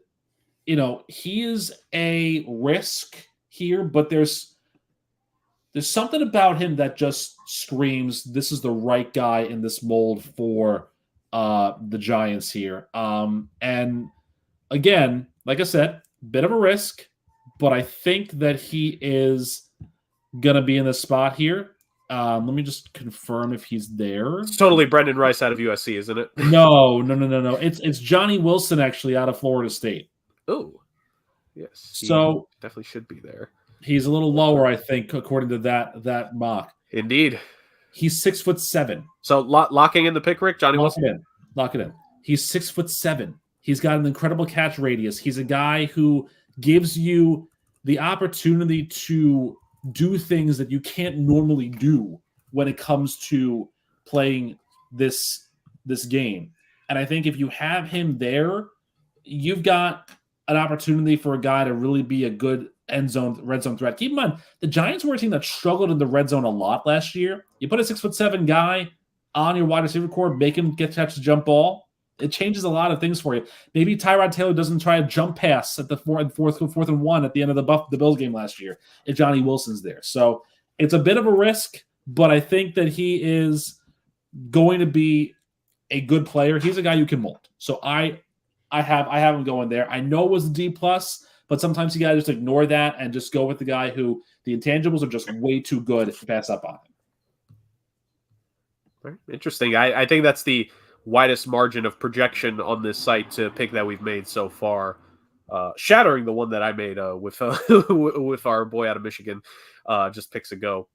you know, he is a risk here, but there's something about him that just screams this is the right guy in this mold for the Giants here. And again, like I said, bit of a risk, but I think that he is going to be in the spot here. Let me just confirm if he's there. It's totally Brendan Rice out of USC, isn't it? No. It's Johnny Wilson actually out of Florida State. Oh, yes. So definitely should be there. He's a little lower, I think, according to that mock. Indeed. He's 6'7". So locking in the pick, Rick, Johnny Wilson. Lock it in. He's 6'7". He's got an incredible catch radius. He's a guy who gives you the opportunity to do things that you can't normally do when it comes to playing this game. And I think if you have him there, you've got an opportunity for a guy to really be a good red zone threat. Keep in mind, the Giants were a team that struggled in the red zone a lot last year. You put a 6'7" guy on your wide receiver core, make him catch the jump ball. It changes a lot of things for you. Maybe Tyrod Taylor doesn't try a jump pass at the fourth and one at the end of the Bills game last year if Johnny Wilson's there. So it's a bit of a risk, but I think that he is going to be a good player. He's a guy you can mold. So I have him going there. I know it was a D+, but sometimes you got to just ignore that and just go with the guy who the intangibles are just way too good to pass up on him. Interesting. I think that's the widest margin of projection on this site to pick that we've made so far, shattering the one that I made with with our boy out of Michigan just picks ago.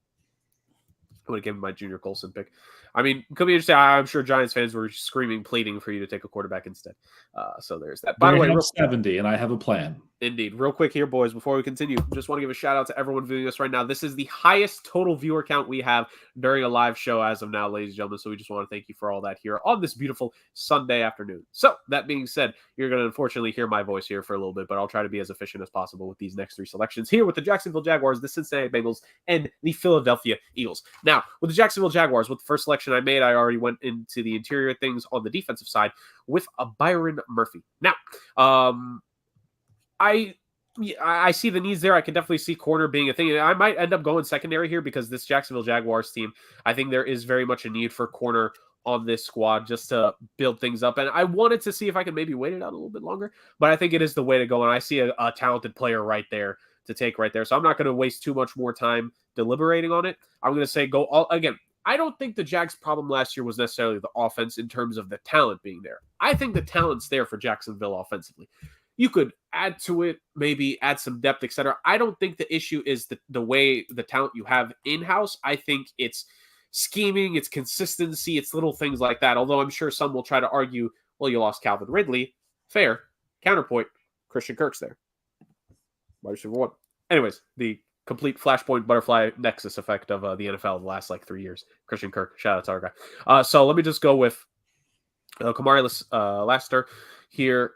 I would have given my Junior Colson pick. I mean, could be interesting. I'm sure Giants fans were screaming, pleading for you to take a quarterback instead. So there's that. By the way, 70, and I have a plan. Indeed. Real quick here, boys, before we continue, just want to give a shout out to everyone viewing us right now. This is the highest total viewer count we have during a live show as of now, ladies and gentlemen. So we just want to thank you for all that here on this beautiful Sunday afternoon. So that being said, you're going to unfortunately hear my voice here for a little bit, but I'll try to be as efficient as possible with these next three selections here with the Jacksonville Jaguars, the Cincinnati Bengals, and the Philadelphia Eagles. Now, with the Jacksonville Jaguars, with the first selection I made, I already went into the interior things on the defensive side with a Byron Murphy. Now, I see the needs there. I can definitely see corner being a thing. I might end up going secondary here because this Jacksonville Jaguars team, I think there is very much a need for corner on this squad just to build things up. And I wanted to see if I could maybe wait it out a little bit longer, but I think it is the way to go. And I see a talented player right there to take right there. So I'm not going to waste too much more time deliberating on it. I'm going to say go all again. I don't think the Jags' problem last year was necessarily the offense in terms of the talent being there. I think the talent's there for Jacksonville offensively. You could add to it, maybe add some depth, etc. I don't think the issue is the way the talent you have in-house. I think it's scheming, it's consistency, it's little things like that. Although I'm sure some will try to argue, well, you lost Calvin Ridley. Fair. Counterpoint, Christian Kirk's there. Wide receiver one. Anyways, the complete flashpoint butterfly nexus effect of the NFL the last like 3 years. Christian Kirk, shout out to our guy. So let me just go with Kamari Lassiter here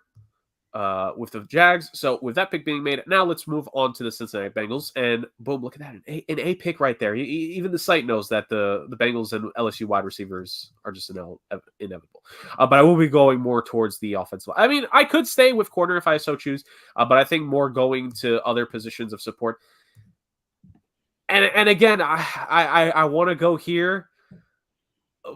with the Jags. So with that pick being made, now let's move on to the Cincinnati Bengals. And boom, look at that. An A pick right there. Even the site knows that the Bengals and LSU wide receivers are just inevitable. But I will be going more towards the offensive. I mean, I could stay with corner if I so choose, but I think more going to other positions of support. And again, I want to go here,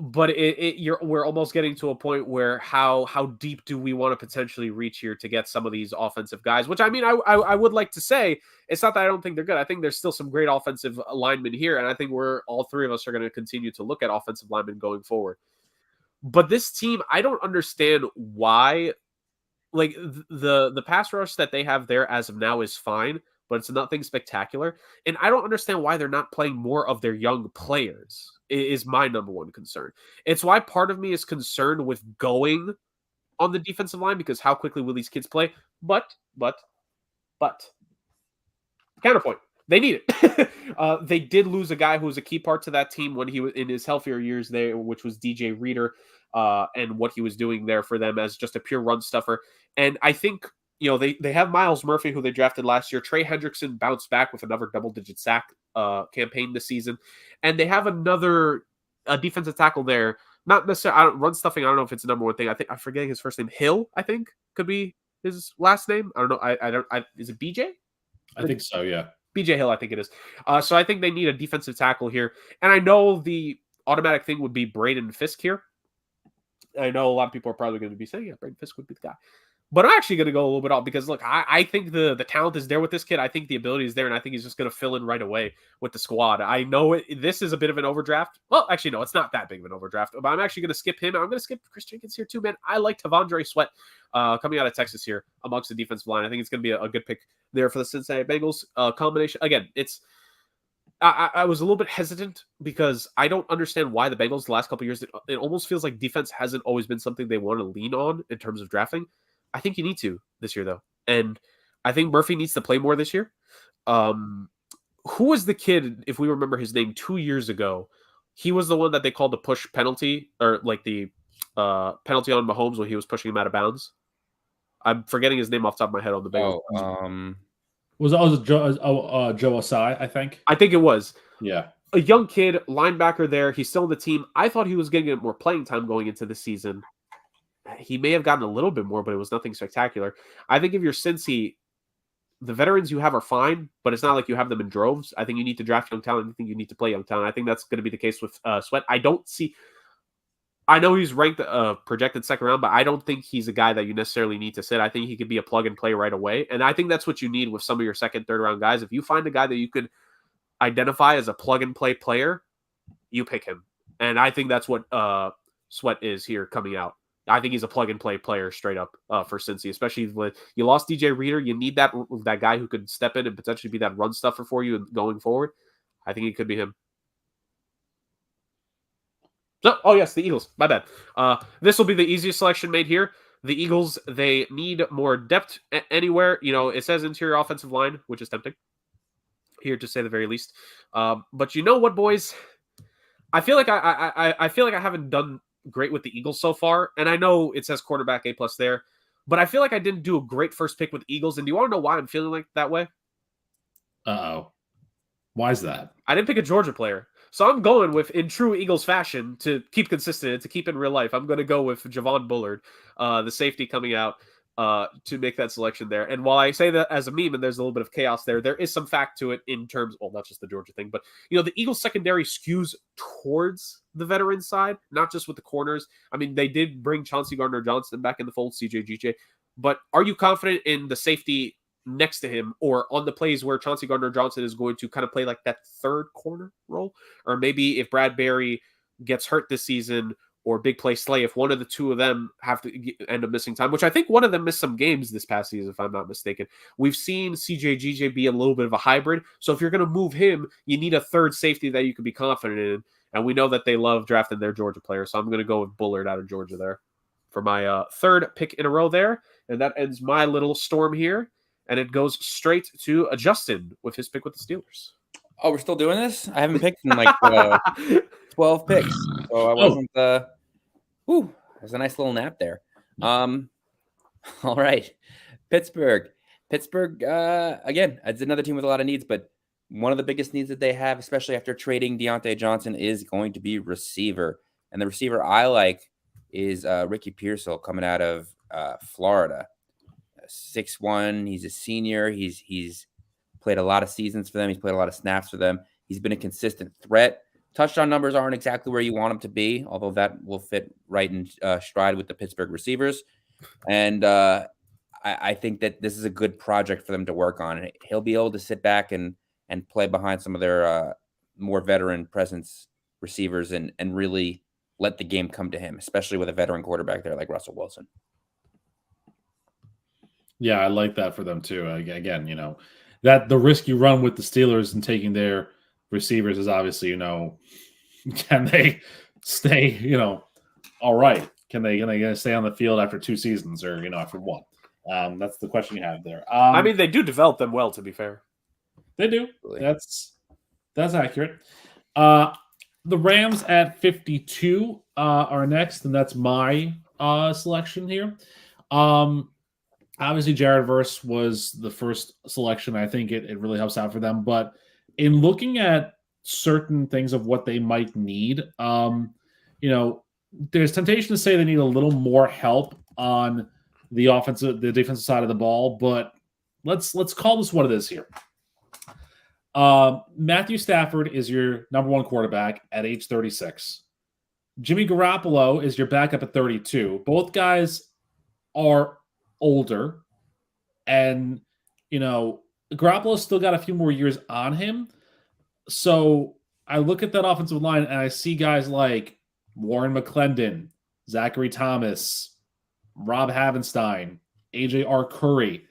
but we're almost getting to a point where how deep do we want to potentially reach here to get some of these offensive guys? Which I mean, I would like to say it's not that I don't think they're good. I think there's still some great offensive linemen here, and I think all three of us are going to continue to look at offensive linemen going forward. But this team, I don't understand why. Like the pass rush that they have there as of now is fine, but it's nothing spectacular. And I don't understand why they're not playing more of their young players is my number one concern. It's why part of me is concerned with going on the defensive line because how quickly will these kids play? But counterpoint. They need it. They did lose a guy who was a key part to that team when he was in his healthier years there, which was DJ Reader, and what he was doing there for them as just a pure run stuffer. And I think, they have Myles Murphy, who they drafted last year. Trey Hendrickson bounced back with another double-digit sack campaign this season. And they have a defensive tackle there. Not necessarily run stuffing. I don't know if it's the number one thing. I'm forgetting his first name. Hill, I think, could be his last name. I don't know. Is it BJ? I think so, yeah. BJ Hill, I think it is. So I think they need a defensive tackle here. And I know the automatic thing would be Braden Fisk here. I know a lot of people are probably going to be saying, yeah, Braden Fisk would be the guy. But I'm actually going to go a little bit off because, look, I think the talent is there with this kid. I think the ability is there, and I think he's just going to fill in right away with the squad. I know this is a bit of an overdraft. Well, actually, no, it's not that big of an overdraft. But I'm actually going to skip him. I'm going to skip Chris Jenkins here too, man. I like Tavondre Sweat coming out of Texas here amongst the defensive line. I think it's going to be a good pick there for the Cincinnati Bengals. Combination. Again, I was a little bit hesitant because I don't understand why the Bengals the last couple of years, it almost feels like defense hasn't always been something they want to lean on in terms of drafting. I think you need to this year, though. And I think Murphy needs to play more this year. Who was the kid, if we remember his name, 2 years ago? He was the one that they called the push penalty, or like the penalty on Mahomes when he was pushing him out of bounds. I'm forgetting his name off the top of my head on the Bengals. Was it Joe Asai, I think? I think it was. Yeah. A young kid, linebacker there. He's still in the team. I thought he was going to get more playing time going into the season. He may have gotten a little bit more, but it was nothing spectacular. I think if you're Cincy, the veterans you have are fine, but it's not like you have them in droves. I think you need to draft young talent. I think you need to play young talent. I think that's going to be the case with Sweat. I know he's ranked projected second round, but I don't think he's a guy that you necessarily need to sit. I think he could be a plug and play right away. And I think that's what you need with some of your second, third round guys. If you find a guy that you could identify as a plug and play player, you pick him. And I think that's what Sweat is here coming out. I think he's a plug and play player straight up for Cincy, especially when you lost DJ Reader. You need that guy who could step in and potentially be that run stuffer for you going forward. I think it could be him. So, yes, the Eagles. My bad. This will be the easiest selection made here. The Eagles, they need more depth anywhere. It says interior offensive line, which is tempting here to say the very least. But you know what, boys? I feel like I haven't done great with the Eagles so far, and I know it says quarterback A+ there, but I feel like I didn't do a great first pick with Eagles. And do you want to know why I'm feeling like that way? Why is that? I didn't pick a Georgia player. So I'm going with, in true Eagles fashion, to keep consistent and to keep in real life, I'm going to go with Javon Bullard, the safety coming out to make that selection there. And while I say that as a meme and there's a little bit of chaos there is some fact to it in terms, well, not just the Georgia thing, but, the Eagles secondary skews towards the veteran side, not just with the corners. I mean, they did bring Chauncey Gardner-Johnson back in the fold, CJ GJ, but are you confident in the safety next to him or on the plays where Chauncey Gardner-Johnson is going to kind of play like that third corner role? Or maybe if Brad Berry gets hurt this season or Big Play Slay, if one of the two of them have to end up missing time, which I think one of them missed some games this past season, if I'm not mistaken. We've seen CJ GJ be a little bit of a hybrid. So if you're going to move him, you need a third safety that you can be confident in. And we know that they love drafting their Georgia players. So I'm going to go with Bullard out of Georgia there for my third pick in a row there. And that ends my little storm here. and it goes straight to Justin with his pick with the Steelers. Oh, we're still doing this? I haven't picked in like 12 picks, so I wasn't. Whew, there's a nice little nap there. All right, Pittsburgh. Again, it's another team with a lot of needs, but one of the biggest needs that they have, especially after trading Deontay Johnson, is going to be receiver. And the receiver I like is Ricky Pearsall coming out of Florida. 6'1", he's a senior. He's played a lot of seasons for them. He's played a lot of snaps for them. He's been a consistent threat. Touchdown numbers aren't exactly where you want them to be, although that will fit right in stride with the Pittsburgh receivers. And I think that this is a good project for them to work on. He'll be able to sit back and play behind some of their more veteran presence receivers and really let the game come to him, especially with a veteran quarterback there like Russell Wilson. Yeah, I like that for them too. Again, that the risk you run with the Steelers and taking their receivers is obviously, can they stay, all right? Can they stay on the field after 2 seasons or, after 1? That's the question you have there. I mean, they do develop them well, to be fair. They do. That's accurate. The Rams at 52 are next, and that's my selection here. Obviously, Jared Verse was the first selection. I think it really helps out for them. But in looking at certain things of what they might need, there's temptation to say they need a little more help on the defensive side of the ball. But let's call this what it is here. Matthew Stafford is your number 1 quarterback at age 36. Jimmy Garoppolo is your backup at 32. Both guys are older, and Garoppolo's still got a few more years on him. So I look at that offensive line and I see guys like Warren McClendon, Zachary Thomas, Rob Havenstein, AJ Arcuri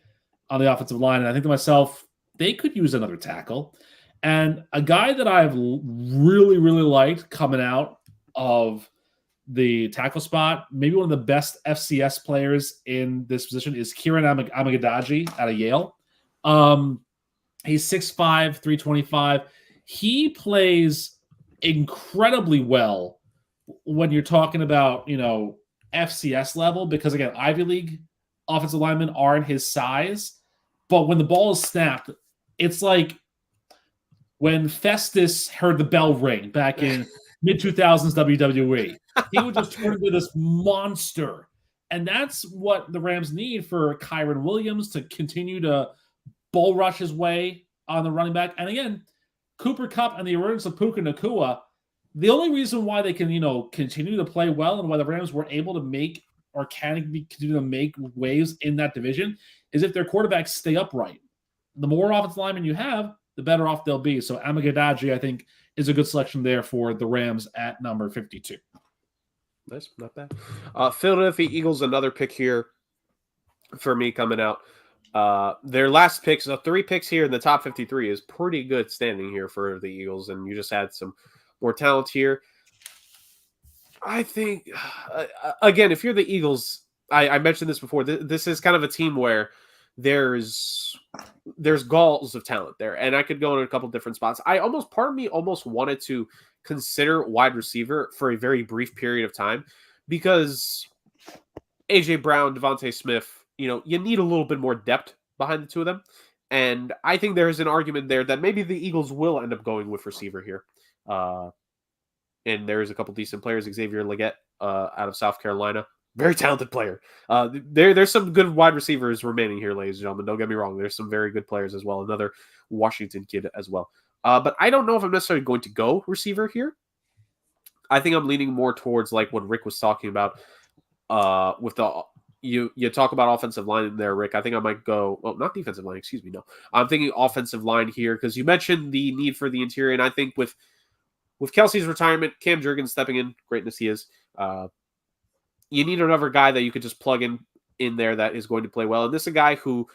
on the offensive line, and I think to myself, they could use another tackle. And a guy that I've really, really liked coming out of the tackle spot, maybe one of the best FCS players in this position, is Kieran Amegadjie out of Yale. He's 6'5", 325. He plays incredibly well when you're talking about, FCS level, because, again, Ivy League offensive linemen aren't his size. But when the ball is snapped, it's like when Festus heard the bell ring back in mid-2000s WWE. He would just turn into this monster. And that's what the Rams need for Kyron Williams to continue to bull rush his way on the running back. And again, Cooper Kupp and the emergence of Puka Nacua, the only reason why they can, continue to play well and why the Rams were able to make or can continue to make waves in that division is if their quarterbacks stay upright. The more offensive linemen you have, the better off they'll be. So Amegadjie, I think, is a good selection there for the Rams at number 52. Nice, not bad. Philadelphia Eagles, another pick here for me coming out. Their last picks, so 3 picks here in the top 53 is pretty good standing here for the Eagles, and you just had some more talent here. I think, again, if you're the Eagles, I mentioned this before, this is kind of a team where there's galls of talent there, and I could go in a couple different spots. Part of me almost wanted to consider wide receiver for a very brief period of time, because AJ Brown, Devontae Smith, you need a little bit more depth behind the two of them, and I think there's an argument there that maybe the Eagles will end up going with receiver here. And there's a couple decent players. Xavier Legette out of South Carolina, very talented player. There's some good wide receivers remaining here, ladies and gentlemen. Don't get me wrong. There's some very good players as well. Another Washington kid as well. But I don't know if I'm necessarily going to go receiver here. I think I'm leaning more towards like what Rick was talking about with the you talk about offensive line there, Rick. I think I might go, well, not defensive line, excuse me. No, I'm thinking offensive line here because you mentioned the need for the interior, and I think with Kelsey's retirement, Cam Jurgens stepping in, greatness he is, you need another guy that you could just plug in there that is going to play well. And this is a guy who,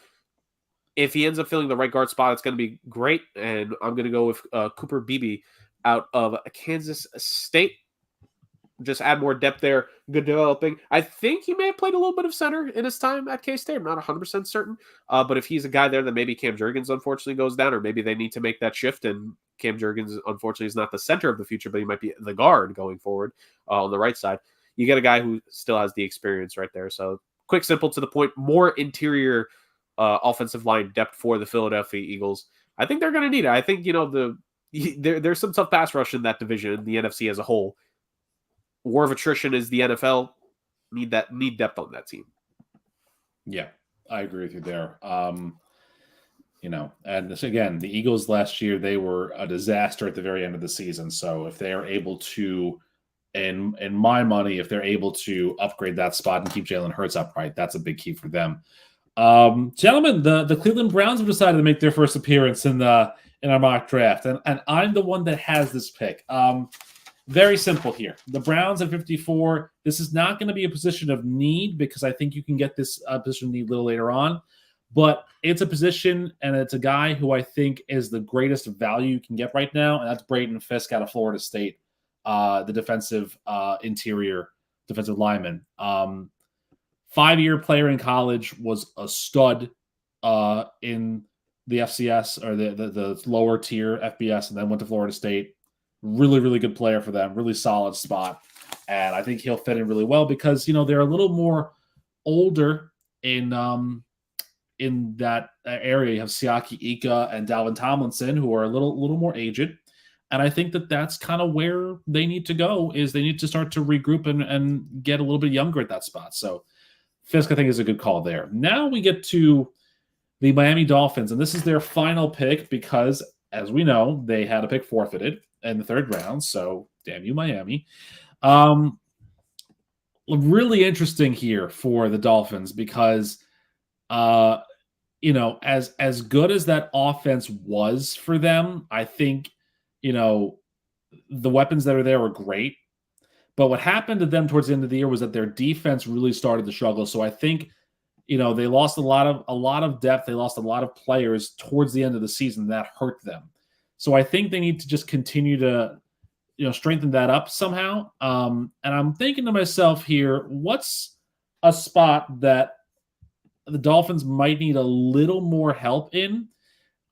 if he ends up filling the right guard spot, it's going to be great. And I'm going to go with Cooper Beebe out of Kansas State. just add more depth there. Good developing. I think he may have played a little bit of center in his time at K-State. I'm not 100% certain. But if he's a guy there, then maybe Cam Jurgens unfortunately goes down, or maybe they need to make that shift. And Cam Jurgens, unfortunately, is not the center of the future, but he might be the guard going forward on the right side. You get a guy who still has the experience right there. So quick, simple, to the point, more interior offensive line depth for the Philadelphia Eagles. I think they're going to need it. I think, there's some tough pass rush in that division, in the NFC as a whole. War of attrition is the NFL. Need depth on that team. Yeah, I agree with you there. And this, again, the Eagles last year, they were a disaster at the very end of the season. So if they are able to, in my money, if they're able to upgrade that spot and keep Jalen Hurts upright, that's a big key for them. Gentlemen, the Cleveland Browns have decided to make their first appearance in our mock draft, and I'm the one that has this pick. Very simple here. The Browns at 54. This is not going to be a position of need, because I think you can get this position of need a little later on. But it's a position, and it's a guy who I think is the greatest value you can get right now, and that's Braden Fisk out of Florida State, the defensive interior defensive lineman. 5-year player in college, was a stud in the FCS, or the lower tier FBS, and then went to Florida State. Really, really good player for them. Really solid spot. And I think he'll fit in really well because, they're a little more older in that area. You have Siaki Ika and Dalvin Tomlinson, who are a little more aged. And I think that's kind of where they need to go, is they need to start to regroup and get a little bit younger at that spot. So Fisk, I think, is a good call there. Now we get to the Miami Dolphins, and this is their final pick because, as we know, they had a pick forfeited in the 3rd round. So damn you, Miami. Really interesting here for the Dolphins because, as good as that offense was for them, I think, the weapons that are there were great. But what happened to them towards the end of the year was that their defense really started to struggle. So I think, they lost a lot of depth. They lost a lot of players towards the end of the season. That hurt them. So I think they need to just continue to, strengthen that up somehow. And I'm thinking to myself here, what's a spot that the Dolphins might need a little more help in?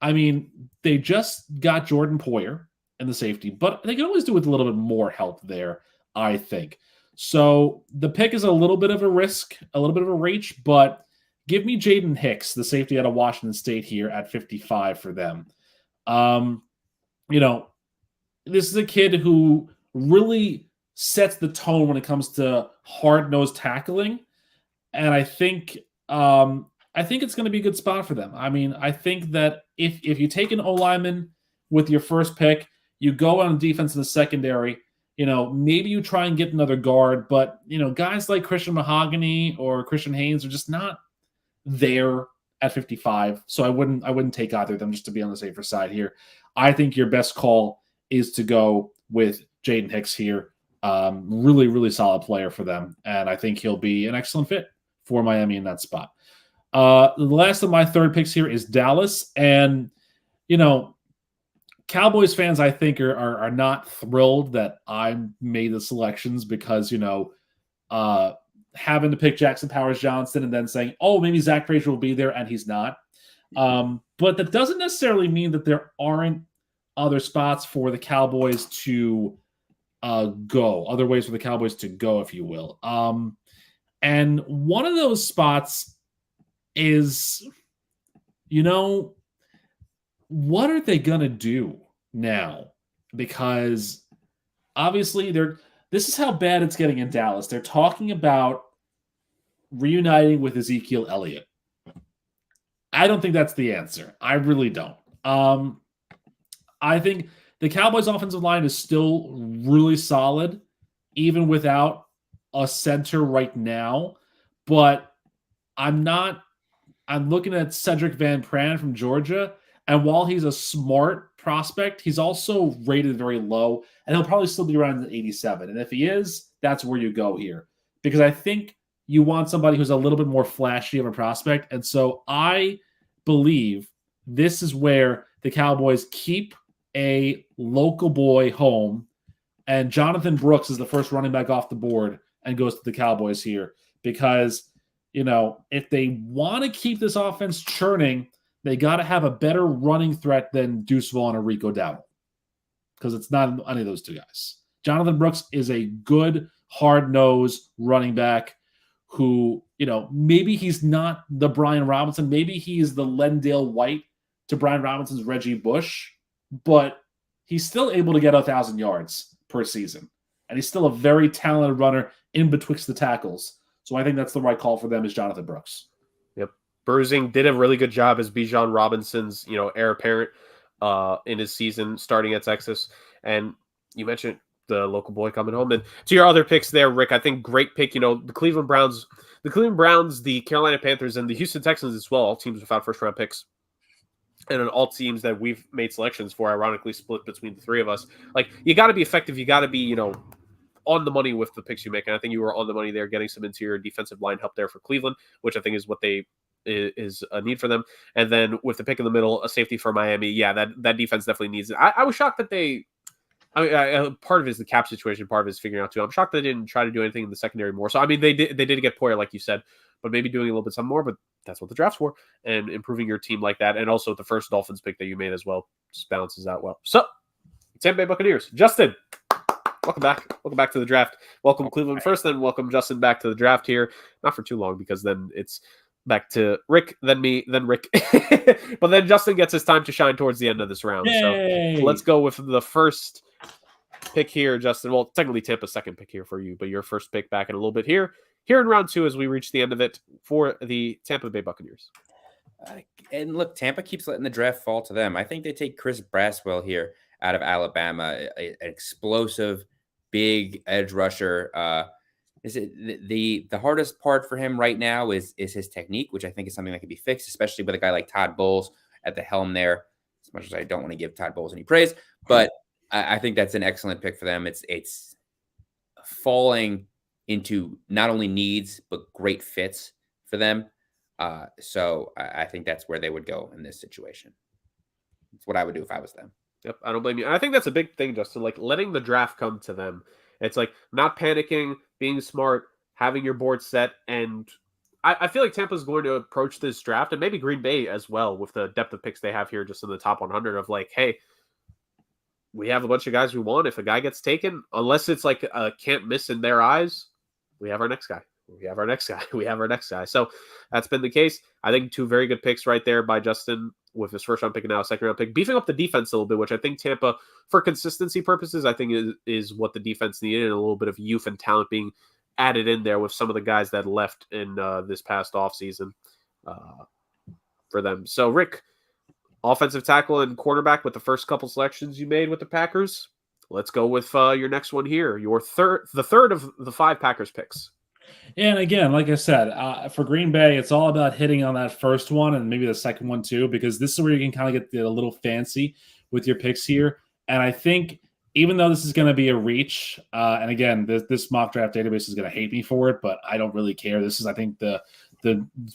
I mean, they just got Jordan Poyer in the safety, but they can always do with a little bit more help there, I think. So the pick is a little bit of a risk, a little bit of a reach, but give me Jaden Hicks, the safety out of Washington State, here at 55 for them. This is a kid who really sets the tone when it comes to hard-nosed tackling, and I think it's going to be a good spot for them. I mean, I think that if you take an O-lineman with your first pick, you go on defense in the secondary, maybe you try and get another guard, but, guys like Christian Mahogany or Christian Haynes are just not there at 55. So I wouldn't take either of them, just to be on the safer side here. I think your best call is to go with Jaden Hicks here. Really, really solid player for them. And I think he'll be an excellent fit for Miami in that spot. The last of my 3rd picks here is Dallas. And, Cowboys fans, I think, are not thrilled that I made the selections because, having to pick Jackson Powers Johnson and then saying, oh, maybe Zach Frazier will be there, and he's not. But that doesn't necessarily mean that there aren't other spots for the Cowboys to go, other ways for the Cowboys to go, if you will. And one of those spots is, what are they going to do now? Because obviously this is how bad it's getting in Dallas. They're talking about reuniting with Ezekiel Elliott. I don't think that's the answer. I really don't. I think the Cowboys' offensive line is still really solid, even without a center right now. But I'm looking at Cedric Van Pran from Georgia, and while he's a smart prospect, he's also rated very low, and he'll probably still be around an 87. And if he is, that's where you go here. Because I think you want somebody who's a little bit more flashy of a prospect. And so I believe this is where the Cowboys keep a local boy home And Jonathan Brooks is the first running back off the board and goes to the Cowboys here because, if they want to keep this offense churning, they got to have a better running threat than Deuce Vaughn or Rico Dowdle because it's not any of those two guys. Jonathan Brooks is a good, hard-nosed running back who, maybe he's not the Brian Robinson. Maybe he's the Lendale White to Brian Robinson's Reggie Bush, but he's still able to get 1,000 yards per season. And he's still a very talented runner in betwixt the tackles. So I think that's the right call for them is Jonathan Brooks. Yep. Bruising did a really good job as Bijan Robinson's, heir apparent in his season starting at Texas. And you mentioned the local boy coming home. And to your other picks there, Rick, I think great pick. The Cleveland Browns, the Carolina Panthers, and the Houston Texans as well, all teams without first-round picks. And all teams that we've made selections for, ironically split between the three of us. Like, you got to be effective. You got to be, on the money with the picks you make. And I think you were on the money there, getting some interior defensive line help there for Cleveland, which I think is what is a need for them. And then with the pick in the middle, a safety for Miami. Yeah, that defense definitely needs it. I was shocked that part of it is the cap situation, part of it is figuring out too. I'm shocked they didn't try to do anything in the secondary more. So, I mean, they did get Poyer, like you said, but maybe doing a little bit some more, but that's what the draft's for, and improving your team like that. And also the first Dolphins pick that you made as well just balances out well. So, Tampa Bay Buccaneers. Justin, welcome back. Welcome back to the draft. Welcome Cleveland first, then welcome Justin back to the draft here. Not for too long because then it's back to Rick, then me, then Rick. But then Justin gets his time to shine towards the end of this round. Yay! So let's go with the first pick here, Justin. Well, technically Tampa's second pick here for you, but your first pick back in a little bit here in round 2 as we reach the end of it for the Tampa Bay Buccaneers. And look, Tampa keeps letting the draft fall to them. I think they take Chris Braswell here out of Alabama, an explosive, big edge rusher. Is it the hardest part for him right now is his technique, which I think is something that can be fixed, especially with a guy like Todd Bowles at the helm there. As much as I don't want to give Todd Bowles any praise, but I think that's an excellent pick for them. It's falling into not only needs but great fits for them. So I think that's where they would go in this situation. It's what I would do if I was them. Yep, I don't blame you. And I think that's a big thing, Justin, like letting the draft come to them. It's like not panicking, being smart, having your board set. And I feel like Tampa's going to approach this draft, and maybe Green Bay as well, with the depth of picks they have here just in the top 100 of like, hey, we have a bunch of guys we want. If a guy gets taken, unless it's like a can't miss in their eyes, we have our next guy. We have our next guy. We have our next guy. So that's been the case. I think 2 very good picks right there by Justin with his first round pick and now a second round pick, beefing up the defense a little bit, which I think Tampa, for consistency purposes, I think is what the defense needed, and a little bit of youth and talent being added in there with some of the guys that left in this past offseason for them. So, Rick, offensive tackle and quarterback with the first couple selections you made with the Packers. Let's go with your next one here. The third of the 5 Packers picks. And again, like I said, for Green Bay, it's all about hitting on that first one and maybe the second one too, because this is where you can kind of get a little fancy with your picks here. And I think even though this is going to be a reach, and again, this mock draft database is going to hate me for it, but I don't really care. This is, I think, the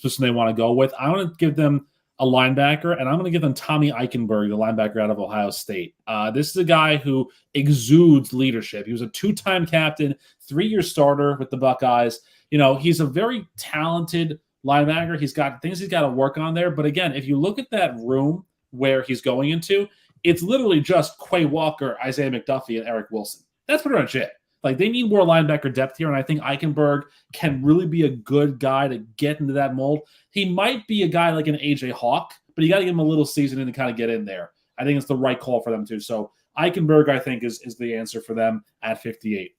person they want to go with. I want to give them a linebacker, and I'm going to give them Tommy Eichenberg, the linebacker out of Ohio State. This is a guy who exudes leadership. He was a 2-time captain, 3-year starter with the Buckeyes. He's a very talented linebacker. He's got things he's got to work on there. But again, if you look at that room where he's going into, it's literally just Quay Walker, Isaiah McDuffie, and Eric Wilson. That's pretty much it. Like, they need more linebacker depth here, and I think Eichenberg can really be a good guy to get into that mold. He might be a guy like an A.J. Hawk, but you got to give him a little seasoning to kind of get in there. I think it's the right call for them too. So Eichenberg, I think, is the answer for them at 58.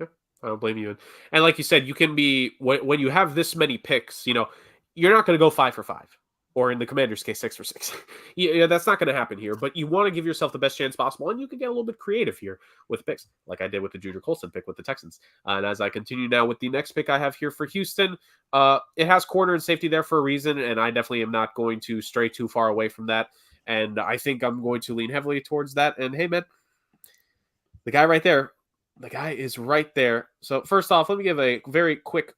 I don't blame you. And like you said, you can be, when you have this many picks, you're not going to go 5 for 5. Or in the Commanders' case, 6 for 6. Yeah, that's not going to happen here. But you want to give yourself the best chance possible, and you can get a little bit creative here with picks, like I did with the Junior Colson pick with the Texans. And as I continue now with the next pick I have here for Houston, it has corner and safety there for a reason, and I definitely am not going to stray too far away from that. And I think I'm going to lean heavily towards that. And hey, man, the guy right there, the guy is right there. So first off, let me give a very quick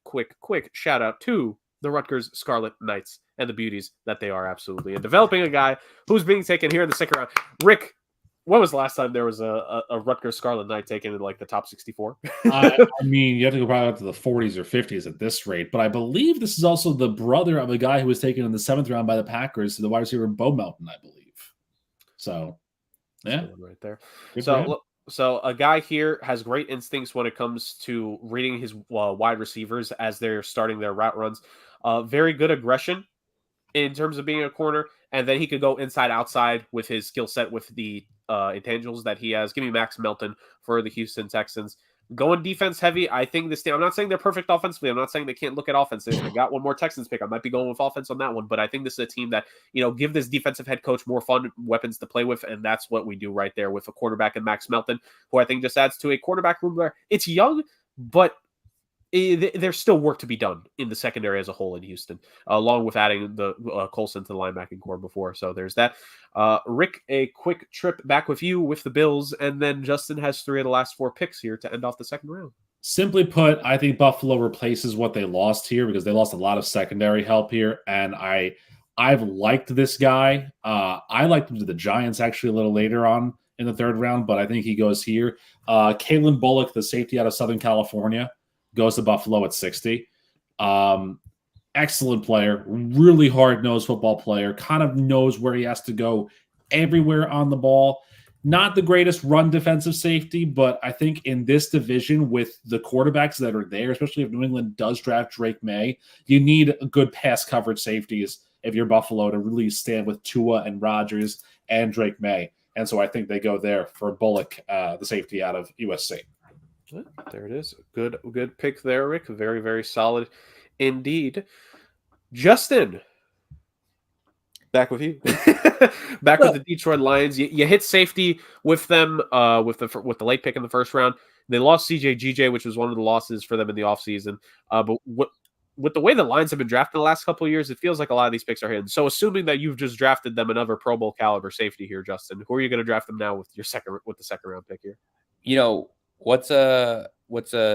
shout out to the Rutgers Scarlet Knights and the beauties that they are absolutely. And developing a guy who's being taken here in the second round. Rick, when was the last time there was a Rutgers Scarlet Knight taken in like the top 64? I mean, you have to go probably up to the 40s or 50s at this rate, but I believe this is also the brother of a guy who was taken in the 7th round by the Packers, the wide receiver Bo Melton, I believe. So, yeah, right there. Good for him. So a guy here has great instincts when it comes to reading his wide receivers as they're starting their route runs. Very good aggression in terms of being a corner, and then he could go inside outside with his skill set with the intangibles that he has. Give me Max Melton for the Houston Texans. Going defense heavy. I think this team, I'm not saying they're perfect offensively. I'm not saying they can't look at offense. If I got one more Texans pick, I might be going with offense on that one. But I think this is a team that, give this defensive head coach more fun weapons to play with. And that's what we do right there with a quarterback and Max Melton, who I think just adds to a quarterback room where it's young, but there's still work to be done in the secondary as a whole in Houston, along with adding the Colson to the linebacking core before. So there's that. Rick, a quick trip back with you with the Bills, and then Justin has 3 of the last 4 picks here to end off the second round. Simply put, I think Buffalo replaces what they lost here because they lost a lot of secondary help here, and I've liked this guy. I liked him to the Giants actually a little later on in the 3rd round, but I think he goes here. Kalen Bullock, the safety out of Southern California, goes to Buffalo at 60. Excellent player, really hard-nosed football player, kind of knows where he has to go everywhere on the ball. Not the greatest run defensive safety, but I think in this division with the quarterbacks that are there, especially if New England does draft Drake May, you need good pass coverage safeties if you're Buffalo to really stand with Tua and Rodgers and Drake May. And so I think they go there for Bullock, the safety out of USC. There it is. Good pick there, Rick. Very, very solid indeed. Justin, back with you. Back with the Detroit Lions. You hit safety with them with the late pick in the 1st round. They lost CJ GJ, which was one of the losses for them in the offseason. But with the way the Lions have been drafted the last couple of years, it feels like a lot of these picks are hidden. So assuming that you've just drafted them another Pro Bowl caliber safety here, Justin, who are you going to draft them now with the second round pick here? What's a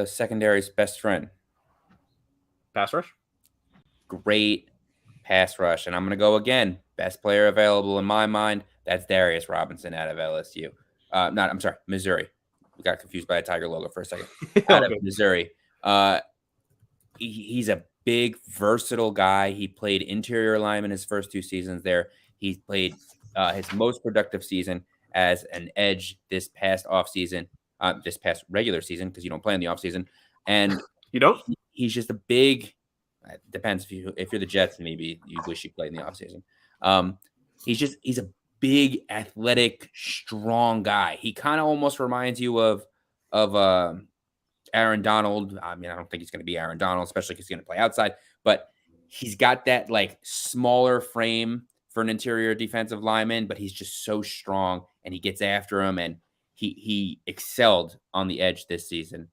secondary's best friend? Pass rush. Great pass rush, and I'm going to go again. Best player available in my mind. That's Darius Robinson out of LSU. Missouri. We got confused by a Tiger logo for a second. Out of Missouri. He's a big, versatile guy. He played interior lineman his first 2 seasons there. He played his most productive season as an edge this past regular season, because you don't play in the offseason. And you don't? He's just a big, depends if you're the Jets, maybe you wish you played in the offseason. He's a big, athletic, strong guy. He kind of almost reminds you of Aaron Donald. I mean, I don't think he's going to be Aaron Donald, especially because he's going to play outside, but he's got that like smaller frame for an interior defensive lineman, but he's just so strong and he gets after him, and he excelled on the edge this season.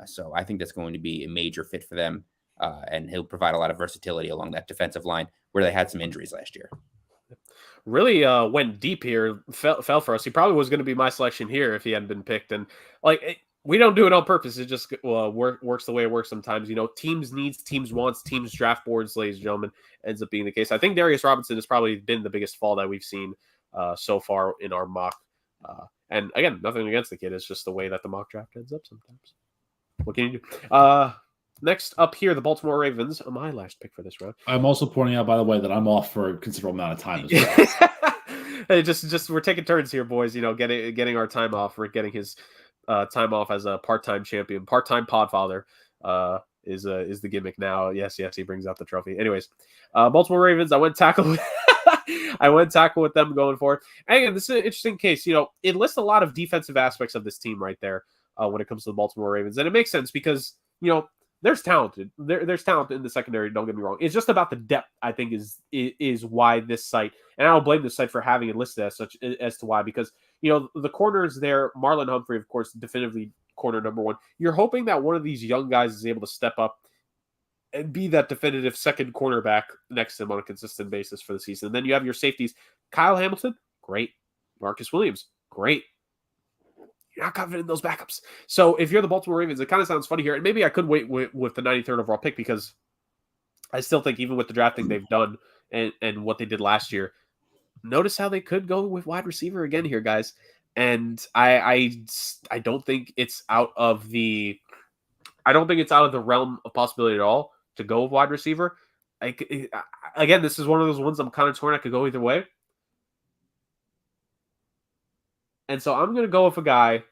So I think that's going to be a major fit for them. And he'll provide a lot of versatility along that defensive line where they had some injuries last year. Really went deep here, fell for us. He probably was going to be my selection here if he hadn't been picked. And we don't do it on purpose. It just works the way it works sometimes. Teams needs, teams wants, teams draft boards, ladies and gentlemen, ends up being the case. I think Darius Robinson has probably been the biggest fall that we've seen so far in our mock. And again, nothing against the kid. It's just the way that the mock draft ends up sometimes. What can you do? Next up here, the Baltimore Ravens. My last pick for this round. I'm also pointing out, by the way, that I'm off for a considerable amount of time as well. Hey, just we're taking turns here, boys. Getting our time off. We're getting his time off as a part-time champion, part-time Podfather is the gimmick now. Yes, he brings out the trophy. Anyways, Baltimore Ravens. I went tackle. I went tackle with them going forward. And again, this is an interesting case. It lists a lot of defensive aspects of this team right there when it comes to the Baltimore Ravens, and it makes sense because there's talent. There's talent in the secondary. Don't get me wrong. It's just about the depth, I think, is why this site, and I don't blame this site for having it listed as such as to why, because the corners there, Marlon Humphrey, of course, definitively corner number 1. You're hoping that one of these young guys is able to step up and be that definitive second cornerback next to him on a consistent basis for the season. And then you have your safeties, Kyle Hamilton, great. Marcus Williams, great. You're not confident in those backups. So if you're the Baltimore Ravens, it kind of sounds funny here. And maybe I could wait with the 93rd overall pick, because I still think even with the drafting they've done and what they did last year, notice how they could go with wide receiver again here, guys. And I don't think it's out of the realm of possibility at all to go with wide receiver. Again, this is one of those ones I'm kind of torn. I could go either way. And so I'm going to go with a guy.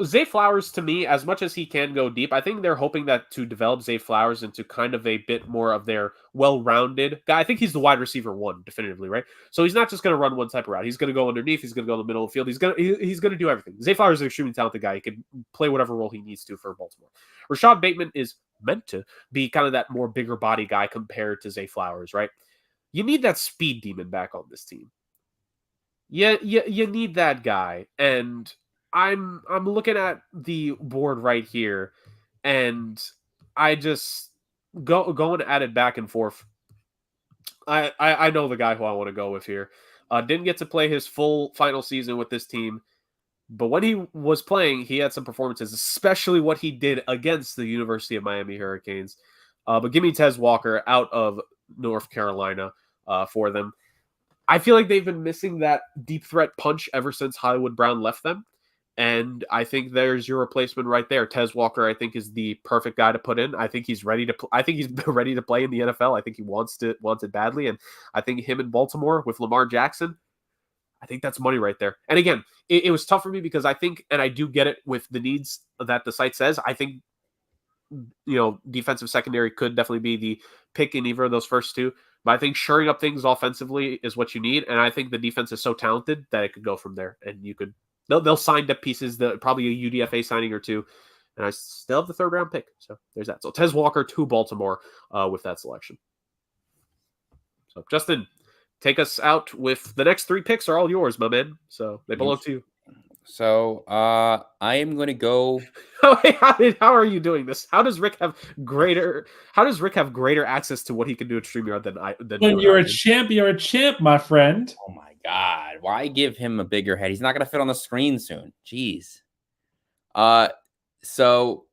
Zay Flowers, to me, as much as he can go deep, I think they're hoping that to develop Zay Flowers into kind of a bit more of their well-rounded guy. I think he's the wide receiver one, definitively, right? So he's not just going to run one type of route. He's going to go underneath. He's going to go in the middle of the field. He's going to do everything. Zay Flowers is an extremely talented guy. He can play whatever role he needs to for Baltimore. Rashad Bateman is meant to be kind of that more bigger body guy compared to Zay Flowers, right? You need that speed demon back on this team. You need that guy, and I'm looking at the board right here, and I just going at it back and forth. I know the guy who I want to go with here. Didn't get to play his full final season with this team, but when he was playing, he had some performances, especially what he did against the University of Miami Hurricanes. But give me Tez Walker out of North Carolina for them. I feel like they've been missing that deep threat punch ever since Hollywood Brown left them. And I think there's your replacement right there. Tez Walker, I think, is the perfect guy to put in. I think he's ready to. I think he's ready to play in the NFL. I think he wants it badly, and I think him in Baltimore with Lamar Jackson, I think that's money right there. And again, it was tough for me because I think, and I do get it with the needs that the site says. I think defensive secondary could definitely be the pick in either of those first two. But I think shoring up things offensively is what you need, and I think the defense is so talented that it could go from there, and you could. They'll sign up pieces, probably a UDFA signing or two, and I still have the third round pick. So there's that. So Tez Walker to Baltimore with that selection. So Justin, take us out with the next three picks are all yours, my man. So they belong to you. So I am going to go. How are you doing this? How does Rick have greater access to what he can do at StreamYard than when you're a champ, my friend. Oh my God. Why give him a bigger head? He's not going to fit on the screen soon. Jeez. So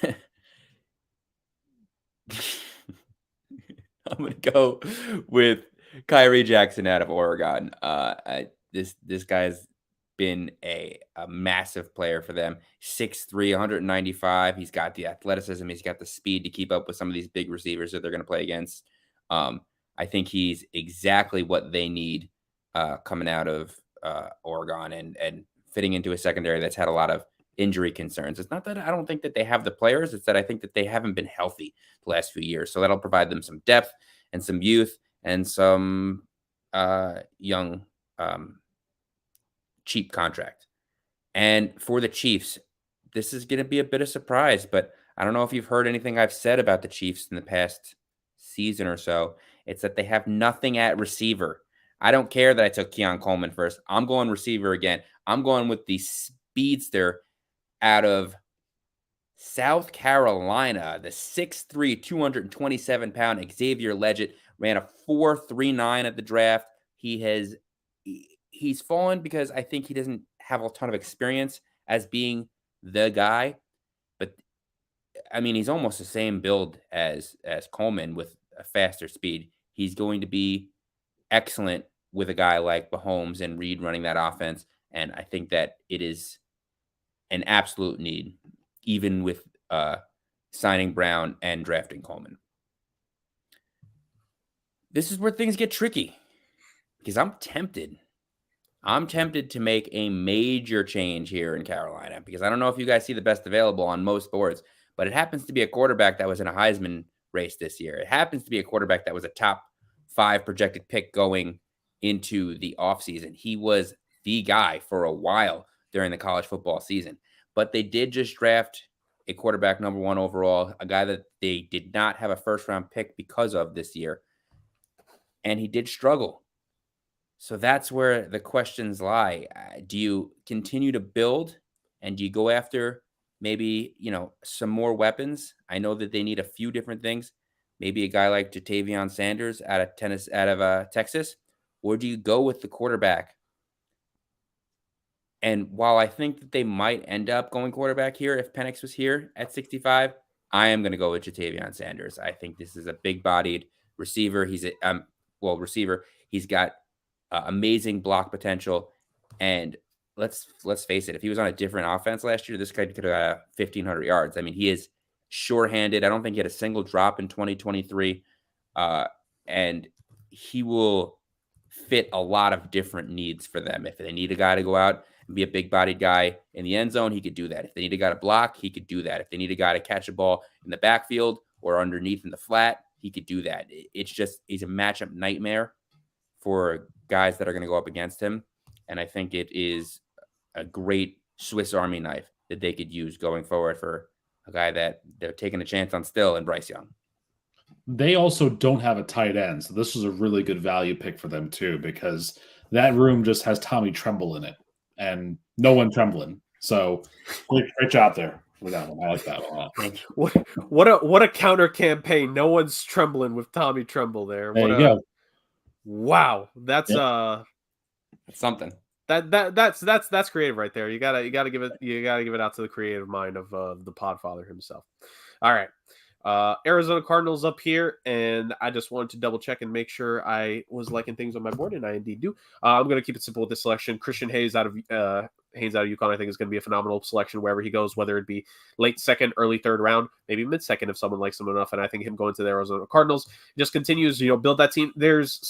I'm going to go with Kyrie Jackson out of Oregon. This guy's been a massive player for them. 6'3", 195. He's got the athleticism. He's got the speed to keep up with some of these big receivers that they're going to play against. I think he's exactly what they need coming out of Oregon and fitting into a secondary that's had a lot of injury concerns. It's not that I don't think that they have the players. It's that I think that they haven't been healthy the last few years. So that'll provide them some depth and some youth and some young cheap contract. And for the Chiefs, this is going to be a bit of surprise, but I don't know if you've heard anything I've said about the Chiefs in the past season or so. It's that they have nothing at receiver. I don't care that I took Keon Coleman first. I'm going receiver again. I'm going with the speedster out of South Carolina, the 6'3", 227-pound Xavier Legette, ran a 4.39 at the draft. He's fallen because I think he doesn't have a ton of experience as being the guy. But, I mean, he's almost the same build as Coleman with a faster speed. He's going to be excellent with a guy like Mahomes and Reed running that offense. And I think that it is an absolute need, even with signing Brown and drafting Coleman. This is where things get tricky because I'm tempted to make a major change here in Carolina because I don't know if you guys see the best available on most boards, but it happens to be a quarterback that was in a Heisman race this year. It happens to be a quarterback that was a top 5 projected pick going into the offseason. He was the guy for a while during the college football season, but they did just draft a quarterback number 1 overall, a guy that they did not have a first-round pick because of this year, and he did struggle. So that's where the questions lie. Do you continue to build and do you go after maybe, some more weapons? I know that they need a few different things. Maybe a guy like Ja'Tavion Sanders out of Texas, or do you go with the quarterback? And while I think that they might end up going quarterback here, if Penix was here at 65, I am going to go with Ja'Tavion Sanders. I think this is a big-bodied receiver. He's receiver. He's got amazing block potential, And let's face it, if he was on a different offense last year, this guy could have got 1,500 yards. I mean, he is sure-handed. I don't think he had a single drop in 2023. And he will fit a lot of different needs for them. If they need a guy to go out and be a big-bodied guy in the end zone, he could do that. If they need a guy to block, he could do that. If they need a guy to catch a ball in the backfield or underneath in the flat, he could do that. It's just, he's a matchup nightmare for guys that are going to go up against him. And I think it is a great Swiss Army knife that they could use going forward for a guy that they're taking a chance on still in Bryce Young. They also don't have a tight end, so this was a really good value pick for them too, because that room just has Tommy Tremble in it, and no one trembling. So great job there with that one. I like that one a lot. What a counter campaign. No one's trembling with Tommy Tremble there. There you go. Wow, that's It's something. That's creative right there. You gotta give it out to the creative mind of the Podfather himself. All right. Arizona Cardinals up here, and I just wanted to double check and make sure I was liking things on my board, and I indeed do. I'm going to keep it simple with this selection. Christian Hayes out of UConn, I think, is going to be a phenomenal selection wherever he goes, whether it be late second, early third round, maybe mid second if someone likes him enough. And I think him going to the Arizona Cardinals just continues, build that team. There's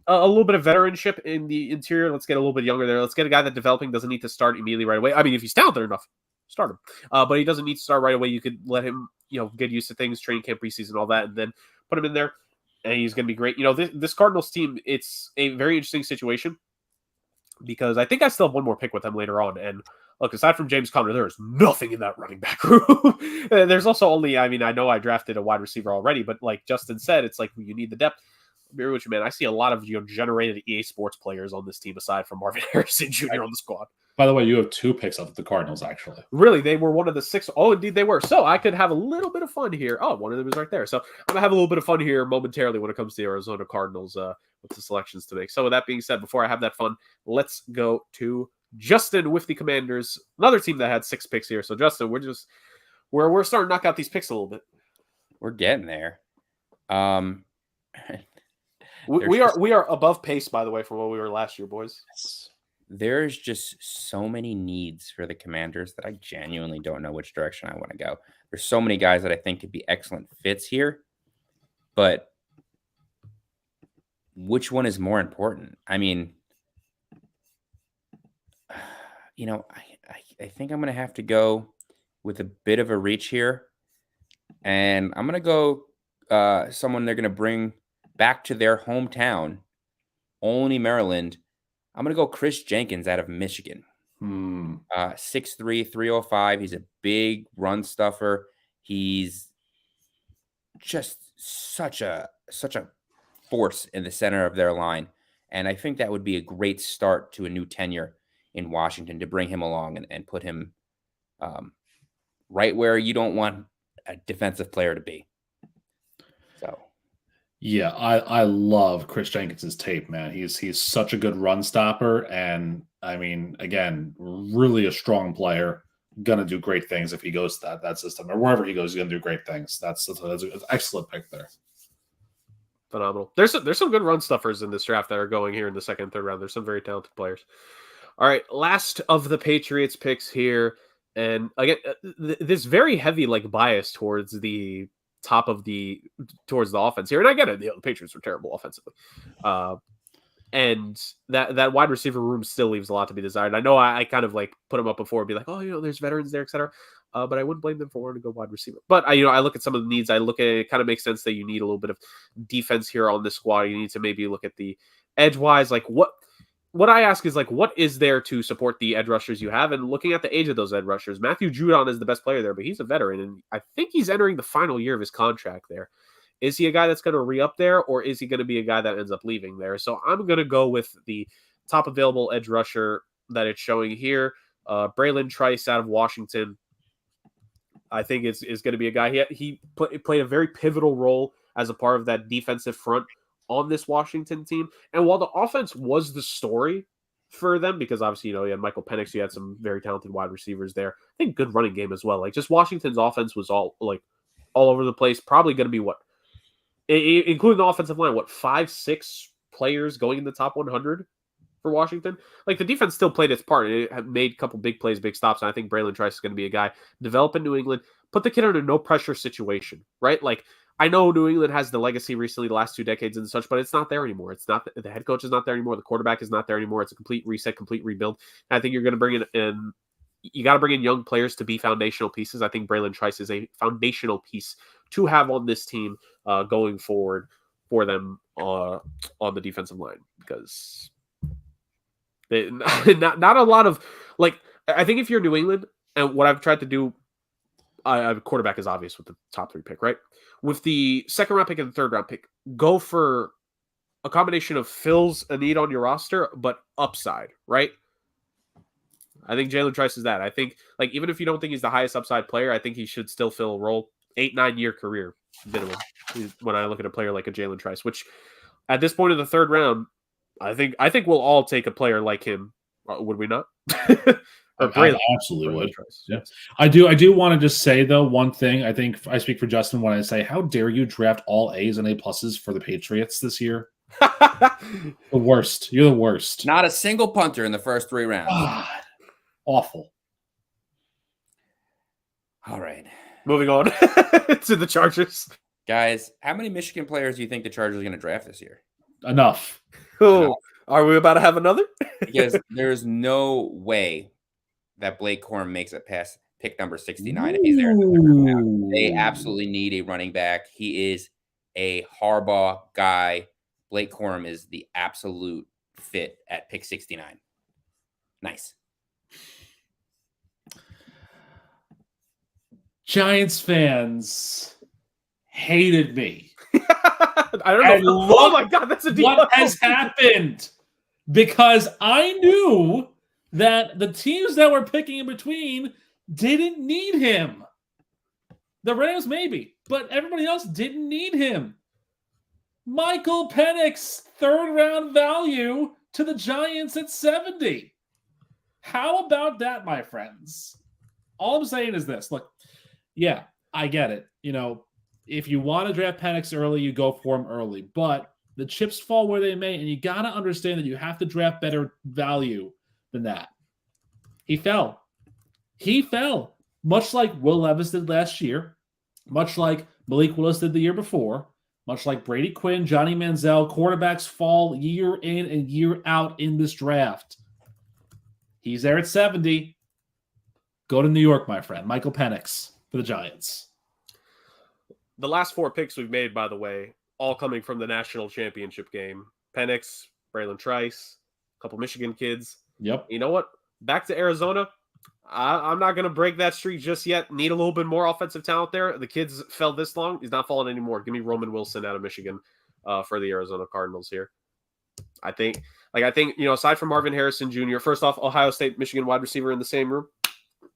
a little bit of veteranship in the interior. Let's get a little bit younger there. Let's get a guy that developing doesn't need to start immediately right away. I mean, if he's talented enough, start him. But he doesn't need to start right away. You could let him, get used to things, training camp, preseason, all that, and then put him in there, and he's going to be great. This Cardinals team, it's a very interesting situation because I think I still have one more pick with them later on. And look, aside from James Conner, there is nothing in that running back room. There's also only, I know I drafted a wide receiver already, but like Justin said, it's like you need the depth. I'll be real with you, man. I see a lot of generated EA Sports players on this team aside from Marvin Harrison Jr. on the squad. By the way, you have 2 picks up at the Cardinals, actually. Really, they were one of the 6. Oh, indeed they were. So I could have a little bit of fun here. Oh, one of them is right there. So I'm going to have a little bit of fun here momentarily when it comes to the Arizona Cardinals with the selections to make. So with that being said, before I have that fun, let's go to Justin with the Commanders, another team that had 6 picks here. So Justin, we're starting to knock out these picks a little bit. We're getting there. We are above pace, by the way, from what we were last year, boys. There's just so many needs for the Commanders that I genuinely don't know which direction I want to go. There's so many guys that I think could be excellent fits here, but which one is more important? I mean, I think I'm going to have to go with a bit of a reach here, and I'm going to go someone they're going to bring back to their hometown, Olney, Maryland. I'm going to go Chris Jenkins out of Michigan. 6'3", 305. He's a big run stuffer. He's just such a force in the center of their line. And I think that would be a great start to a new tenure in Washington to bring him along and put him right where you don't want a defensive player to be. So. Yeah, I love Chris Jenkins' tape, man. He's such a good run stopper, and I mean, again, really a strong player. Gonna do great things if he goes to that system or wherever he goes. He's gonna do great things. That's an excellent pick there. Phenomenal. There's some good run stuffers in this draft that are going here in the second and third round. There's some very talented players. All right, last of the Patriots picks here, and again, this very heavy bias towards the top of towards the offense here. And I get it. The Patriots were terrible offensively. And that wide receiver room still leaves a lot to be desired. I know I kind of put them up before and be like, oh, there's veterans there, et cetera. But I wouldn't blame them for wanting to go wide receiver. But I look at some of the needs. I look at it kind of makes sense that you need a little bit of defense here on this squad. You need to maybe look at the edge wise, what I ask is what is there to support the edge rushers you have? And looking at the age of those edge rushers, Matthew Judon is the best player there, but he's a veteran, and I think he's entering the final year of his contract there. Is he a guy that's going to re-up there, or is he going to be a guy that ends up leaving there? So I'm going to go with the top available edge rusher that it's showing here, Braylon Trice out of Washington. I think is going to be a guy. He played a very pivotal role as a part of that defensive front on this Washington team. And while the offense was the story for them, because obviously, you had Michael Penix, you had some very talented wide receivers there. I think good running game as well. Just Washington's offense was all over the place. Probably going to be including the offensive line, 5-6 players going in the top 100 for Washington. Like, the defense still played its part. It had made a couple big plays, big stops, and I think Braylon Trice is going to be a guy. Develop in New England, put the kid in a no-pressure situation, right? Like, I know New England has the legacy recently, the last 2 decades and such, but it's not there anymore. It's not the head coach is not there anymore. The quarterback is not there anymore. It's a complete reset, complete rebuild. And I think you're going to bring in you got to bring in young players to be foundational pieces. I think Braylon Trice is a foundational piece to have on this team going forward for them on the defensive line, because not a lot of, like, I think if you're New England, and what I've tried to do, quarterback is obvious with the top 3 pick, right? With the 2nd round pick and the 3rd round pick, go for a combination of fills a need on your roster, but upside, right? I think Jalen Trice is that. I think, like, even if you don't think he's the highest upside player, I think he should still fill a role. 8-9 year career minimum when I look at a player like a Jalen Trice, which at this point in the 3rd round, I think we'll all take a player like him. Would we not? I absolutely would. Yeah. I do want to just say, though, one thing. I think I speak for Justin when I say, how dare you draft all A's and A+ for the Patriots this year? The worst. You're the worst. Not a single punter in the first 3 rounds. God. Awful. All right. Moving on to the Chargers. Guys, how many Michigan players do you think the Chargers are going to draft this year? Enough. Oh, are we about to have another? Because there's no way that Blake Corum makes it past pick number 69 if he's there. They absolutely need a running back. He is a Harbaugh guy. Blake Corum is the absolute fit at pick 69. Nice. Giants fans hated me. I don't know. Oh my God, that's a deep. What has happened? Because I knew that the teams that were picking in between didn't need him. The Rams maybe, but everybody else didn't need him. Michael Penix, 3rd round value to the Giants at 70. How about that, my friends? All I'm saying is this. Look, yeah, I get it. You know, if you want to draft Penix early, you go for him early. But the chips fall where they may, and you got to understand that you have to draft better value than that. He fell. He fell. Much like Will Levis did last year, much like Malik Willis did the year before, much like Brady Quinn, Johnny Manziel, quarterbacks fall year in and year out in this draft. He's there at 70. Go to New York, my friend. Michael Penix for the Giants. The last 4 picks we've made, by the way, all coming from the national championship game. Penix, Braylon Trice, a couple Michigan kids. Yep. You know what? Back to Arizona. I'm not going to break that streak just yet. Need a little bit more offensive talent there. The kids fell this long. He's not falling anymore. Give me Roman Wilson out of Michigan for the Arizona Cardinals here. I think, you know, aside from Marvin Harrison Jr., first off, Ohio State, Michigan wide receiver in the same room.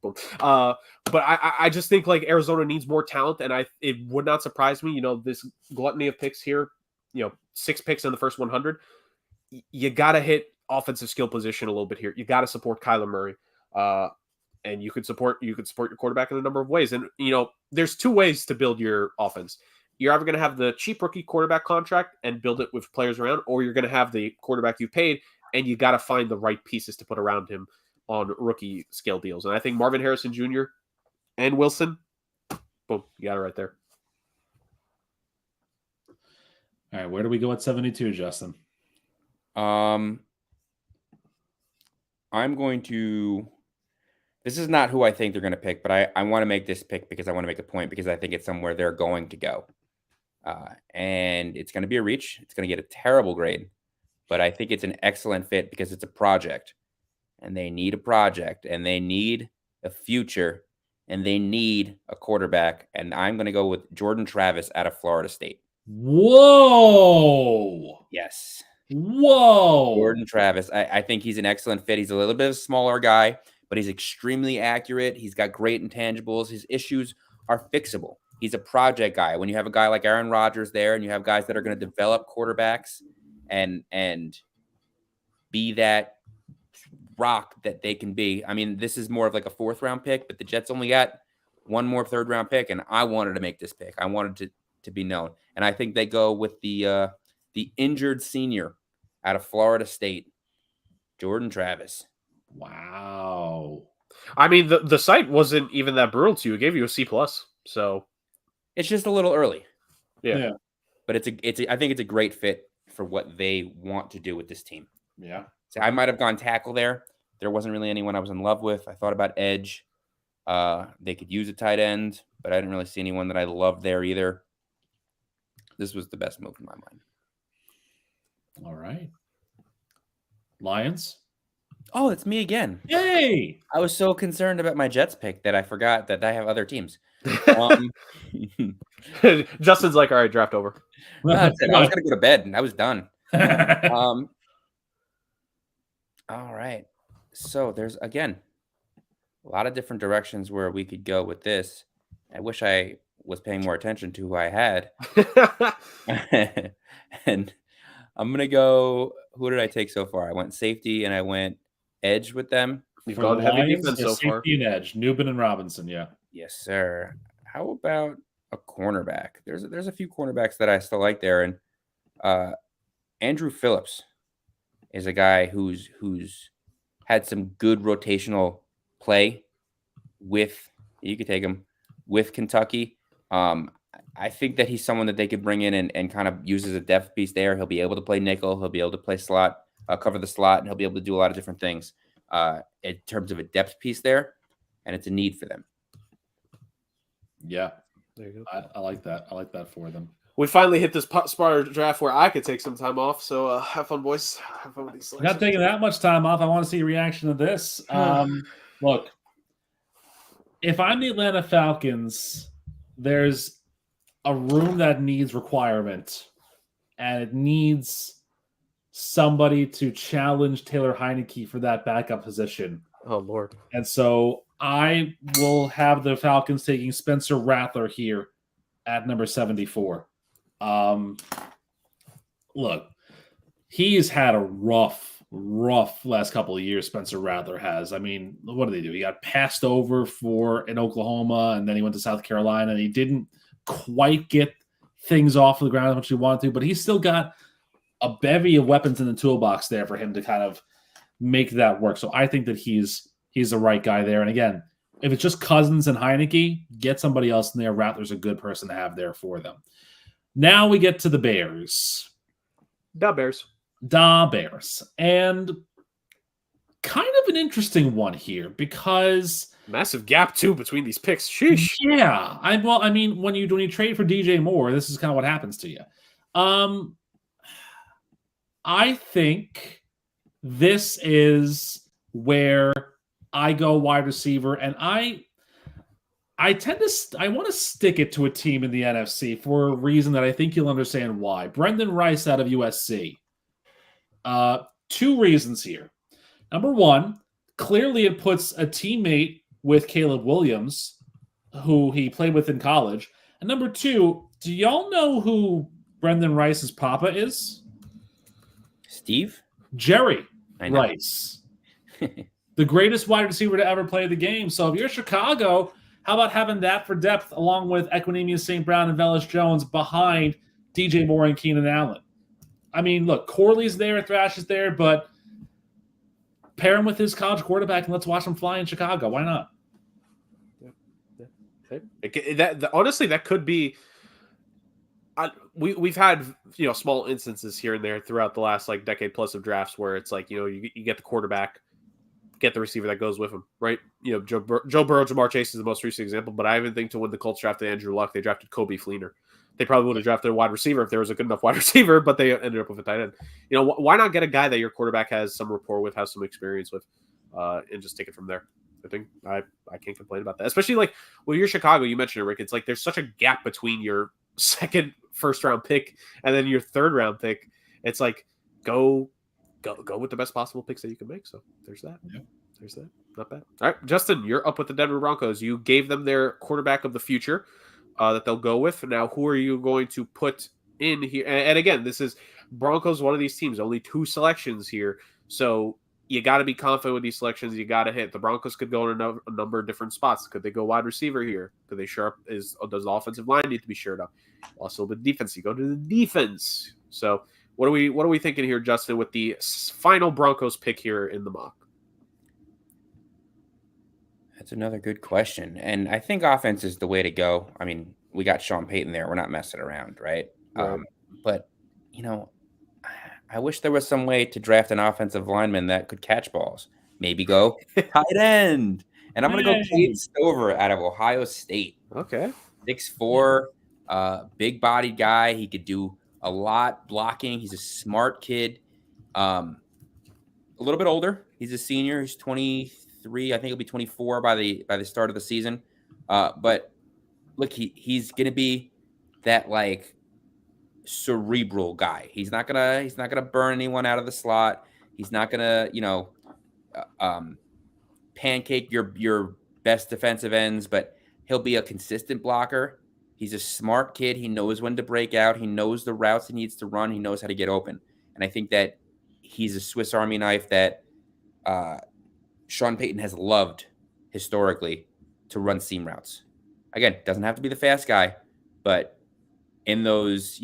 But I just think, like, Arizona needs more talent, and it would not surprise me. You know, this gluttony of picks here, you know, 6 picks in the first 100. You got to hit offensive skill position a little bit here. You got to support Kyler Murray. And you could support your quarterback in a number of ways. And, you know, there's 2 ways to build your offense. You're either going to have the cheap rookie quarterback contract and build it with players around, or you're going to have the quarterback you paid, and you got to find the right pieces to put around him on rookie scale deals. And I think Marvin Harrison Jr. and Wilson, boom, you got it right there. All right, where do we go at 72, Justin? I'm going to... This is not who I think they're going to pick, but I want to make this pick because I want to make a point, because I think it's somewhere they're going to go. And it's going to be a reach. It's going to get a terrible grade, but I think it's an excellent fit because it's a project. And they need a project, and they need a future, and they need a quarterback. And I'm going to go with Jordan Travis out of Florida State. Whoa. Yes. Whoa. Jordan Travis. I think he's an excellent fit. He's a little bit of a smaller guy, but he's extremely accurate. He's got great intangibles. His issues are fixable. He's a project guy. When you have a guy like Aaron Rodgers there, and you have guys that are going to develop quarterbacks and be that rock that they can be. I mean, this is more of like a 4th round pick, but the Jets only got 1 more 3rd round pick, and I wanted to make this pick. I wanted to be known. And I think they go with the injured senior out of Florida State, Jordan Travis. Wow. I mean, the site wasn't even that brutal to you. It gave you a C+. So It's just a little early. Yeah. But I think it's a great fit for what they want to do with this team. Yeah. So I might have gone tackle there. There wasn't really anyone I was in love with. I thought about edge. They could use a tight end, but I didn't really see anyone that I loved there either. This was the best move in my mind. All right. Lions. Oh, it's me again. Yay! I was so concerned about my Jets pick that I forgot that I have other teams. Justin's like, all right, draft over. That's it. I was going to go to bed and I was done. All right. So there's, again, a lot of different directions where we could go with this. I wish I was paying more attention to who I had. And I'm going to go, who did I take so far? I went safety and I went edge with them. You've For gone the heavy Lions, defense so safety far. and edge. Newbin and Robinson, yeah. Yes, sir. How about a cornerback? There's a few cornerbacks that I still like there. And Andrew Phillips is a guy who's had some good rotational play with, you could take him, with Kentucky. I think that he's someone that they could bring in and kind of use as a depth piece there. He'll be able to play nickel. He'll be able to play slot, cover the slot, and he'll be able to do a lot of different things in terms of a depth piece there. And it's a need for them. Yeah. There you go. I like that. I like that for them. We finally hit this spotter draft where I could take some time off. So have fun, boys. Have fun with these selections. Not taking that much time off. I want to see a reaction to this. Look, if I'm the Atlanta Falcons, there's a room that needs requirement, and it needs somebody to challenge Taylor Heineke for that backup position. Oh, Lord. And so I will have the Falcons taking Spencer Rattler here at number 74. Look, he's had a rough last couple of years, Spencer Rattler has. I mean, what did they do? He got passed over in Oklahoma, and then he went to South Carolina, and he didn't quite get things off the ground as much as he wanted to, but he's still got a bevy of weapons in the toolbox there for him to kind of make that work. So I think that he's the right guy there. And again, if it's just Cousins and Heineke, get somebody else in there. Rattler's a good person to have there for them. Now we get to the Bears. Da Bears. And kind of an interesting one here because massive gap too between these picks. Sheesh. Yeah. I mean, when you trade for DJ Moore, this is kind of what happens to you. I think this is where I go wide receiver, and I want to stick it to a team in the NFC for a reason that I think you'll understand why. Brendan Rice out of USC. Two reasons here. Number one, clearly it puts a teammate with Caleb Williams, who he played with in college. And number two, do y'all know who Brendan Rice's papa is? Steve? Jerry Rice. The greatest wide receiver to ever play the game. So if you're Chicago, how about having that for depth along with Equanimeous St. Brown and Velus Jones behind DJ Moore and Keenan Allen? I mean, look, Corley's there, Thrash is there, but pair him with his college quarterback and let's watch him fly in Chicago. Why not? Honestly, that could be. We've had small instances here and there throughout the last decade plus of drafts where it's you get the quarterback, get the receiver that goes with him, right? Joe Burrow, Jamar Chase is the most recent example, but I even think when the Colts drafted Andrew Luck, they drafted Kobe Fleener. They probably would have drafted a wide receiver if there was a good enough wide receiver, but they ended up with a tight end. Why not get a guy that your quarterback has some rapport with, has some experience with, and just take it from there? I think I can't complain about that. Especially you're Chicago, you mentioned it, Rick. It's there's such a gap between your second first-round pick and then your third-round pick. It's go with the best possible picks that you can make. So there's that. Yeah. There's that. Not bad. All right, Justin, you're up with the Denver Broncos. You gave them their quarterback of the future that they'll go with. Now, who are you going to put in here? And again, this is Broncos, one of these teams, only 2 selections here. So you got to be confident with these selections. You got to hit. The Broncos could go in a number of different spots. Could they go wide receiver here? Could they shore up? Does the offensive line need to be shored up? Also, the defense. You go to the defense. So What are we thinking here, Justin, with the final Broncos pick here in the mock? That's another good question. And I think offense is the way to go. I mean, we got Sean Payton there. We're not messing around, right? Right. But, I wish there was some way to draft an offensive lineman that could catch balls. Maybe go tight end. And I'm going to go Cade Stover out of Ohio State. Okay. 6'4", big-bodied guy. He could do a lot blocking. He's a smart kid. A little bit older. He's a senior. He's 23. I think he'll be 24 by the start of the season. But look, he's going to be that like cerebral guy. He's not gonna burn anyone out of the slot. He's not gonna pancake your best defensive ends, but he'll be a consistent blocker. He's a smart kid. He knows when to break out. He knows the routes he needs to run. He knows how to get open. And I think that he's a Swiss Army knife that Sean Payton has loved historically to run seam routes. Again, doesn't have to be the fast guy, but in those,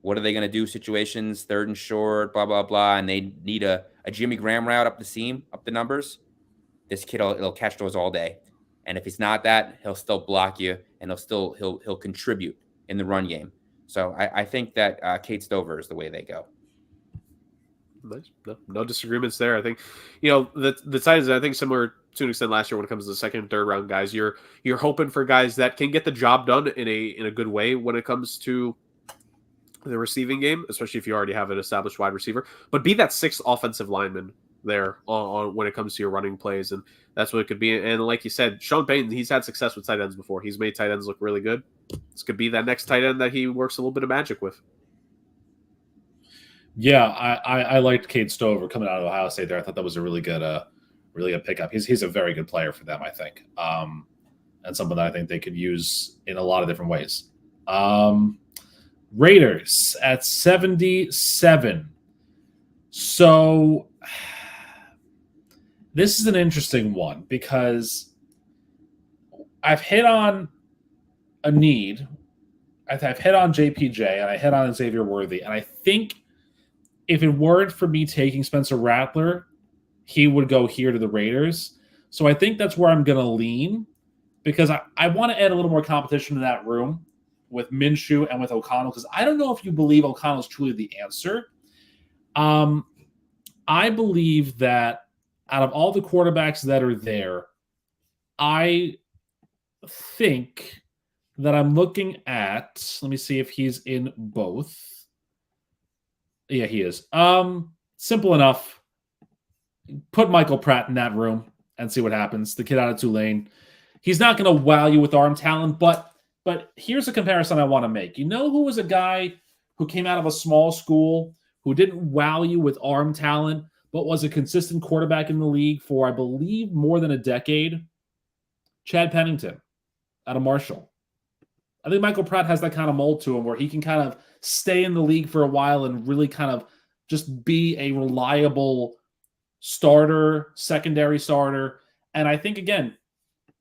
what are they going to do situations, 3rd and short, blah, blah, blah, and they need a Jimmy Graham route up the seam, up the numbers, this kid will catch those all day. And if he's not that, he'll still block you, and he'll contribute in the run game. So I think that Cade Stover is the way they go. No disagreements there. I think, the Titans, I think similar to an extent last year when it comes to the 2nd and 3rd round guys, you're hoping for guys that can get the job done in a good way when it comes to the receiving game, especially if you already have an established wide receiver, but be that 6th offensive lineman there on when it comes to your running plays. And that's what it could be. And like you said, Sean Payton, he's had success with tight ends before. He's made tight ends look really good. This could be that next tight end that he works a little bit of magic with. Yeah, I liked Cade Stover coming out of Ohio State there. I thought that was a really good pickup. He's a very good player for them, I think, and someone that I think they could use in a lot of different ways. Raiders at 77. So this is an interesting one because I've hit on a need. I've hit on JPJ and I hit on Xavier Worthy, and I think if it weren't for me taking Spencer Rattler, he would go here to the Raiders. So I think that's where I'm going to lean because I want to add a little more competition to that room with Minshew and with O'Connell, because I don't know if you believe O'Connell is truly the answer. I believe that out of all the quarterbacks that are there, I think that I'm looking at, let me see if he's in both. Yeah, he is. Simple enough. Put Michael Pratt in that room and see what happens. The kid out of Tulane. He's not going to wow you with arm talent, but here's a comparison I want to make. You know who was a guy who came out of a small school who didn't wow you with arm talent, but was a consistent quarterback in the league for, I believe, more than a decade? Chad Pennington out of Marshall. I think Michael Pratt has that kind of mold to him where he can kind of stay in the league for a while and really kind of just be a reliable starter, secondary starter. And I think, again,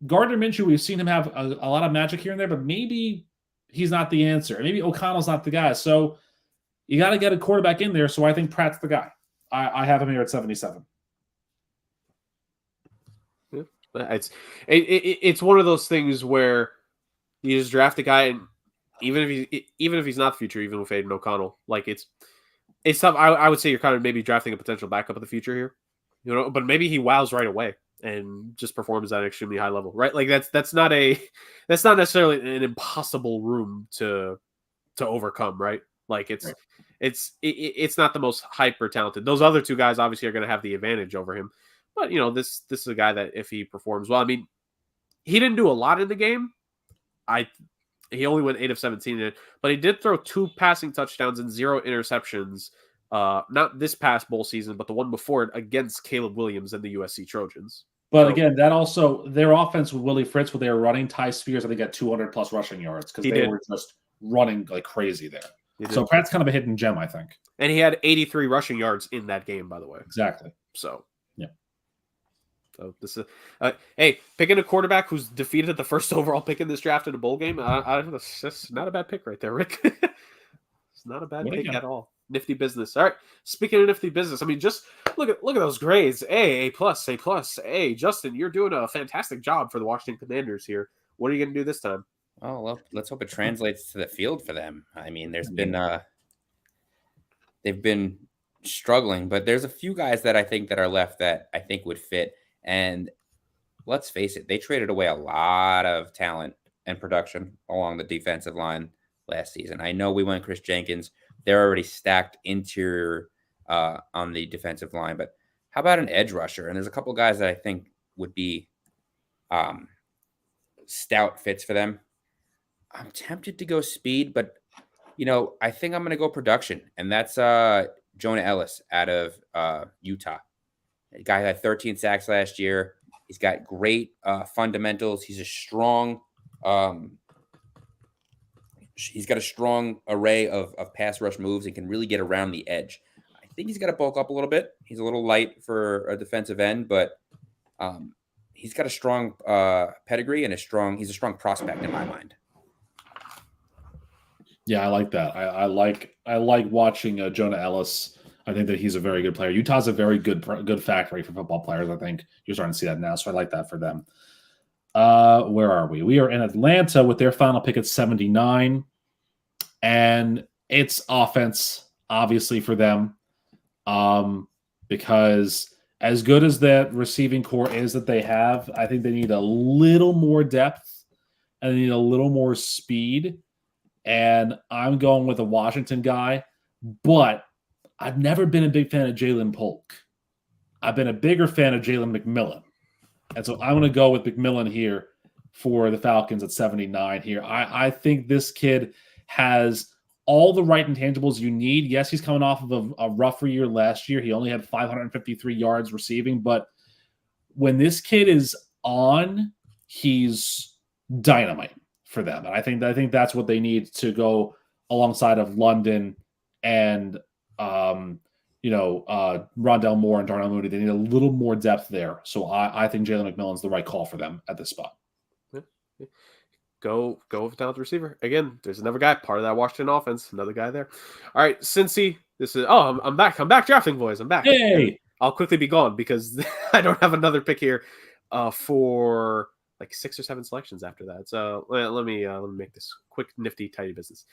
Gardner Minshew, we've seen him have a lot of magic here and there, but maybe he's not the answer. Maybe O'Connell's not the guy. So you got to get a quarterback in there. So I think Pratt's the guy. I have him here at 77. Yeah. It's one of those things where you just draft a guy, and even if he's not the future, even with Aiden O'Connell, like it's tough. I would say you're kind of maybe drafting a potential backup of the future here, but maybe he wows right away and just performs at an extremely high level, right? Like that's not necessarily an impossible room to overcome, right? Like it's not the most hyper talented. Those other two guys obviously are going to have the advantage over him, but this is a guy that if he performs well, I mean, he didn't do a lot in the game. He only went 8 of 17 in it, but he did throw 2 passing touchdowns and 0 interceptions. Not this past bowl season, but the one before it against Caleb Williams and the USC Trojans. But again, that also their offense with Willie Fritz, where they were running, Ty Spears, I think, got 200 plus rushing yards because they were just running like crazy there. So Pratt's kind of a hidden gem, I think. And he had 83 rushing yards in that game, by the way. Exactly. So yeah. So this is hey, picking a quarterback who's defeated the first overall pick in this draft in a bowl game. That's not a bad pick right there, Rick. It's not a bad pick at all. Nifty business. All right. Speaking of nifty business, I mean, just look at those grades. A plus, A plus, A. Justin, you're doing a fantastic job for the Washington Commanders here. What are you going to do this time? Oh, well, let's hope it translates to the field for them. I mean, there's been they've been struggling, but there's a few guys that I think that are left that I think would fit. And let's face it, they traded away a lot of talent and production along the defensive line last season. I know we went Chris Jenkins. They're already stacked interior on the defensive line, but how about an edge rusher? And there's a couple guys that I think would be stout fits for them. I'm tempted to go speed, but I think I'm going to go production, and that's Jonah Ellis out of Utah. The guy had 13 sacks last year. He's got great fundamentals. He's a strong. He's got a strong array of pass rush moves and can really get around the edge. I think he's got to bulk up a little bit. He's a little light for a defensive end, but he's got a strong pedigree and he's a strong prospect in my mind. Yeah, I like that. I like watching Jonah Ellis. I think that he's a very good player. Utah's a very good factory for football players. I think you're starting to see that now, so I like that for them. Where are we? We are in Atlanta with their final pick at 79, and it's offense, obviously, for them, because as good as that receiving core is that they have, I think they need a little more depth and they need a little more speed. And I'm going with a Washington guy, but I've never been a big fan of Jalen Polk. I've been a bigger fan of Jalen McMillan. And so I'm going to go with McMillan here for the Falcons at 79 here. I think this kid has all the right intangibles you need. Yes, he's coming off of a rougher year last year. He only had 553 yards receiving, but when this kid is on, he's dynamite for them. And I think that's what they need to go alongside of London and Rondell Moore and Darnell Mooney. They need a little more depth there. So I think Jalen McMillan's the right call for them at this spot. Go with talented receiver. Again, there's another guy, part of that Washington offense, another guy there. All right, Cincy, I'm back. I'm back drafting, boys. I'm back. Hey! I'll quickly be gone because I don't have another pick here for like 6 or 7 selections after that. So let me make this quick, nifty, tidy business.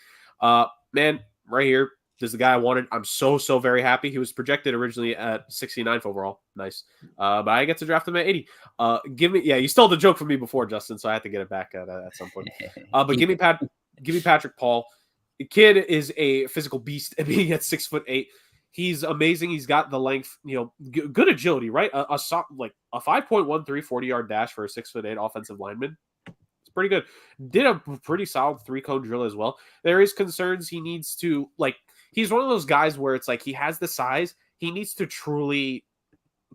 Man, right here, this is the guy I wanted. I'm so very happy. He was projected originally at 69th overall. Nice. But I get to draft him at 80. You stole the joke from me before, Justin, so I had to get it back at some point. But give me Patrick Paul. The kid is a physical beast, being at 6'8". He's amazing. He's got the length, good agility, right? A 5.13 40-yard dash for a 6'8" offensive lineman. It's pretty good. Did a pretty solid 3-cone drill as well. There is concerns he needs to, he's one of those guys where it's like he has the size. He needs to truly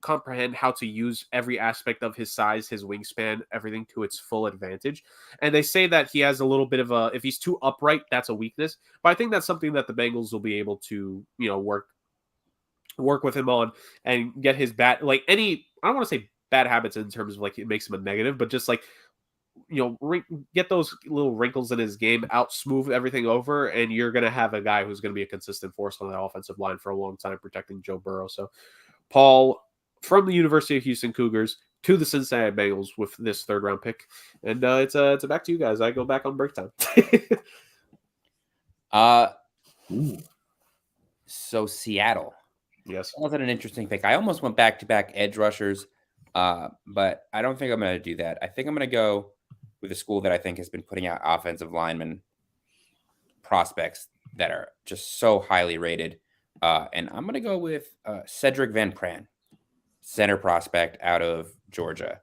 comprehend how to use every aspect of his size, his wingspan, everything to its full advantage. And they say that he has a little bit of if he's too upright, that's a weakness. But I think that's something that the Bengals will be able to, work with him on and get his I don't want to say bad habits in terms of it makes him a negative, but just get those little wrinkles in his game out, smooth everything over, and you're going to have a guy who's going to be a consistent force on that offensive line for a long time, protecting Joe Burrow. So Paul from the University of Houston Cougars to the Cincinnati Bengals with this 3rd round pick. And it's back to you guys. I go back on break time. So Seattle. Yes. That was an interesting pick. I almost went back-to-back edge rushers, but I don't think I'm going to do that. I think I'm going to go with a school that I think has been putting out offensive lineman prospects that are just so highly rated. And I'm going to go with Cedric Van Pran, center prospect out of Georgia.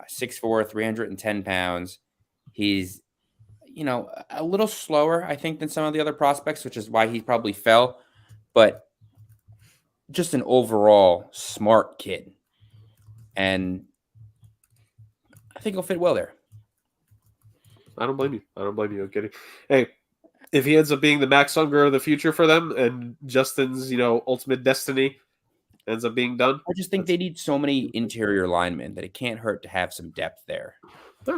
6'4", 310 pounds. He's, a little slower, I think, than some of the other prospects, which is why he probably fell. But just an overall smart kid. And I think he'll fit well there. I don't blame you. I'm kidding. Hey, if he ends up being the Max Unger of the future for them and Justin's, ultimate destiny ends up being done. I just think they need so many interior linemen that it can't hurt to have some depth there.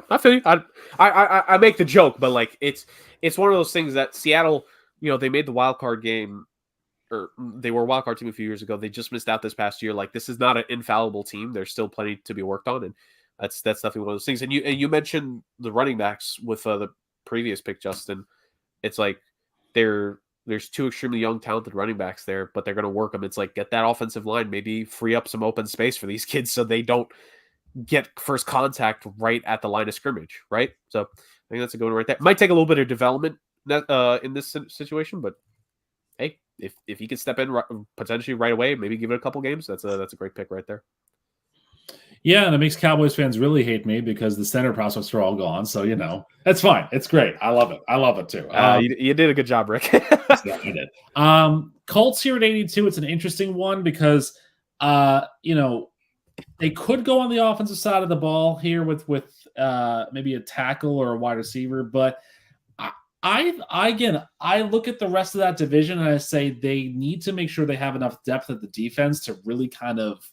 I feel you. I make the joke, but it's one of those things that Seattle, they made the wild card game or they were a wild card team a few years ago. They just missed out this past year. Like, this is not an infallible team. There's still plenty to be worked on, and that's definitely one of those things. And you mentioned the running backs with the previous pick, Justin. It's like there's two extremely young, talented running backs there, but they're going to work them. It's like, get that offensive line, maybe free up some open space for these kids so they don't get first contact right at the line of scrimmage, right? So I think that's a good one right there. Might take a little bit of development in this situation, but hey, if he could step in potentially right away, maybe give it a couple games, that's a great pick right there. Yeah, and it makes Cowboys fans really hate me because the center prospects are all gone. So, that's fine. It's great. I love it. I love it too. You did a good job, Rick. Yeah, I did. Colts here at 82. It's an interesting one because, they could go on the offensive side of the ball here with maybe a tackle or a wide receiver. But I look at the rest of that division and I say they need to make sure they have enough depth at the defense to really kind of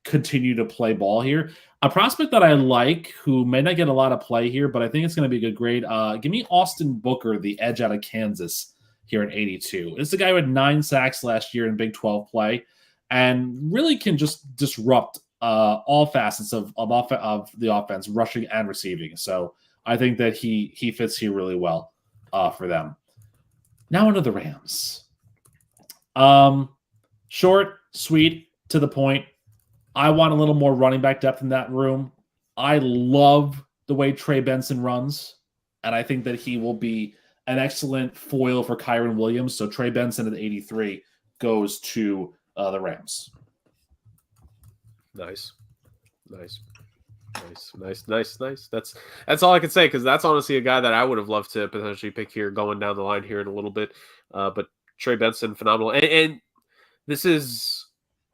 continue to play ball here. A prospect that I like, who may not get a lot of play here, but I think it's going to be a good grade. Give me Austin Booker, the edge out of Kansas here at 82. This is a guy who had 9 sacks last year in Big 12 play and really can just disrupt all facets of the offense, rushing and receiving. So I think that he fits here really well for them. Now into the Rams. Short, sweet, to the point. I want a little more running back depth in that room. I love the way Trey Benson runs, and I think that he will be an excellent foil for Kyron Williams. So Trey Benson at 83 goes to the Rams. Nice. That's all I can say, because that's honestly a guy that I would have loved to potentially pick here going down the line here in a little bit. But Trey Benson, phenomenal. And this is,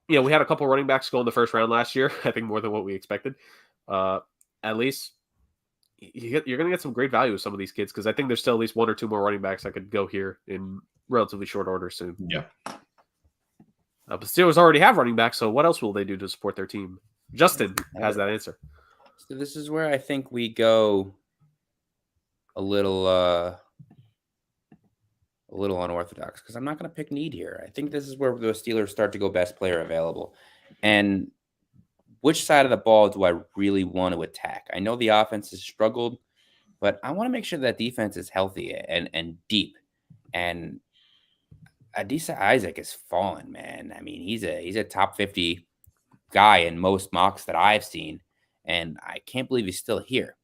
we had a couple running backs go in the first round last year. I think more than what we expected. At least you're going to get some great value with some of these kids, because I think there's still at least 1 or 2 more running backs that could go here in relatively short order soon. Yeah. But Steelers already have running backs, so what else will they do to support their team? Justin has that answer. So this is where I think we go a little unorthodox, because I'm not going to pick need here. I think this is where the Steelers start to go best player available. And which side of the ball do I really want to attack? I know the offense has struggled, but I want to make sure that defense is healthy and deep. And Adisa Isaac has fallen, man. I mean, he's a top 50 guy in most mocks that I've seen, and I can't believe he's still here.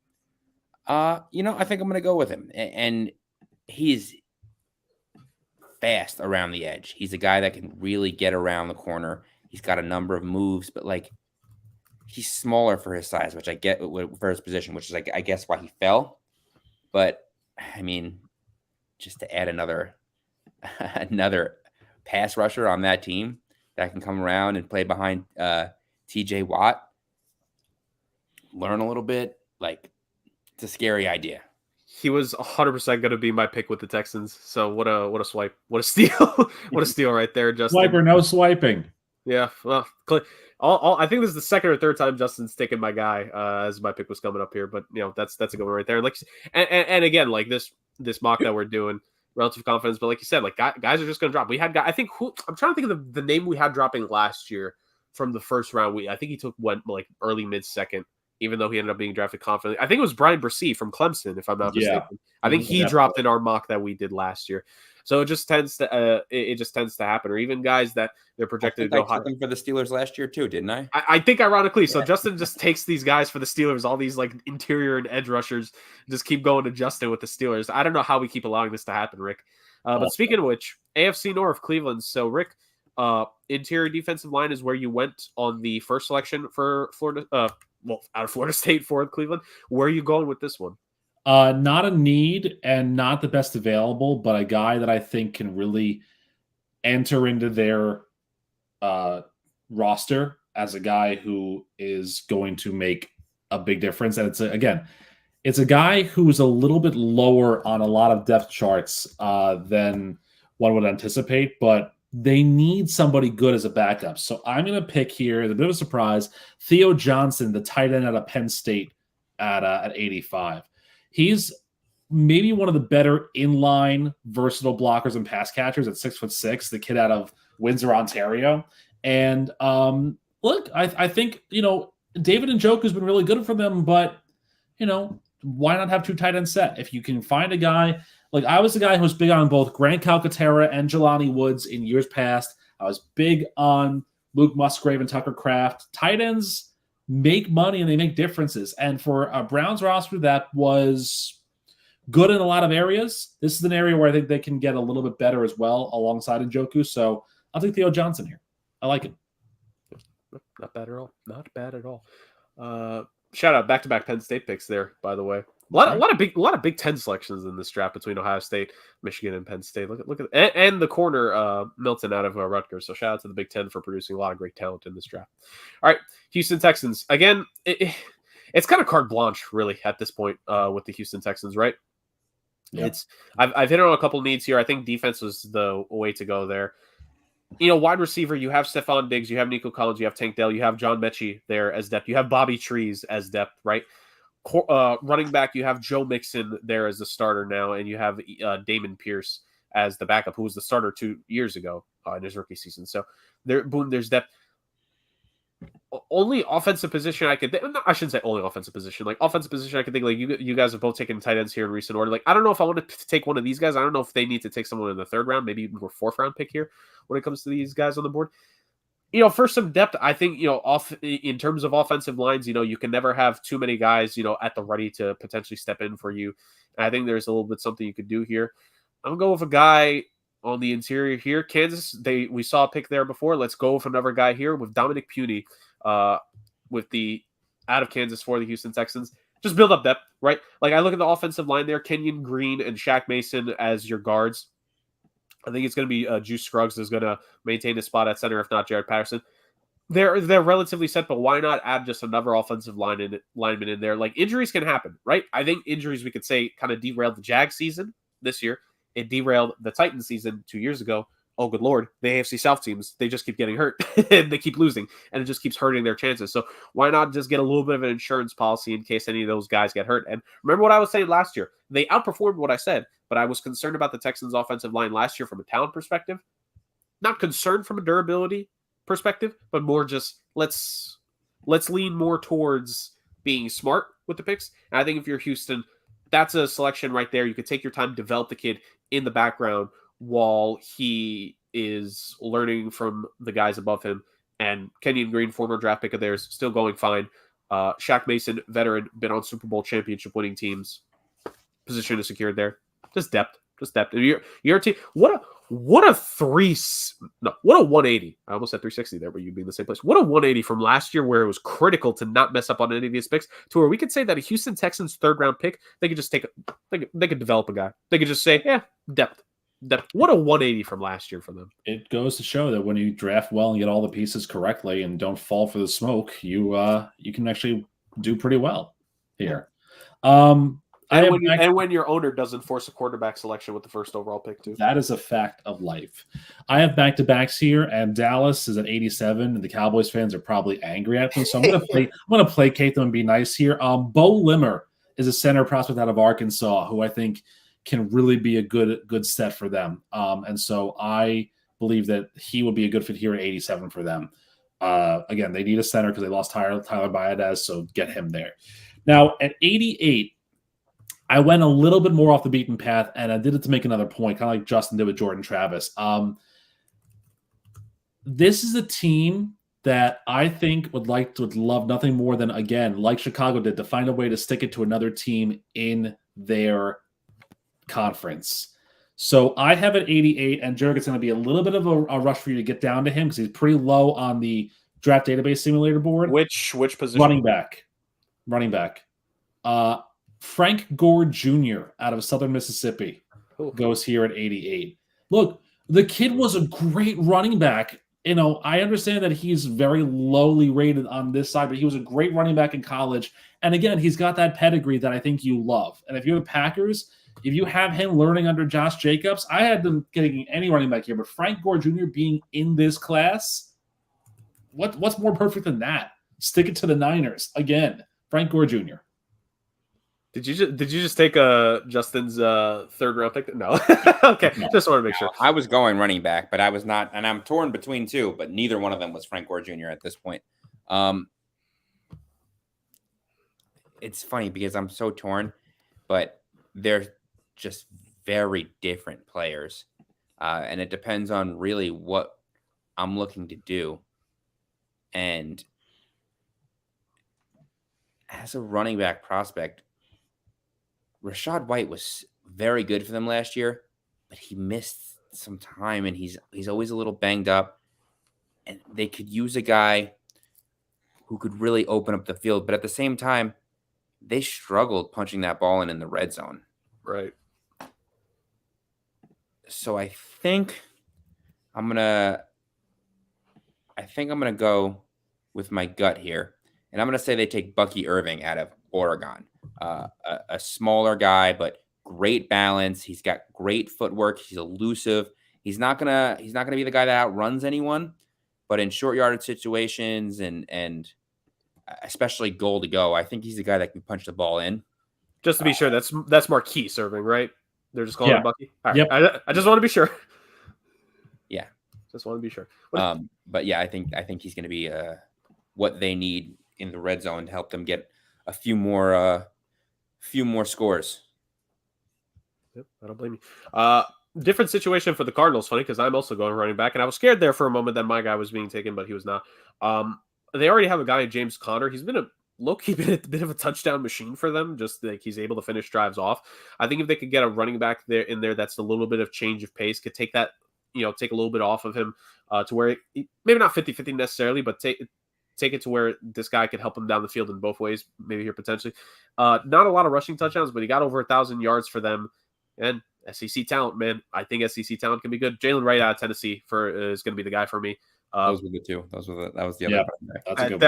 I think I'm going to go with him. And he's fast around the edge. He's a guy that can really get around the corner. He's got a number of moves, but he's smaller for his size, which I get for his position, which is I guess why he fell. But I mean, just to add another pass rusher on that team that can come around and play behind TJ Watt, learn a little bit, it's a scary idea. He was 100% going to be my pick with the Texans. So what a swipe, what a steal, what a steal right there, Justin. Swiper, no swiping. Yeah, well, I think this is the second or third time Justin's taken my guy as my pick was coming up here. But that's a good one right there. And again, this mock that we're doing, relative confidence. But like you said, guys are just going to drop. We had guys. I think I'm trying to think of the name we had dropping last year from the first round. I think he went early mid second, even though he ended up being drafted confidently. I think it was Brian Bresee from Clemson, if I'm not mistaken. I think he dropped in our mock that we did last year. So it just tends to happen. Or even guys that they're projected to go high. I took him for the Steelers last year too, didn't I? I think ironically. So Justin just takes these guys for the Steelers. All these interior and edge rushers just keep going to Justin with the Steelers. I don't know how we keep allowing this to happen, Rick. But speaking of which, AFC North, Cleveland. So Rick, interior defensive line is where you went on the first selection for Florida. Out of Florida State for Cleveland. Where are you going with this one? Not a need and not the best available, but a guy that I think can really enter into their roster as a guy who is going to make a big difference. And it's a guy who's a little bit lower on a lot of depth charts than one would anticipate, but they need somebody good as a backup. So I'm going to pick here, a bit of a surprise, Theo Johnson, the tight end out of Penn State at 85. He's maybe one of the better inline versatile blockers and pass catchers at 6'6", the kid out of Windsor, Ontario. And look, I think, David and Njoku's been really good for them, but, why not have 2 tight ends set? If you can find a guy, like I was the guy who was big on both Grant Calcaterra and Jelani Woods in years past. I was big on Luke Musgrave and Tucker Kraft. Tight ends make money and they make differences. And for a Browns roster that was good in a lot of areas, this is an area where I think they can get a little bit better as well alongside Njoku. So I'll take Theo Johnson here. I like it. Not bad at all. Not bad at all. Shout out back-to-back Penn State picks there, by the way. A lot of Big Ten selections in this draft between Ohio State, Michigan, and Penn State. Look at and the corner Milton out of Rutgers. So shout out to the Big Ten for producing a lot of great talent in this draft. All right, Houston Texans again. It's kind of carte blanche really at this point with the Houston Texans, right? Yeah. I've hit on a couple needs here. I think defense was the way to go there. Wide receiver, you have Stephon Diggs, you have Nico Collins, you have Tank Dell, you have John Mechie there as depth, you have Bobby Trees as depth, right? Running back, you have Joe Mixon there as the starter now, and you have Damon Pierce as the backup, who was the starter 2 years ago in his rookie season. So there's depth. Only offensive position I shouldn't say only offensive position. Like offensive position, I could think like you guys have both taken tight ends here in recent order. Like I don't know if I want to take one of these guys. I don't know if they need to take someone in the 3rd round, maybe even more 4th round pick here when it comes to these guys on the board. For some depth, I think off in terms of offensive lines, you can never have too many guys at the ready to potentially step in for you. And I think there's a little bit something you could do here. I'm gonna go with a guy on the interior here. Kansas, we saw a pick there before. Let's go with another guy here with Dominic Puny. With the out of Kansas for the Houston Texans, just build up depth, right? Like I look at the offensive line there, Kenyon Green and Shaq Mason as your guards. I think it's going to be Juice Scruggs is going to maintain his spot at center, if not Jared Patterson. They're relatively set, but why not add just another offensive lineman in there? Like injuries can happen, right? I think injuries we could say kind of derailed the Jags season this year. It derailed the Titans season 2 years ago. Oh, good Lord, the AFC South teams, they just keep getting hurt and they keep losing and it just keeps hurting their chances. So why not just get a little bit of an insurance policy in case any of those guys get hurt? And remember what I was saying last year, they outperformed what I said, but I was concerned about the Texans offensive line last year from a talent perspective, not concerned from a durability perspective, but more just let's lean more towards being smart with the picks. And I think if you're Houston, that's a selection right there. You could take your time, develop the kid in the background while he is learning from the guys above him. And Kenyon Green, former draft pick of theirs, still going fine. Shaq Mason, veteran, been on Super Bowl championship winning teams. Position is secured there. Just depth. Your team. What a 180. I almost said 360 there, but you'd be in the same place. What a 180 from last year where it was critical to not mess up on any of these picks to where we could say that a Houston Texans 3rd round pick, they could just they could develop a guy. They could just say, depth. What a 180 from last year for them. It goes to show that when you draft well and get all the pieces correctly and don't fall for the smoke, you can actually do pretty well here. And when your owner doesn't force a quarterback selection with the 1st overall pick too. That is a fact of life. I have back-to-backs here, and Dallas is at 87, and the Cowboys fans are probably angry at them. So I'm gonna placate them and be nice here. Bo Limmer is a center prospect out of Arkansas who I think can really be a good set for them. And so I believe that he will be a good fit here at 87 for them. Again, they need a center because they lost Tyler Biadasz, so get him there. Now, at 88, I went a little bit more off the beaten path, and I did it to make another point, kind of like Justin did with Jordan Travis. This is a team that I think would love nothing more than, again, like Chicago did, to find a way to stick it to another team in their conference. So I have it 88, and Jurg, it's going to be a little bit of a rush for you to get down to him because he's pretty low on the draft database simulator board. Which position? Running back. Frank Gore Jr. out of Southern Mississippi goes here at 88. Look, the kid was a great running back. I understand that he's very lowly rated on this side, but he was a great running back in college. And again, he's got that pedigree that I think you love. And if you're the Packers, if you have him learning under Josh Jacobs, I had them getting any running back here, but Frank Gore Jr. being in this class, what's more perfect than that? Stick it to the Niners. Again, Frank Gore Jr. Did you just take Justin's third round pick? No. Okay, just want to make sure. I was going running back, but I was not, and I'm torn between two, but neither one of them was Frank Gore Jr. at this point. It's funny because I'm so torn, but they're just very different players, and it depends on really what I'm looking to do. And as a running back prospect, Rachaad White was very good for them last year, but he missed some time, and he's always a little banged up. And they could use a guy who could really open up the field, but at the same time, they struggled punching that ball in the red zone. Right. So I think I'm gonna go with my gut here, and I'm gonna say they take Bucky Irving out of Oregon. A smaller guy, but great balance. He's got great footwork. He's elusive. He's not gonna be the guy that outruns anyone, but in short yardage situations and especially goal to go, I think he's the guy that can punch the ball in. Just to be sure, that's Marquise Irving, right? They're just calling him Bucky. All right. Yep. I just want to be sure. Yeah, just want to be sure. But yeah, I think he's going to be what they need in the red zone to help them get a few more scores. Yep, I don't blame you. Different situation for the Cardinals. Funny because I'm also going running back, and I was scared there for a moment that my guy was being taken, but he was not. They already have a guy, James Conner. He's been a bit of a touchdown machine for them. Just like he's able to finish drives off. I think if they could get a running back in there that's a little bit of change of pace, could take that, take a little bit off of him to where maybe not 50-50 necessarily, but take it to where this guy could help him down the field in both ways, maybe here potentially. Not a lot of rushing touchdowns, but he got over 1,000 yards for them. And SEC talent, man. I think SEC talent can be good. Jalen Wright out of Tennessee is going to be the guy for me. Those were the two. That was the other. That's a good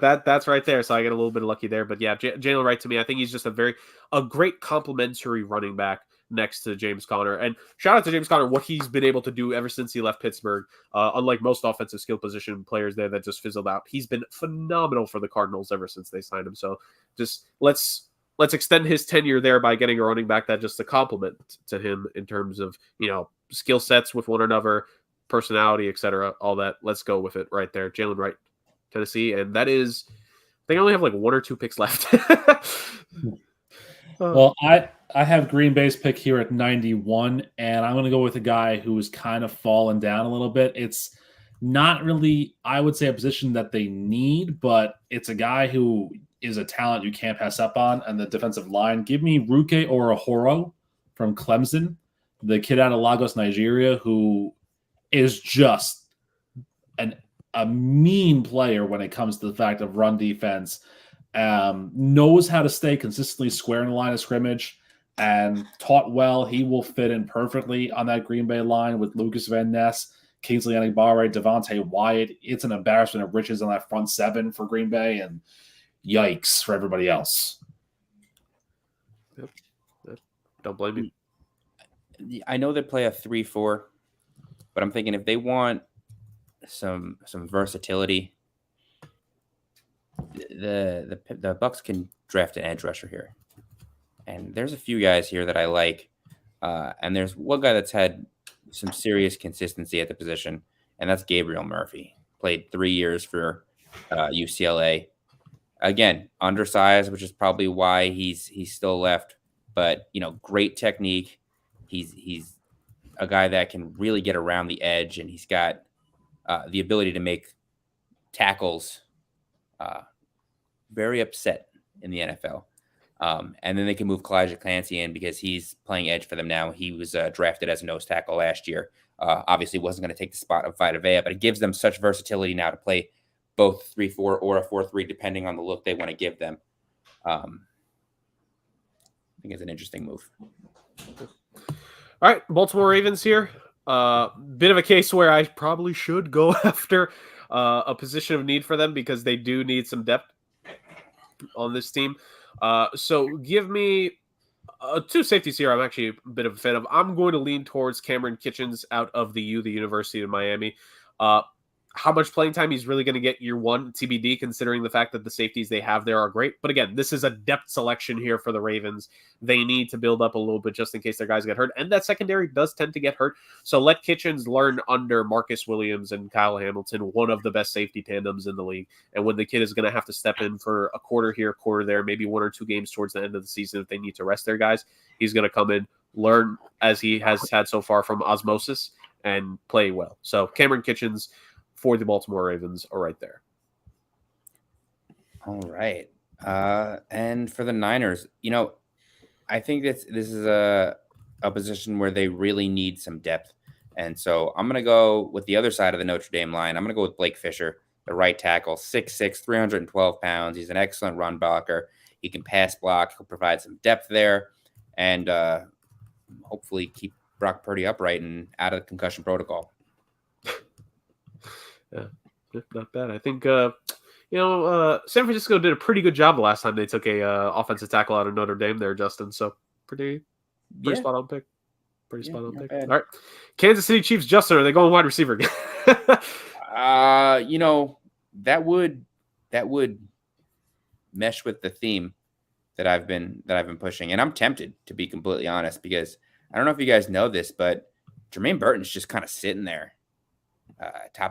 one. That's right there. So I get a little bit of lucky there. But yeah, Jalen Wright to me, I think he's just a great complementary running back next to James Conner. And shout out to James Conner, what he's been able to do ever since he left Pittsburgh. Unlike most offensive skill position players there that just fizzled out, he's been phenomenal for the Cardinals ever since they signed him. So just let's extend his tenure there by getting a running back that just a compliment to him in terms of, skill sets with one another, personality, etc. All that. Let's go with it right there. Jalen Wright, Tennessee. And that is, they only have like 1 or 2 picks left. Well, I have Green Bay's pick here at 91, and I'm going to go with a guy who is kind of fallen down a little bit. It's not really, I would say, a position that they need, but it's a guy who is a talent you can't pass up on. And the defensive line, give me Ruke Orahoro from Clemson, the kid out of Lagos, Nigeria, who is just a mean player when it comes to the fact of run defense, knows how to stay consistently square in the line of scrimmage, and taught well. He will fit in perfectly on that Green Bay line with Lucas Van Ness, Kingsley Enagbare, Devontae Wyatt. It's an embarrassment of riches on that front seven for Green Bay, and yikes for everybody else. Yep. Don't blame me. I know they play a 3-4, but I'm thinking if they want some versatility, the Bucks can draft an edge rusher here. And there's a few guys here that I like. And there's one guy that's had some serious consistency at the position, and that's Gabriel Murphy. Played 3 years for UCLA. Again, undersized, which is probably why he's still left. But great technique. He's a guy that can really get around the edge, and he's got the ability to make tackles very upset in the NFL. And then they can move Kalijah Clancy in because he's playing edge for them now. He was drafted as a nose tackle last year. Obviously wasn't going to take the spot of Vita Vea, but it gives them such versatility now to play both 3-4 or a 4-3, depending on the look they want to give them. I think it's an interesting move. All right, Baltimore Ravens here. Bit of a case where I probably should go after a position of need for them because they do need some depth on this team. So give me 2 safeties here. I'm actually a bit of a fan of. I'm going to lean towards Cameron Kitchens out of the University of Miami. How much playing time he's really going to get year one, TBD, considering the fact that the safeties they have there are great. But again, this is a depth selection here for the Ravens. They need to build up a little bit just in case their guys get hurt. And that secondary does tend to get hurt. So let Kitchens learn under Marcus Williams and Kyle Hamilton, one of the best safety tandems in the league. And when the kid is going to have to step in for a quarter here, a quarter there, maybe 1 or 2 games towards the end of the season if they need to rest their guys, he's going to come in, learn as he has had so far from osmosis, and play well. So Cameron Kitchens for the Baltimore Ravens are right there. All right. And for the Niners, I think this is a position where they really need some depth. And so I'm going to go with the other side of the Notre Dame line. I'm going to go with Blake Fisher, the right tackle, 6'6", 312 pounds. He's an excellent run blocker. He can pass block. He'll provide some depth there and hopefully keep Brock Purdy upright and out of the concussion protocol. Yeah, not bad. I think, San Francisco did a pretty good job the last time they took a offensive tackle out of Notre Dame there, Justin. So pretty spot on pick. Pretty spot on pick. Bad. All right. Kansas City Chiefs, Justin, are they going wide receiver again? That would mesh with the theme that I've been pushing. And I'm tempted, to be completely honest, because I don't know if you guys know this, but Jermaine Burton's just kind of sitting there.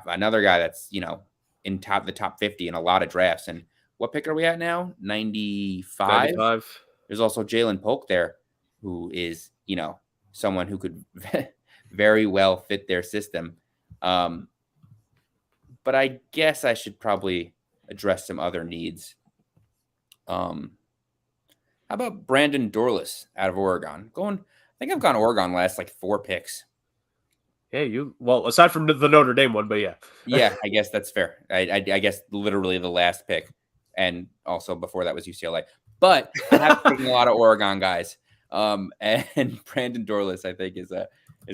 Another guy that's in the top 50 in a lot of drafts. And what pick are we at now? 95. There's also Jalen Polk there, who is someone who could very well fit their system. But I guess I should probably address some other needs. How about Brandon Dorlus out of Oregon? I think I've gone Oregon last 4 picks. Yeah, aside from the Notre Dame one, but yeah. Yeah, I guess that's fair. I guess literally the last pick. And also before that was UCLA. But I have taken a lot of Oregon guys. And Brandon Dorlus, I think, is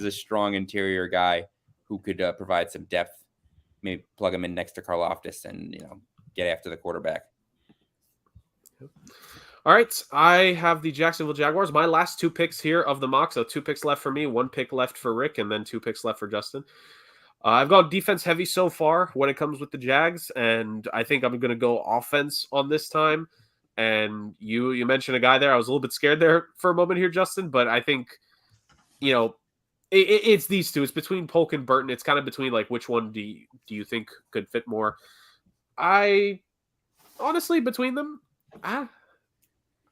a strong interior guy who could provide some depth. Maybe plug him in next to Karlaftis and, get after the quarterback. All right, I have the Jacksonville Jaguars. My last 2 picks here of the mock, so 2 picks left for me, 1 pick left for Rick, and then 2 picks left for Justin. I've gone defense heavy so far when it comes with the Jags, and I think I'm going to go offense on this time. And you mentioned a guy there. I was a little bit scared there for a moment here, Justin, but I think, it's these two. It's between Polk and Burton. It's kind of between which one do you think could fit more? Honestly, between them, I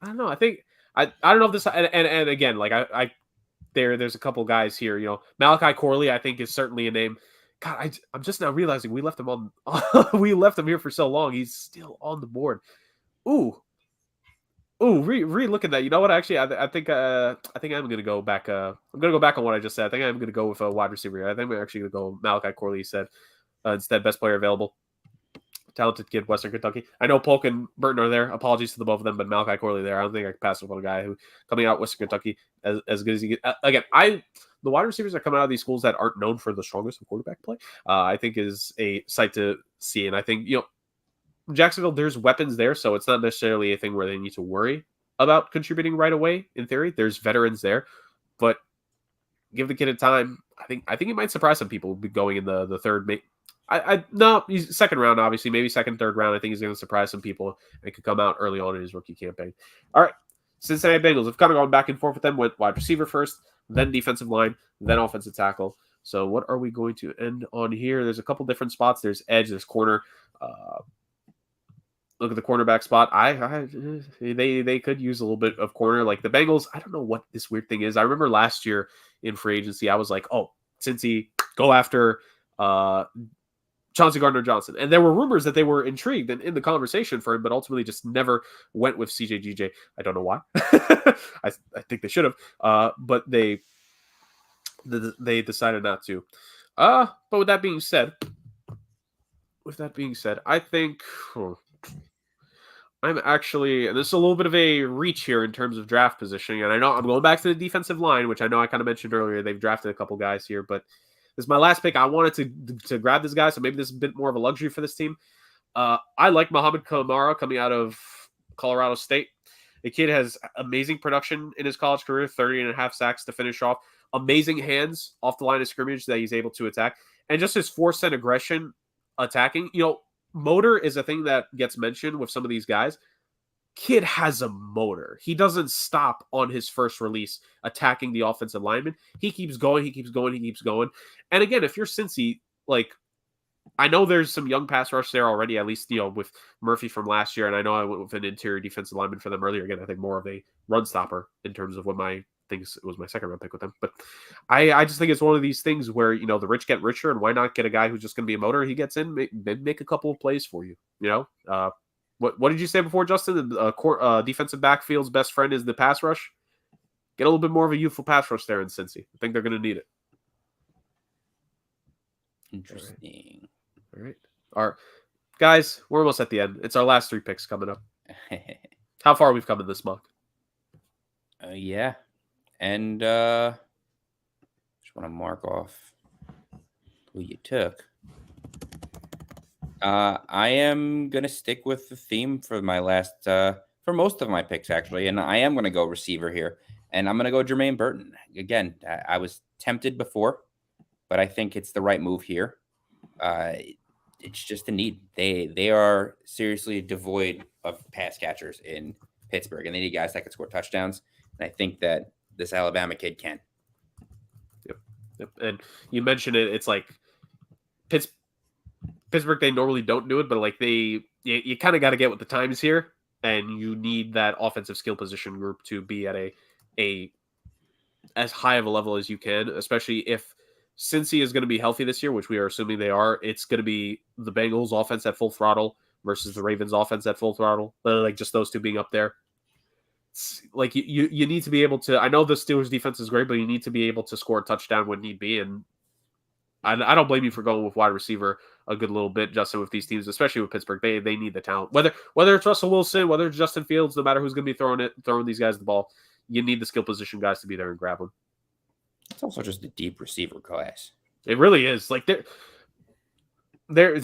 don't know. I think I don't know if this and again, there's a couple guys here. Malachi Corley, I think, is certainly a name. God, I'm just now realizing we left him on. We left him here for so long. He's still on the board. Ooh, re-look at that. You know what? Actually, I think I'm gonna go back. I'm gonna go back on what I just said. I think I'm gonna go with a wide receiver. I think we're actually gonna go Malachi Corley. He said instead, best player available. Talented kid, Western Kentucky. I know Polk and Burton are there. Apologies to the both of them, but Malachi Corley there. I don't think I can pass up on a guy who coming out Western Kentucky as good as he gets. Again, the wide receivers that come out of these schools that aren't known for the strongest in quarterback play, I think is a sight to see. And I think Jacksonville, there's weapons there, so it's not necessarily a thing where they need to worry about contributing right away. In theory, there's veterans there, but give the kid a time. I think he might surprise some people going in the third. No, he's second round, obviously, maybe second, third round. I think he's going to surprise some people and could come out early on in his rookie campaign. All right, Cincinnati Bengals. I've kind of gone back and forth with them. Went wide receiver first, then defensive line, then offensive tackle. So what are we going to end on here? There's a couple different spots. There's edge, there's corner. Look at the cornerback spot. They could use a little bit of corner. Like the Bengals, I don't know what this weird thing is. I remember last year in free agency, I was like, oh, Cincy, go after Chauncey Gardner-Johnson. And there were rumors that they were intrigued and in the conversation for him, but ultimately just never went with CJGJ. I don't know why. I think they should have, but they decided not to. But with that being said, I think I'm actually, and this is a little bit of a reach here in terms of draft positioning. And I know I'm going back to the defensive line, which I know I kind of mentioned earlier. They've drafted a couple guys here, but this is my last pick. I wanted to grab this guy, so maybe this is a bit more of a luxury for this team. I like Muhammad Kamara coming out of Colorado State. The kid has amazing production in his college career, 30.5 sacks to finish off. Amazing hands off the line of scrimmage that he's able to attack. And just his force and aggression attacking. Motor is a thing that gets mentioned with some of these guys. Kid has a motor. He doesn't stop on his first release attacking the offensive lineman. He keeps going. And again, if you're Cincy, I know there's some young pass rush there already, at least, with Murphy from last year. And I know I went with an interior defensive lineman for them earlier. Again, I think more of a run stopper in terms of what it was my second round pick with them. But I just think it's one of these things where, the rich get richer, and why not get a guy who's just going to be a motor? He gets in, make a couple of plays for you, What did you say before, Justin? The defensive backfield's best friend is the pass rush. Get a little bit more of a youthful pass rush there in Cincy. I think they're going to need it. Interesting. All right. Guys, we're almost at the end. It's our last 3 picks coming up. How far we've come in this mock? Yeah. And just want to mark off who you took. I am going to stick with the theme for my last, for most of my picks, actually. And I am going to go receiver here. And I'm going to go Jermaine Burton. Again, I was tempted before, but I think it's the right move here. It's just a need. They are seriously devoid of pass catchers in Pittsburgh, and they need guys that can score touchdowns. And I think that this Alabama kid can. Yep. And you mentioned it. It's like Pittsburgh, they normally don't do it, but you kind of got to get with the times here, and you need that offensive skill position group to be at a as high of a level as you can, especially if Cincy is going to be healthy this year, which we are assuming they are. It's going to be the Bengals offense at full throttle versus the Ravens offense at full throttle. Just those two being up there. It's you need to be able to. I know the Steelers defense is great, but you need to be able to score a touchdown when need be. And I don't blame you for going with wide receiver a good little bit, Justin, with these teams, especially with Pittsburgh. They need the talent. Whether it's Russell Wilson, whether it's Justin Fields, no matter who's going to be throwing these guys the ball, you need the skill position guys to be there and grab them. It's also just a deep receiver class. It really is. They're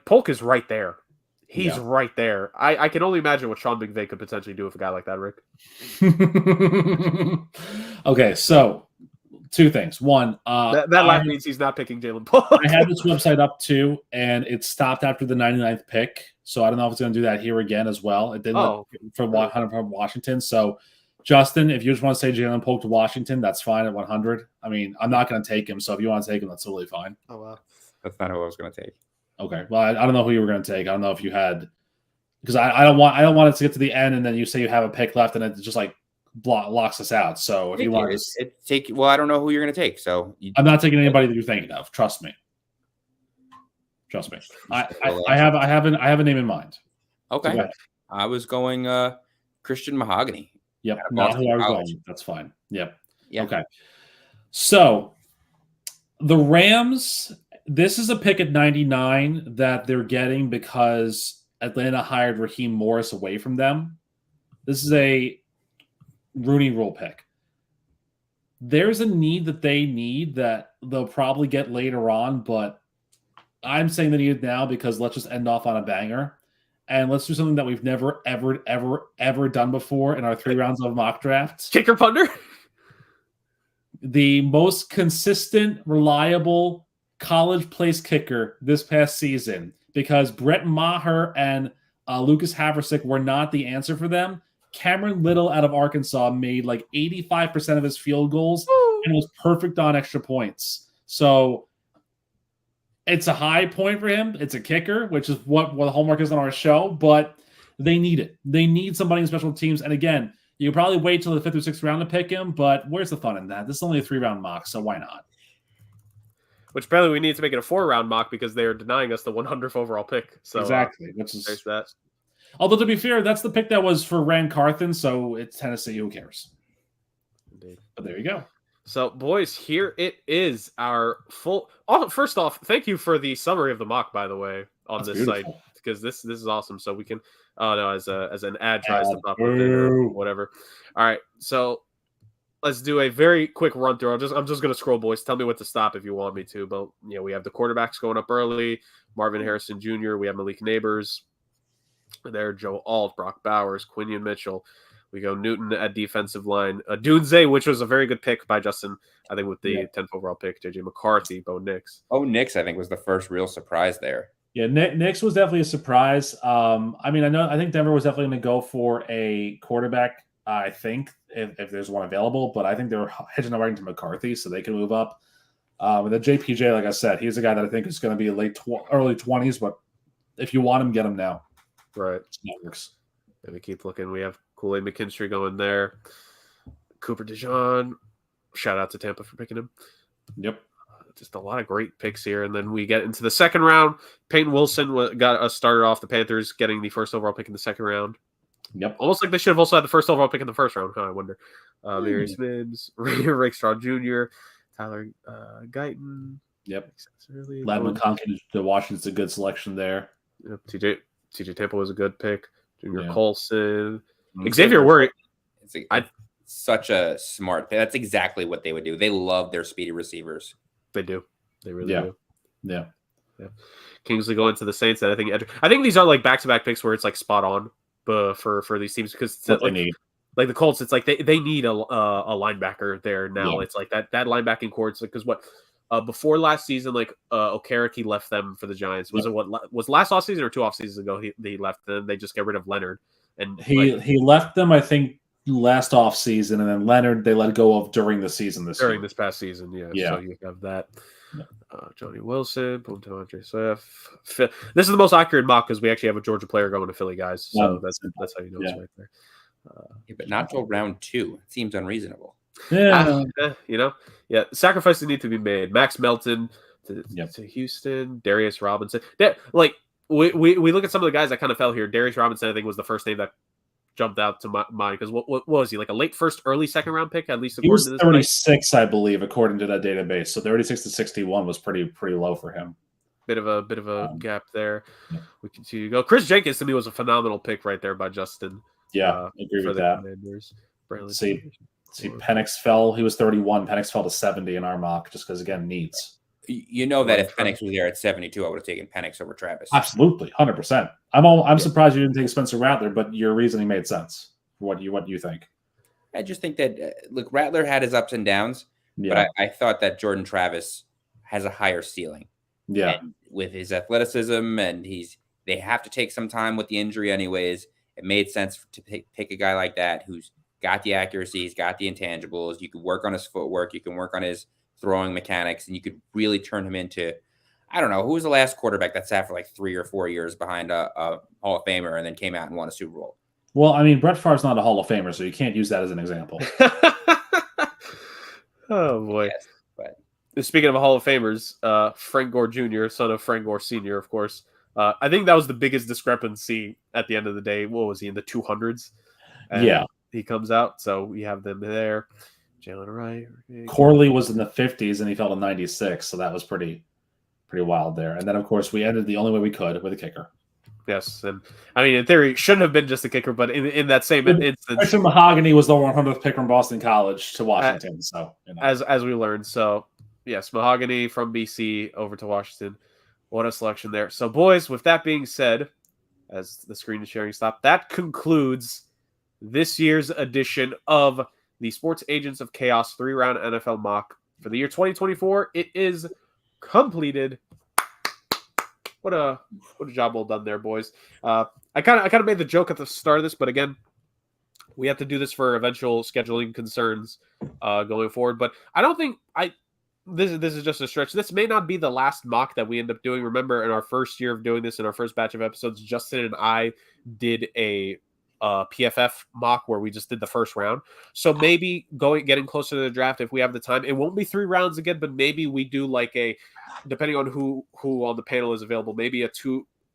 Polk is right there. He's right there. I can only imagine what Sean McVay could potentially do with a guy like that, Rick. Okay, so 2 things. One, that laugh means he's not picking Jalen Polk. I had this website up too, and it stopped after the 99th pick. So I don't know if it's going to do that here again as well. It didn't from Washington. So Justin, if you just want to say Jalen Polk to Washington, that's fine at 100. I mean, I'm not going to take him. So if you want to take him, that's totally fine. Oh, wow. That's not who I was going to take. Okay. Well, I don't know who you were going to take. I don't know if you had, because I don't want it to get to the end and then you say you have a pick left and it just locks us out. So if you want to well, I don't know who you're going to take. So I'm not taking anybody that you're thinking of. Trust me. I have a name in mind. Okay. So I was going Christian Mahogany. Yep. Not who I was going. That's fine. Yep. Yeah. Okay. So the Rams, this is a pick at 99 that they're getting because Atlanta hired Raheem Morris away from them. This is a Rooney Rule pick. There's a need that they need that they'll probably get later on, but I'm saying they need it now because let's just end off on a banger. And let's do something that we've never, ever, ever, ever done before in our 3 rounds of mock drafts. Kicker punter? The most consistent, reliable college place kicker this past season, because Brett Maher and Lucas Haversick were not the answer for them. Cameron Little out of Arkansas made 85% of his field goals and was perfect on extra points. So it's a high point for him. It's a kicker, which is what the homework is on our show, but they need it. They need somebody in special teams. And again, you probably wait till the 5th or 6th round to pick him, but where's the fun in that? This is only a 3-round mock, so why not? Which apparently we need to make it a 4-round mock because they are denying us the 100th overall pick. So exactly. Which is there's that. Although to be fair, that's the pick that was for Rand Carthen, so it's Tennessee. Who cares? Indeed. But there you go. So, boys, here it is. Our full. Oh, first off, thank you for the summary of the mock, by the way, on That's this beautiful. site, because this is awesome. So we can. Oh no, as an ad tries to pop up or whatever. All right, so let's do a very quick run through. I'm just gonna scroll, boys. Tell me what to stop if you want me to. But we have the quarterbacks going up early. Marvin Harrison Jr. We have Malik Neighbors. There, Joe Alt, Brock Bowers, Quinion Mitchell. We go Newton at defensive line. Dunze, which was a very good pick by Justin, I think, with the 10th overall pick. JJ McCarthy, Bo Nix. Oh, Nix, I think, was the first real surprise there. Yeah, Knicks was definitely a surprise. I think Denver was definitely going to go for a quarterback. I think if there's one available, but I think they were hedging their way into McCarthy so they can move up. And then JPJ, like I said, he's a guy that I think is going to be early 20s, but if you want him, get him now. Right. That works. And we keep looking. We have Kool-Aid McKinstry going there. Cooper DeJean. Shout out to Tampa for picking him. Yep. Just a lot of great picks here. And then we get into the second round. Peyton Wilson got us started off, the Panthers getting the first overall pick in the second round. Yep. Almost like they should have also had the first overall pick in the first round. I wonder. Mary Smiths, Rick Straw Jr., Tyler Guyton. Yep. Ladman Conkin to Washington's a good selection there. Yep. TJ Temple was a good pick. Junior Colson. Mm-hmm. Xavier Worthy. Such a smart pick. That's exactly what they would do. They love their speedy receivers. They do. They really do. Yeah. Kingsley going to the Saints. I think these are like back-to-back picks where it's like spot on for these teams because it's like the Colts. It's like they need a linebacker there now. Yeah. It's like that linebacking core. It's because before last season, like Okereke left them for the Giants. Was it was last offseason or 2 off seasons ago? He left them. They just get rid of Leonard, and he left them. I think last off season, and then Leonard they let go of during the season this past season. Yeah. So you have that. Johnny Wilson, Andre Swift. This is the most accurate mock because we actually have a Georgia player going to Philly, guys. So that's how you know it's right there. But not till round 2. It seems unreasonable. Sacrifices need to be made. Max Melton to Houston, Darius Robinson. We look at some of the guys that kind of fell here. Darius Robinson, I think, was the first name that jumped out to my mind because what was he, like a late first, early second round pick at least? He was 36, I believe, according to that database. So 36 to 61 was pretty low for him. Bit of a gap there. Yeah. We continue to go. Chris Jenkins to me was a phenomenal pick right there by Justin. Yeah, I agree with that. See, Penix fell. He was 31. Penix fell to 70 in our mock just because, again, needs. That if Penix was there at 72, I would have taken Penix over Travis. Absolutely, 100%. I'm surprised you didn't take Spencer Rattler, but your reasoning made sense. What do you think? I just think that look, Rattler had his ups and downs, but I thought that Jordan Travis has a higher ceiling. Yeah, and with his athleticism, and they have to take some time with the injury, anyways. It made sense to pick a guy like that who's got the accuracy, he's got the intangibles. You can work on his footwork, you can work on his throwing mechanics, and you could really turn him into, I don't know, who was the last quarterback that sat for like 3 or 4 years behind a Hall of Famer and then came out and won a Super Bowl? Well, I mean, Brett Favre's not a Hall of Famer, so you can't use that as an example. Oh, boy. Yes, but speaking of Hall of Famers, Frank Gore Jr., son of Frank Gore Sr., of course. I think that was the biggest discrepancy at the end of the day. What was he, in the 200s? And he comes out, so we have them there. Jalen Wright. Corley was in the 50s, and he fell to 96, so that was pretty wild there. And then, of course, we ended the only way we could with a kicker. Yes, and I mean, in theory, it shouldn't have been just a kicker, but in that same instance, Christian Mahogany was the 100th pick from Boston College to Washington. As we learned, so yes, Mahogany from BC over to Washington. What a selection there. So, boys, with that being said, as the screen is sharing stop, that concludes this year's edition of the Sports Agents of Chaos 3-round NFL mock for the year 2024. It is completed. What a job well done there, boys. I kind of made the joke at the start of this, but again, we have to do this for eventual scheduling concerns going forward. But I don't think this is just a stretch. This may not be the last mock that we end up doing. Remember, in our first year of doing this, in our first batch of episodes, Justin and I did a PFF mock where we just did the first round. So maybe getting closer to the draft, if we have the time, it won't be 3 rounds again, but maybe we do like depending on who on the panel is available, maybe if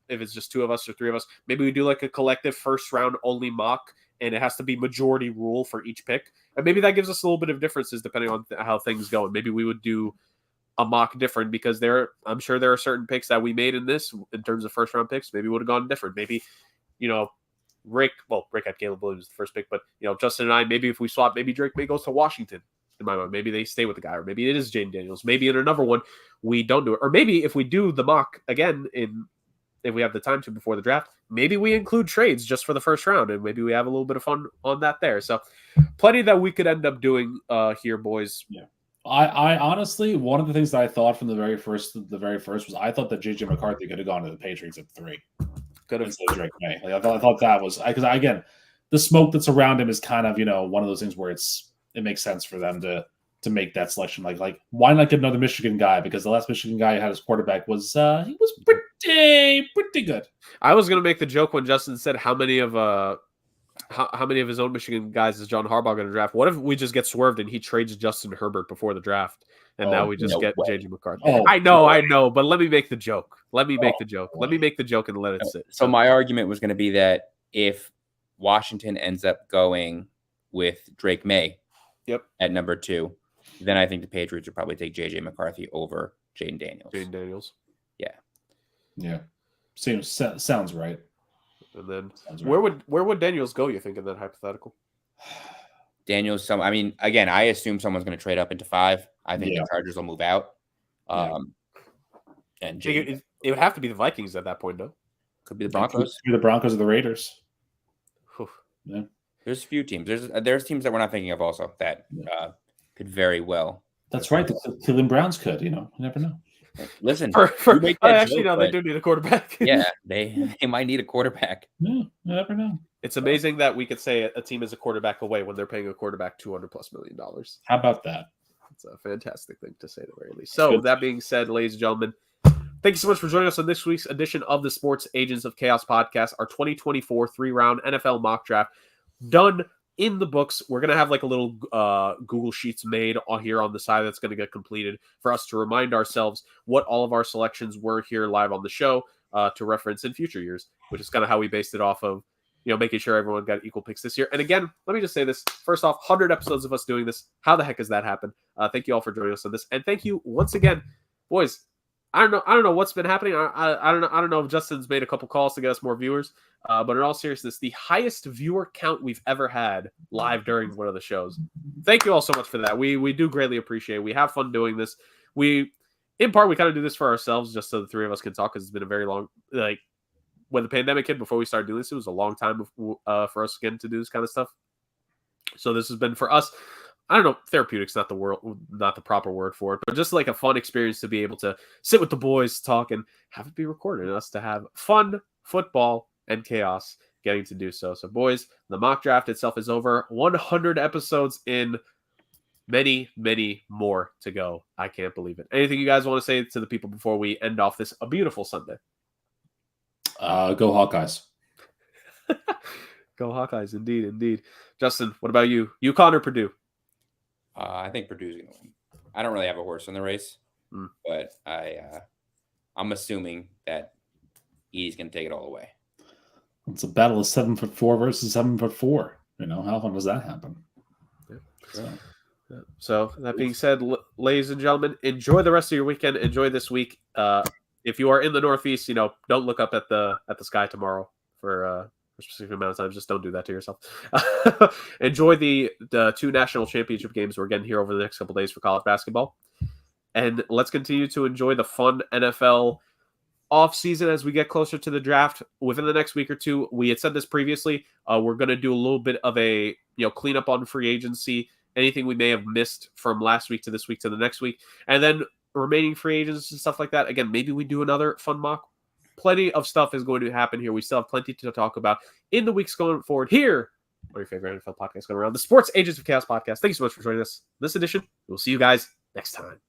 it's just 2 of us or 3 of us, maybe we do like a collective first round only mock, and it has to be majority rule for each pick. And maybe that gives us a little bit of differences depending on how things go. And maybe we would do a mock different because I'm sure there are certain picks that we made in this in terms of first round picks. Maybe would have gone different. Maybe, Rick had Caleb Williams the first pick, but Justin and I, maybe if we swap, maybe Drake May goes to Washington. In my mind, maybe they stay with the guy, or maybe it is Jaden Daniels. Maybe in another one we don't do it, or maybe if we do the mock again if we have the time to before the draft, maybe we include trades just for the first round, and maybe we have a little bit of fun on that there. So, plenty that we could end up doing here, boys. Yeah. I honestly, one of the things that I thought from the very first was I thought that JJ McCarthy could have gone to the Patriots at 3 Could have. instead of Drake May. Like, I thought that was because again, the smoke that's around him is kind of one of those things where it makes sense for them to make that selection. Like why not get another Michigan guy? Because the last Michigan guy who had his quarterback was he was pretty good. I was gonna make the joke when Justin said how many of his own Michigan guys is John Harbaugh going to draft? What if we just get swerved and he trades Justin Herbert before the draft, and now we just get JJ McCarthy? I know, but let me make the joke. Let me make the joke and let it sit. So my argument was going to be that if Washington ends up going with Drake May, at number 2, then I think the Patriots would probably take JJ McCarthy over Jaden Daniels. Yeah, sounds right. And then where would Daniels go, you think, in that hypothetical? Daniels, again, I assume someone's going to trade up into 5. I think the Chargers will move out. And it would have to be the Vikings at that point, though. Could be the Broncos. Could be the Broncos or the Raiders. Yeah. There's a few teams. There's teams that we're not thinking of also that could very well. That's right. The Cleveland Browns could. You never know. Listen, they do need a quarterback. Yeah, they might need a quarterback. Yeah, you never know. It's amazing that we could say a team is a quarterback away when they're paying a quarterback $200+ million. How about that? It's a fantastic thing to say at the very least. So that being said, ladies and gentlemen, thank you so much for joining us on this week's edition of the Sports Agents of Chaos podcast, our 2024 3-round NFL mock draft done in the books. We're going to have like a little Google Sheets made on here on the side that's going to get completed for us to remind ourselves what all of our selections were here live on the show to reference in future years, which is kind of how we based it off of, making sure everyone got equal picks this year. And again, let me just say this. First off, 100 episodes of us doing this. How the heck has that happened? Thank you all for joining us on this. And thank you once again, boys. I don't know what's been happening. I don't know if Justin's made a couple calls to get us more viewers. But in all seriousness, the highest viewer count we've ever had live during one of the shows. Thank you all so much for that. We do greatly appreciate it. We have fun doing this. In part, we kind of do this for ourselves just so the three of us can talk, because it's been a very long, like when the pandemic hit, before we started doing this, it was a long time for us again to do this kind of stuff. So this has been for us. I don't know, therapeutic's not the proper word for it, but just like a fun experience to be able to sit with the boys, talk, and have it be recorded, and us to have fun, football, and chaos getting to do so. So, boys, the mock draft itself is over. 100 episodes in, many, many more to go. I can't believe it. Anything you guys want to say to the people before we end off this a beautiful Sunday? Go Hawkeyes. Go Hawkeyes, indeed. Justin, what about you? UConn or Purdue? I think Purdue's going to win. I don't really have a horse in the race, but I'm assuming that he's going to take it all away. It's a battle of 7'4" versus 7'4". How often does that happen? So that being said, ladies and gentlemen, enjoy the rest of your weekend. Enjoy this week. If you are in the Northeast, don't look up at the sky tomorrow for a specific amount of time. Just don't do that to yourself. Enjoy the 2 national championship games we're getting here over the next couple days for college basketball, and let's continue to enjoy the fun NFL off season as we get closer to the draft. Within the next week or two, we had said this previously, we're going to do a little bit of a cleanup on free agency, anything we may have missed from last week to this week to the next week, and then remaining free agents and stuff like that. Again, maybe we do another fun mock. Plenty of stuff is going to happen here. We still have plenty to talk about in the weeks going forward here on your favorite NFL podcast going around, the Sports Agents of Chaos podcast. Thank you so much for joining us this edition. We'll see you guys next time.